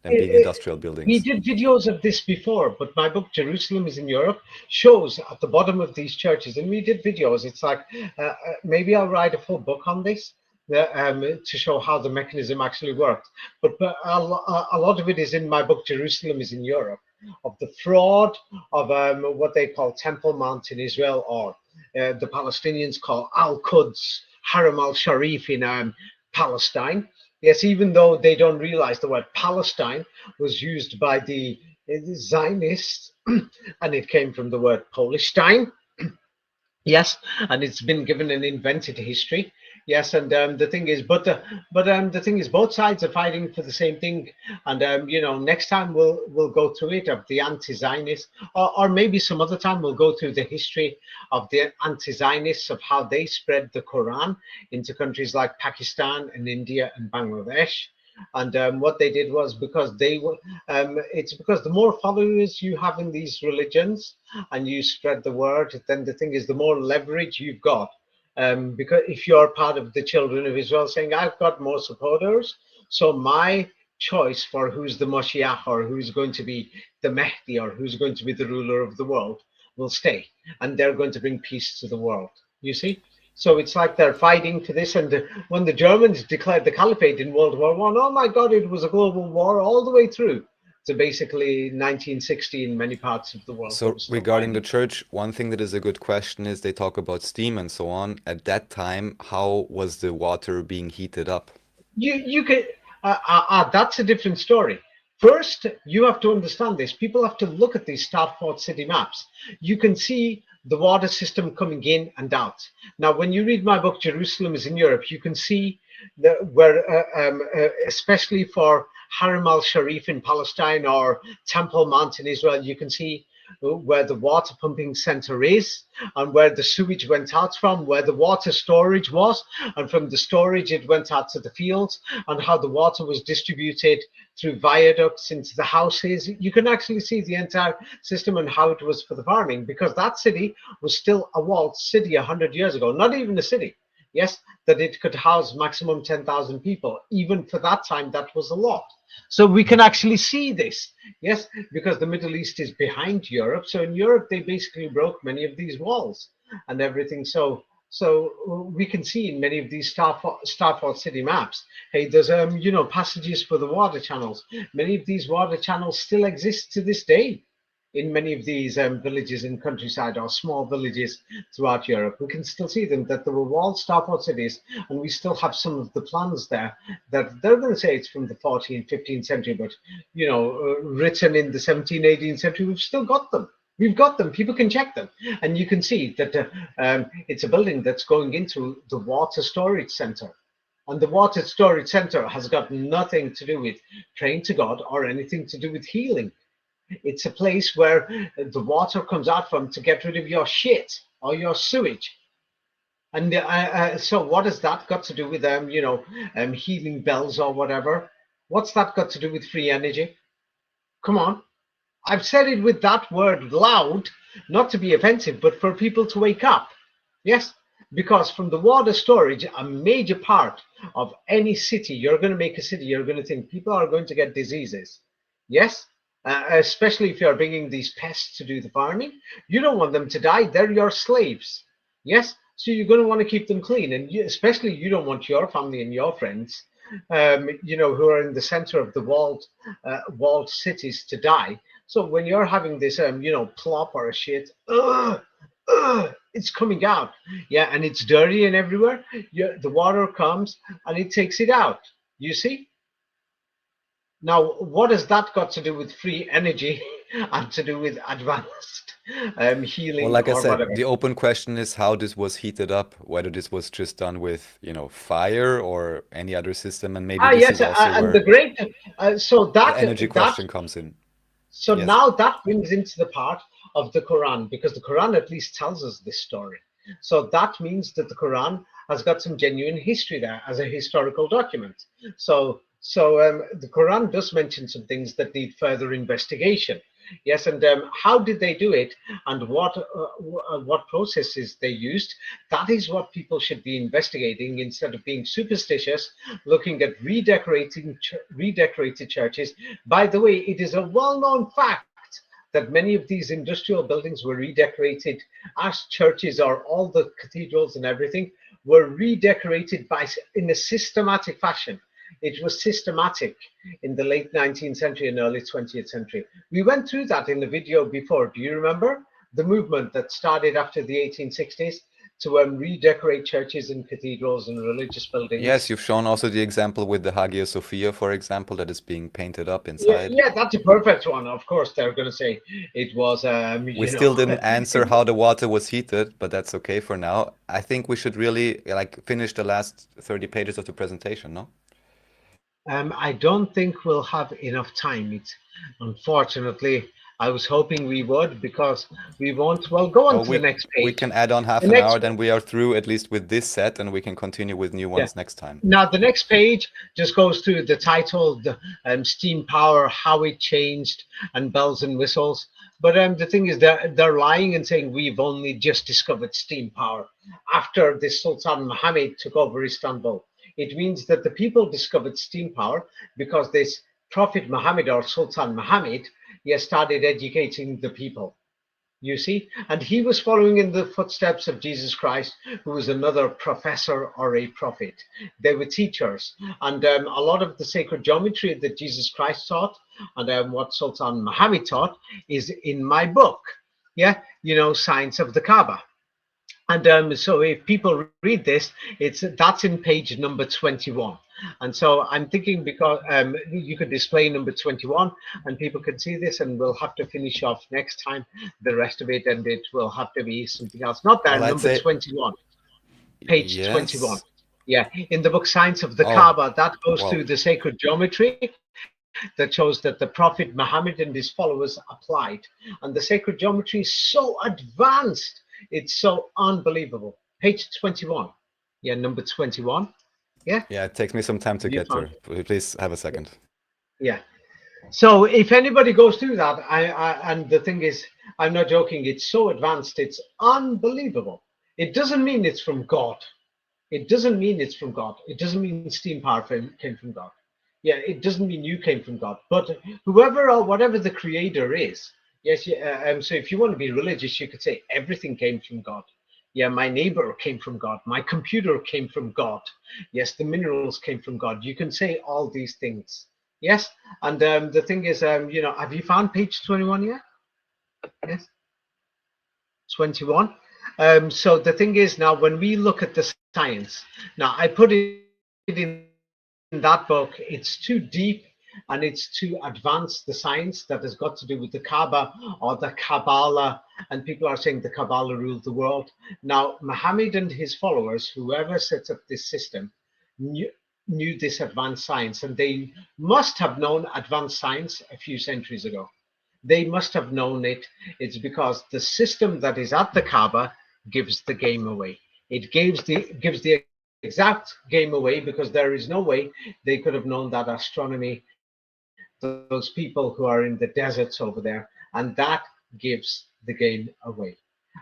[SPEAKER 2] them being industrial
[SPEAKER 4] We
[SPEAKER 2] buildings.
[SPEAKER 4] did videos of this before, but my book Jerusalem is in Europe shows at the bottom of these churches, and we did videos. It's like maybe I'll write a full book on this to show how the mechanism actually worked. But a lot of it is in my book Jerusalem is in Europe, of the fraud of what they call Temple Mount in Israel, or the Palestinians call Al-Quds, Haram al-Sharif in Palestine. Yes, even though they don't realize the word Palestine was used by the Zionists, and it came from the word Polishstein. Yes, and it's been given an invented history. Yes, and the thing is, the thing is, both sides are fighting for the same thing. And next time we'll go through it of the anti-Zionists, or maybe some other time we'll go through the history of the anti-Zionists, of how they spread the Quran into countries like Pakistan and India and Bangladesh. And what they did was because they were, it's because the more followers you have in these religions and you spread the word, then the thing is, the more leverage you've got. Because if you're part of the children of Israel saying, I've got more supporters, so my choice for who's the Moshiach, or who's going to be the Mahdi, or who's going to be the ruler of the world will stay, and they're going to bring peace to the world. You see? So it's like they're fighting for this. And when the Germans declared the Caliphate in World War One, oh my God, it was a global war all the way through to basically 1960 in many parts of the world.
[SPEAKER 2] So regarding the church, one thing that is a good question is they talk about steam and so on. At that time, how was the water being heated up?
[SPEAKER 4] You could that's a different story. First, you have to understand this. People have to look at these Stratford city maps. You can see the water system coming in and out. Now, when you read my book, Jerusalem is in Europe, you can see where, especially for Haram al-Sharif in Palestine or Temple Mount in Israel, you can see where the water pumping center is, and where the sewage went out from, where the water storage was, and from the storage it went out to the fields, and how the water was distributed through viaducts into the houses. You can actually see the entire system and how it was for the farming, because that city was still a walled city 100 years ago, not even a city. Yes, that it could house maximum 10,000 people. Even for that time, that was a lot. So we can actually see this, yes, because the Middle East is behind Europe. So in Europe, they basically broke many of these walls and everything. So we can see in many of these Stratford city maps, hey, there's passages for the water channels. Many of these water channels still exist to this day in many of these villages in countryside or small villages throughout Europe. We can still see them, that there were walled Stratford cities, and we still have some of the plans there that they're going to say it's from the 14th, 15th century, but written in the 17th, 18th century, we've still got them. We've got them. People can check them, and you can see that it's a building that's going into the water storage center. And the water storage center has got nothing to do with praying to God or anything to do with healing. It's a place where the water comes out from to get rid of your shit or your sewage. And so what has that got to do with healing bells or whatever? What's that got to do with free energy? Come on. I've said it with that word loud, not to be offensive, but for people to wake up. Yes, because from the water storage, a major part of any city, you're going to make a city, you're going to think people are going to get diseases. Yes, especially if you're bringing these pests to do the farming. You don't want them to die. They're your slaves. Yes, so you're going to want to keep them clean. And especially you don't want your family and your friends, who are in the center of the walled cities to die. So when you're having this, plop or a shit, it's coming out. Yeah, and it's dirty and everywhere. The water comes and it takes it out. You see? Now, what has that got to do with free energy and to do with advanced healing?
[SPEAKER 2] Well, like I
[SPEAKER 4] or
[SPEAKER 2] said,
[SPEAKER 4] whatever?
[SPEAKER 2] the open question is how this was heated up, whether this was just done with, fire or any other system, and maybe this
[SPEAKER 4] Yes,
[SPEAKER 2] is also
[SPEAKER 4] and
[SPEAKER 2] where
[SPEAKER 4] the great, so
[SPEAKER 2] the energy
[SPEAKER 4] that
[SPEAKER 2] question comes in.
[SPEAKER 4] So
[SPEAKER 2] Yes.
[SPEAKER 4] now that brings into the part of the Quran, because the Quran at least tells us this story. So that means that the Quran has got some genuine history there as a historical document. So the Quran does mention some things that need further investigation. Yes, and how did they do it, and what processes they used? That is what people should be investigating instead of being superstitious, looking at redecorated churches. By the way, it is a well-known fact that many of these industrial buildings were redecorated as churches, or all the cathedrals and everything were redecorated in a systematic fashion. It was systematic in the late 19th century and early 20th century. We went through that in the video before. Do you remember the movement that started after the 1860s to redecorate churches and cathedrals and religious buildings?
[SPEAKER 2] Yes, you've shown also the example with the Hagia Sophia, for example, that is being painted up inside.
[SPEAKER 4] Yeah, that's a perfect one. Of course, they're going to say it was.
[SPEAKER 2] We still didn't answer how the water was heated, but that's okay for now. I think we should really finish the last 30 pages of the presentation, no?
[SPEAKER 4] I don't think we'll have enough time. Unfortunately, I was hoping we would, because we won't. Well, go on to the next page.
[SPEAKER 2] We can add on half an hour, then we are through at least with this set, and we can continue with new ones next time.
[SPEAKER 4] Now, the next page just goes through the title, the steam power, how it changed, and bells and whistles. But the thing is, they're lying and saying we've only just discovered steam power after this Sultan Muhammad took over Istanbul. It means that the people discovered steam power because this Prophet Muhammad, or Sultan Muhammad, started educating the people. You see, and he was following in the footsteps of Jesus Christ, who was another professor or a prophet. They were teachers, and a lot of the sacred geometry that Jesus Christ taught and what Sultan Muhammad taught is in my book. Yeah, Science of the Kaaba. And so if people read this, that's in page number 21. And so I'm thinking, because you could display number 21 and people can see this, and we'll have to finish off next time the rest of it, and it will have to be something else. Not that, number 21, page 21. Yeah, in the book Science of the Kaaba, that goes through the sacred geometry that shows that the Prophet Muhammad and his followers applied. And the sacred geometry is so advanced. It's so unbelievable. Page 21. Yeah, number 21. Yeah.
[SPEAKER 2] Yeah, it takes me some time to get there. Please have a second.
[SPEAKER 4] Yeah. So if anybody goes through that, and the thing is, I'm not joking, it's so advanced, it's unbelievable. It doesn't mean it's from God. It doesn't mean it's from God. It doesn't mean steam power came from God. Yeah, it doesn't mean you came from God. But whoever or whatever the creator is, yes, so if you want to be religious, you could say everything came from God. Yeah, my neighbor came from God. My computer came from God. Yes, the minerals came from God. You can say all these things. Yes, and the thing is, have you found page 21 yet? Yes, 21. So the thing is, now when we look at the science, now I put it in that book. It's too deep and it's to advance the science that has got to do with the Kaaba or the Kabbalah. And people are saying the Kabbalah ruled the world. Now, Muhammad and his followers, whoever sets up this system, knew this advanced science, and they must have known advanced science a few centuries ago. They must have known it. It's because the system that is at the Kaaba gives the game away. It gives the exact game away, because there is no way they could have known that astronomy, those people who are in the deserts over there, and that gives the game away.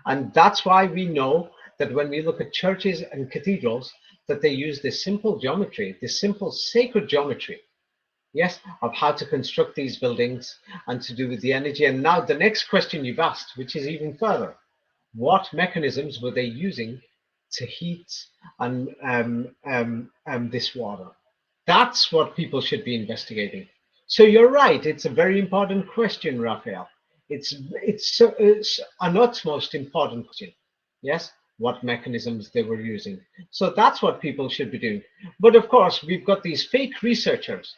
[SPEAKER 4] And that's why we know that when we look at churches and cathedrals, that they use this simple geometry, this simple sacred geometry, yes, of how to construct these buildings and to do with the energy. And now the next question you've asked, which is even further, what mechanisms were they using to heat and this water? That's what people should be investigating. So you're right, it's a very important question, Raphael. It's an utmost important question. Yes, what mechanisms they were using. So that's what people should be doing. But of course, we've got these fake researchers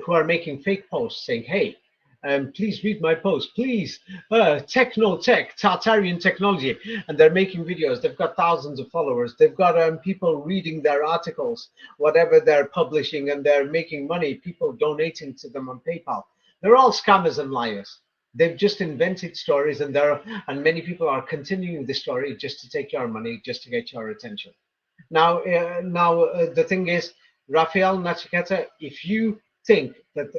[SPEAKER 4] who are making fake posts saying, hey, please read my post, please, techno-tech, Tartarian technology, and they're making videos. They've got thousands of followers. They've got people reading their articles, whatever they're publishing, and they're making money, people donating to them on PayPal. They're all scammers and liars. They've just invented stories, and many people are continuing the story just to take your money, just to get your attention. Now, the thing is, Raphael Nachiketa, if you think that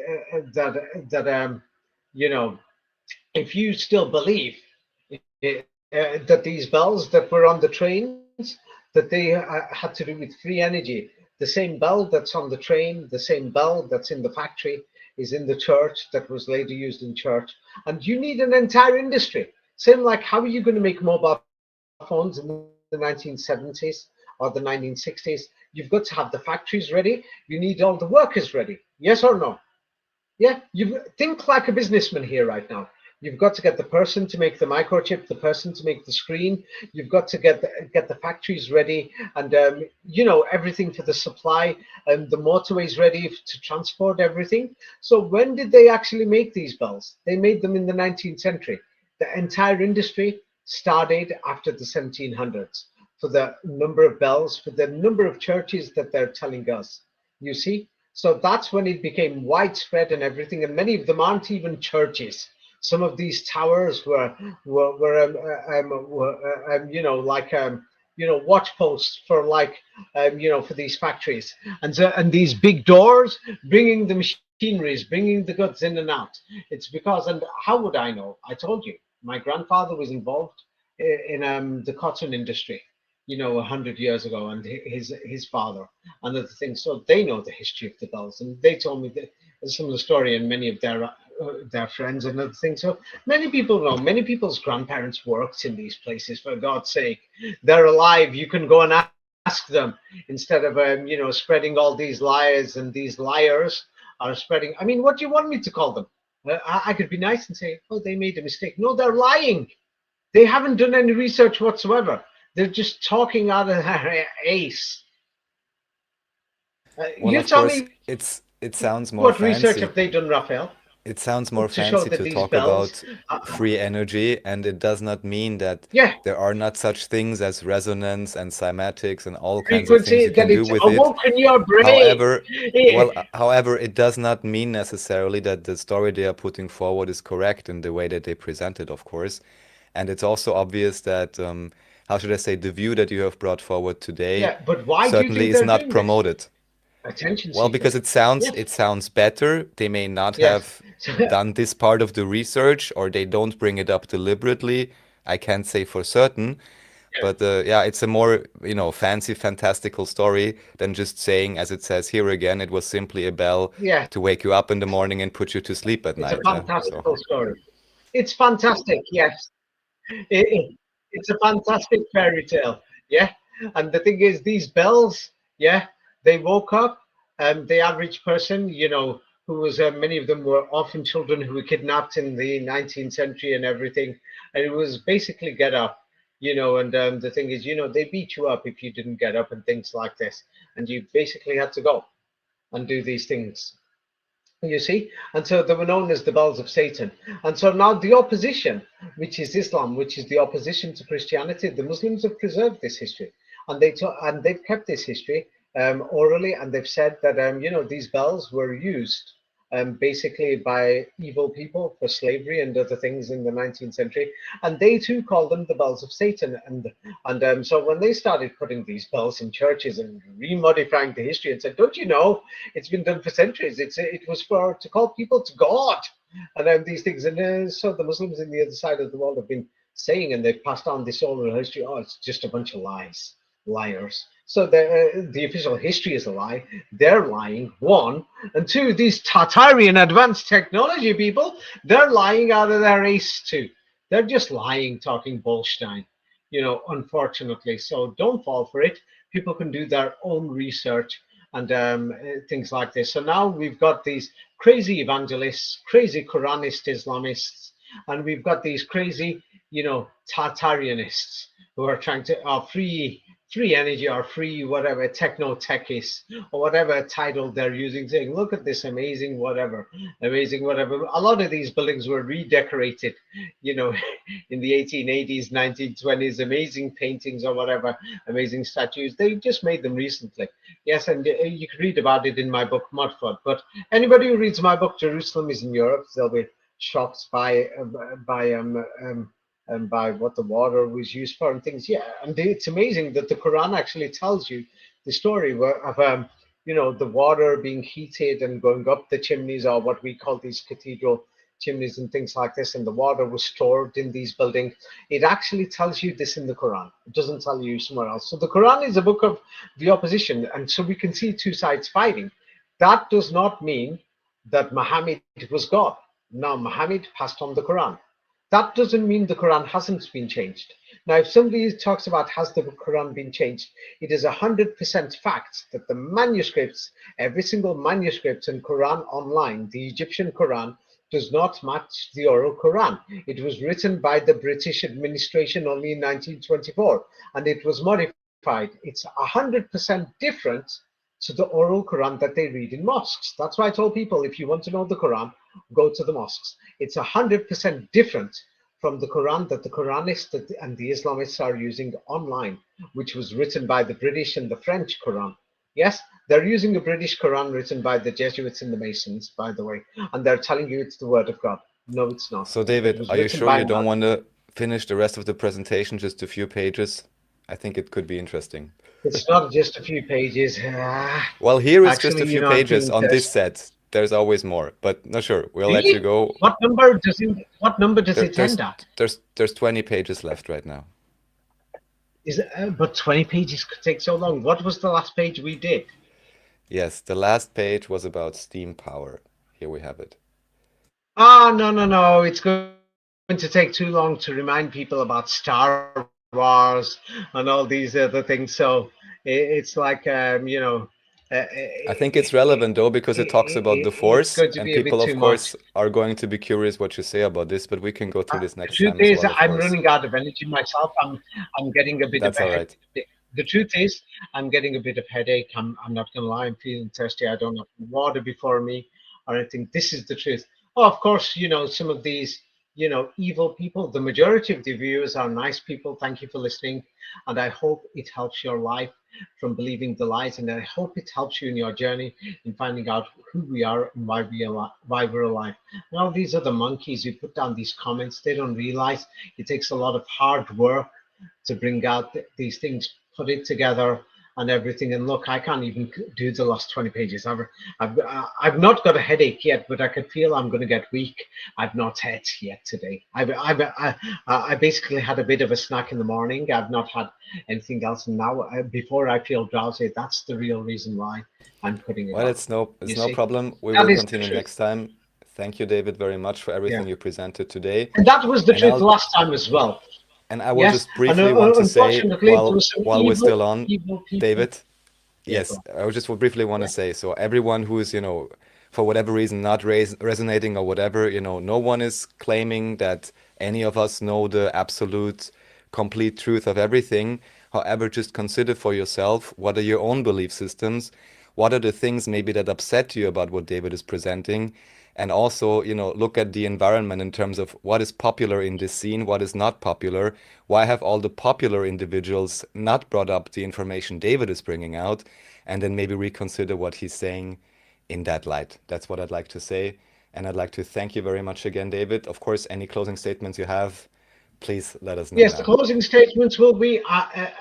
[SPEAKER 4] you know, if you still believe that these bells that were on the trains, that they had to do with free energy, the same bell that's on the train, the same bell that's in the factory, is in the church, that was later used in church. And you need an entire industry. Same like, how are you going to make mobile phones in the 1970s or the 1960s? You've got to have the factories ready. You need all the workers ready. Yes or no? Yeah, you think like a businessman here right now. You've got to get the person to make the microchip, the person to make the screen. You've got to get the factories ready, and you know, everything for the supply, and the motorways ready to transport everything. So when did they actually make these bells? They made them in the 19th century. The entire industry started after the 1700s for the number of bells, for the number of churches that they're telling us. You see? So that's when it became widespread and everything, and many of them aren't even churches. Some of these towers were you know, like you know, watch posts for like you know, for these factories, and these big doors bringing the machineries, bringing the goods in and out. It's because, and how would I know? I told you, my grandfather was involved in the cotton industry, you know, 100 years ago, and his father and other things. So they know the history of the bells, and they told me that some of the story, and many of their friends and other things. So many people know. Many people's grandparents worked in these places. For God's sake, they're alive. You can go and ask them, instead of you know, spreading all these lies, and these liars are spreading. I mean, what do you want me to call them? I could be nice and say, oh, they made a mistake. No, they're lying. They haven't done any research whatsoever. They're just talking out of their ace.
[SPEAKER 2] Well,
[SPEAKER 4] You
[SPEAKER 2] of
[SPEAKER 4] tell
[SPEAKER 2] course,
[SPEAKER 4] me,
[SPEAKER 2] it sounds more
[SPEAKER 4] what research
[SPEAKER 2] fancy.
[SPEAKER 4] have they done, Raphael,
[SPEAKER 2] It sounds more
[SPEAKER 4] to show
[SPEAKER 2] fancy
[SPEAKER 4] that
[SPEAKER 2] to
[SPEAKER 4] these
[SPEAKER 2] talk
[SPEAKER 4] bells,
[SPEAKER 2] about free energy, and it does not mean that
[SPEAKER 4] yeah,
[SPEAKER 2] there are not such things as resonance and cymatics and all kinds of things
[SPEAKER 4] frequency,
[SPEAKER 2] you
[SPEAKER 4] that
[SPEAKER 2] can do
[SPEAKER 4] it's
[SPEAKER 2] with it.
[SPEAKER 4] awoken your brain?
[SPEAKER 2] However,
[SPEAKER 4] Yeah,
[SPEAKER 2] however, it does not mean necessarily that the story they are putting forward is correct in the way that they present it, of course. And it's also obvious that, how should I say, the view that you have brought forward today
[SPEAKER 4] yeah, but why do you
[SPEAKER 2] certainly
[SPEAKER 4] think
[SPEAKER 2] is
[SPEAKER 4] they're
[SPEAKER 2] not
[SPEAKER 4] doing this?
[SPEAKER 2] promoted.
[SPEAKER 4] Attention
[SPEAKER 2] Well,
[SPEAKER 4] seeking.
[SPEAKER 2] because
[SPEAKER 4] Yeah,
[SPEAKER 2] it sounds better. They may not
[SPEAKER 4] yes.
[SPEAKER 2] have done this part of the research, or they don't bring it up deliberately. I can't say for certain,
[SPEAKER 4] Yeah,
[SPEAKER 2] but yeah, it's a more, you know, fancy, fantastical story than just saying, as it says here again, it was simply a bell
[SPEAKER 4] yeah,
[SPEAKER 2] to wake you up in the morning and put you to sleep at
[SPEAKER 4] it's a
[SPEAKER 2] night. Yeah. So,
[SPEAKER 4] fantastical story. It's fantastic, yes. It's a fantastic fairy tale, yeah. And the thing is, these bells, yeah, they woke up, and the average person, you know, who was many of them were orphan children who were kidnapped in the 19th century and everything, and it was basically get up, you know. And the thing is, you know, they beat you up if you didn't get up and things like this, and you basically had to go and do these things. You see, and so they were known as the bells of Satan. And so now the opposition, which is Islam, which is the opposition to Christianity, the Muslims have preserved this history, and they've kept this history orally, and they've said that these bells were used basically by evil people for slavery and other things in the 19th century, and they too called them the bells of Satan. And so when they started putting these bells in churches and remodifying the history and said, don't you know, it's been done for centuries. It was to call people to God, and these things. And so the Muslims in the other side of the world have been saying, and they've passed on this oral history, oh, it's just a bunch of liars. So the official history is a lie. They're lying, one. And two, these Tartarian advanced technology people, they're lying out of their ace too. They're just lying, talking bullstein, unfortunately. So don't fall for it. People can do their own research and things like this. So now we've got these crazy evangelists, crazy Quranist Islamists, and we've got these crazy, Tartarianists who are trying to free energy or free whatever, techno techies or whatever title they're using, saying, look at this amazing whatever. A lot of these buildings were redecorated, in the 1880s, 1920s, amazing paintings or whatever, amazing statues. They just made them recently. Yes, and you can read about it in my book, Mudford. But anybody who reads my book, Jerusalem is in Europe, they'll be shocked by what the water was used for and things. Yeah, and it's amazing that the Quran actually tells you the story of the water being heated and going up the chimneys, or what we call these cathedral chimneys and things like this, and the water was stored in these buildings. It actually tells you this in the Quran. It doesn't tell you somewhere else. So the Quran is a book of the opposition, and so we can see two sides fighting. That does not mean that Muhammad was God. Now, Muhammad passed on the Quran. That doesn't mean the Quran hasn't been changed. Now, if somebody talks about has the Quran been changed, it is 100% fact that the manuscripts, every single manuscript in Quran online, the Egyptian Quran, does not match the oral Quran. It was written by the British administration only in 1924, and it was modified. It's 100% different to the oral Quran that they read in mosques. That's why I told people, if you want to know the Quran, go to the mosques. It's 100% different from the Quran that the Quranists and the Islamists are using online, which was written by the British and the French Quran. Yes, they're using a British Quran written by the Jesuits and the Masons, by the way, and they're telling you it's the word of God. No, it's not.
[SPEAKER 2] So David, are you sure you don't want to finish the rest of the presentation, just a few pages? I think it could be interesting.
[SPEAKER 4] It's not just a few pages.
[SPEAKER 2] Well, here is just a few pages on this set. There's always more, but no, sure, we'll let you go.
[SPEAKER 4] What number does it end at?
[SPEAKER 2] There's 20 pages left right now.
[SPEAKER 4] But 20 pages could take so long. What was the last page we did?
[SPEAKER 2] Yes, the last page was about steam power. Here we have it.
[SPEAKER 4] No. It's going to take too long to remind people about Star Wars and all these other things. So it's like,
[SPEAKER 2] I think it's relevant though, because it talks about the Force, and people, of course, are going to be curious what you say about this. But we can go through this next time.
[SPEAKER 4] The truth is, I'm running out of energy myself. I'm getting a bit of a headache. The truth is, I'm getting a bit of headache. I'm not going to lie. I'm feeling thirsty. I don't have water before me or anything. This is the truth. Oh, of course, some of these, evil people, the majority of the viewers are nice people. Thank you for listening. And I hope it helps your life from believing the lies. And I hope it helps you in your journey in finding out who we are and why we're alive. Now, these are the monkeys who put down these comments. They don't realize it takes a lot of hard work to bring out these things, put it together and everything. And look, I can't even do the last 20 pages. I've not got a headache yet, but I can feel I'm going to get weak. I've not had yet today. I basically had a bit of a snack in the morning. I've not had anything else. And now, before I feel drowsy, that's the real reason why I'm putting it.
[SPEAKER 2] Well, it's no problem. We will continue next time. Thank you, David, very much for everything you presented today.
[SPEAKER 4] And that was the truth last time as well.
[SPEAKER 2] And I will just briefly want to say, while we're still on, David, yes, I just briefly want to say, so everyone who is, for whatever reason, not resonating or whatever, no one is claiming that any of us know the absolute, complete truth of everything. However, just consider for yourself, what are your own belief systems? What are the things maybe that upset you about what David is presenting? And also, look at the environment in terms of what is popular in this scene, what is not popular. Why have all the popular individuals not brought up the information David is bringing out? And then maybe reconsider what he's saying in that light. That's what I'd like to say. And I'd like to thank you very much again, David. Of course, any closing statements you have, please let us know
[SPEAKER 4] Yes,
[SPEAKER 2] now.
[SPEAKER 4] the closing statements will be, I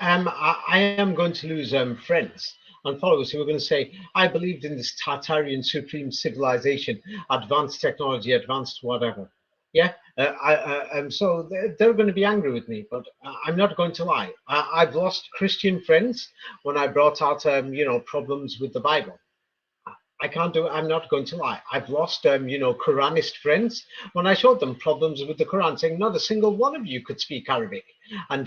[SPEAKER 4] am going to lose friends and followers who are going to say, I believed in this Tartarian supreme civilization, advanced technology, advanced whatever. Yeah, so they're going to be angry with me, but I'm not going to lie. I've lost Christian friends when I brought out, problems with the Bible. I can't do it. I'm not going to lie. I've lost, Quranist friends when I showed them problems with the Quran, saying not a single one of you could speak Arabic, and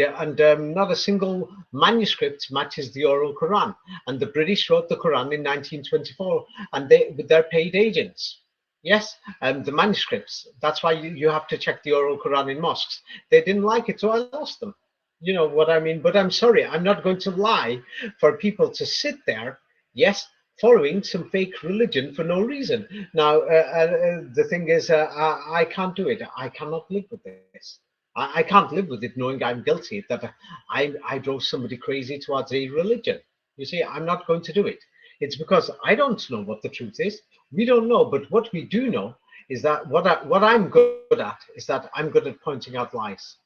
[SPEAKER 4] not a single manuscript matches the oral Quran. And the British wrote the Quran in 1924, and they with their paid agents. Yes, the manuscripts. That's why you have to check the oral Quran in mosques. They didn't like it, so I lost them. You know what I mean? But I'm sorry, I'm not going to lie for people to sit there. Yes, following some fake religion for no reason. Now, the thing is, I can't do it. I cannot live with this. I can't live with it knowing I'm guilty, that I drove somebody crazy towards a religion. You see, I'm not going to do it. It's because I don't know what the truth is. We don't know, but what we do know is that what I'm good at is that I'm good at pointing out lies.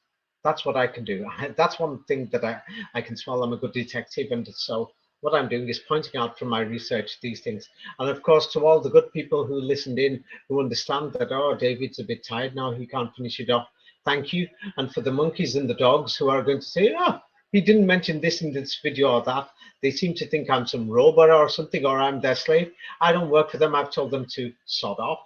[SPEAKER 4] That's what I can do. That's one thing that I can smell. I'm a good detective, and so what I'm doing is pointing out from my research these things. And of course, to all the good people who listened in, who understand that, oh, David's a bit tired now, he can't finish it off, thank you. And for the monkeys and the dogs who are going to say, oh, he didn't mention this in this video or that, they seem to think I'm some robot or something, or I'm their slave. I don't work for them. I've told them to sod off.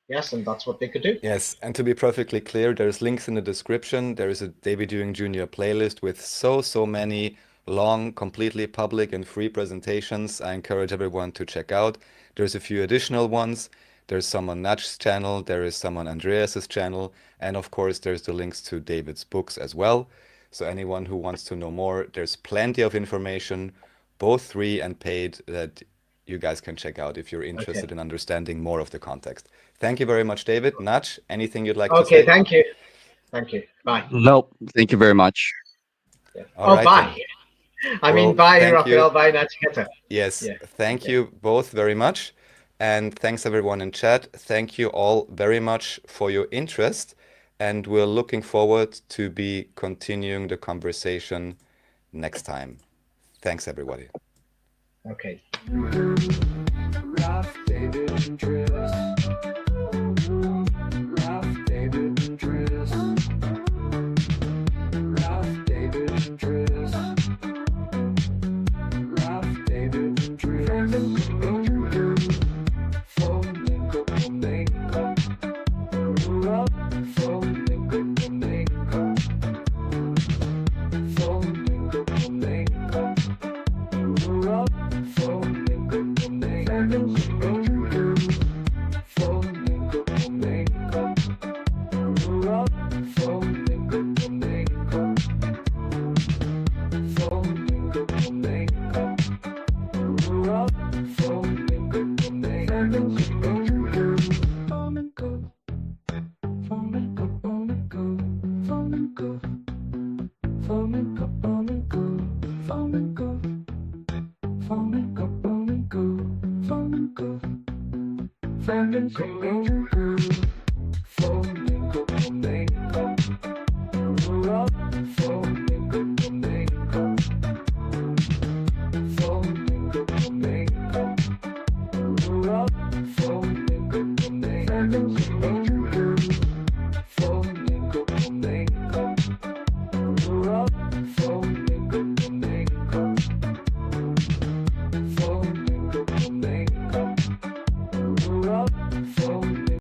[SPEAKER 4] Yes, and that's what they could do.
[SPEAKER 2] Yes, and to be perfectly clear, there's links in the description. There is a David Ewing Jr. playlist with so many long, completely public and free presentations. I encourage everyone to check out. There's a few additional ones. There's some on Natch's channel, there is some on Andreas's channel, and of course there's the links to David's books as well. So anyone who wants to know more, there's plenty of information, both free and paid, that you guys can check out if you're interested in understanding more of the context. Thank you very much, David. Natch, anything you'd like to say?
[SPEAKER 4] Okay, thank you. Thank you. Bye.
[SPEAKER 3] Nope. Thank you very much.
[SPEAKER 4] Yeah.
[SPEAKER 2] All right,
[SPEAKER 4] bye.
[SPEAKER 2] then.
[SPEAKER 4] I mean,
[SPEAKER 2] Well,
[SPEAKER 4] bye,
[SPEAKER 2] thank
[SPEAKER 4] Raphael.
[SPEAKER 2] you.
[SPEAKER 4] Bye, Nachiketa.
[SPEAKER 2] Yes,
[SPEAKER 4] Yeah.
[SPEAKER 2] thank
[SPEAKER 4] Okay.
[SPEAKER 2] you both very much. And thanks everyone in chat. Thank you all very much for your interest. And we're looking forward to be continuing the conversation next time. Thanks, everybody.
[SPEAKER 4] Okay.
[SPEAKER 1] Ralph, David, and Andreas. Ralph, David, and Andreas. Ralph, David, and Andreas. Ralph, David, and Andreas. Flamenco, flamenco. Flamenco, flamenco. Flamenco, flamenco. Flamenco, flamenco,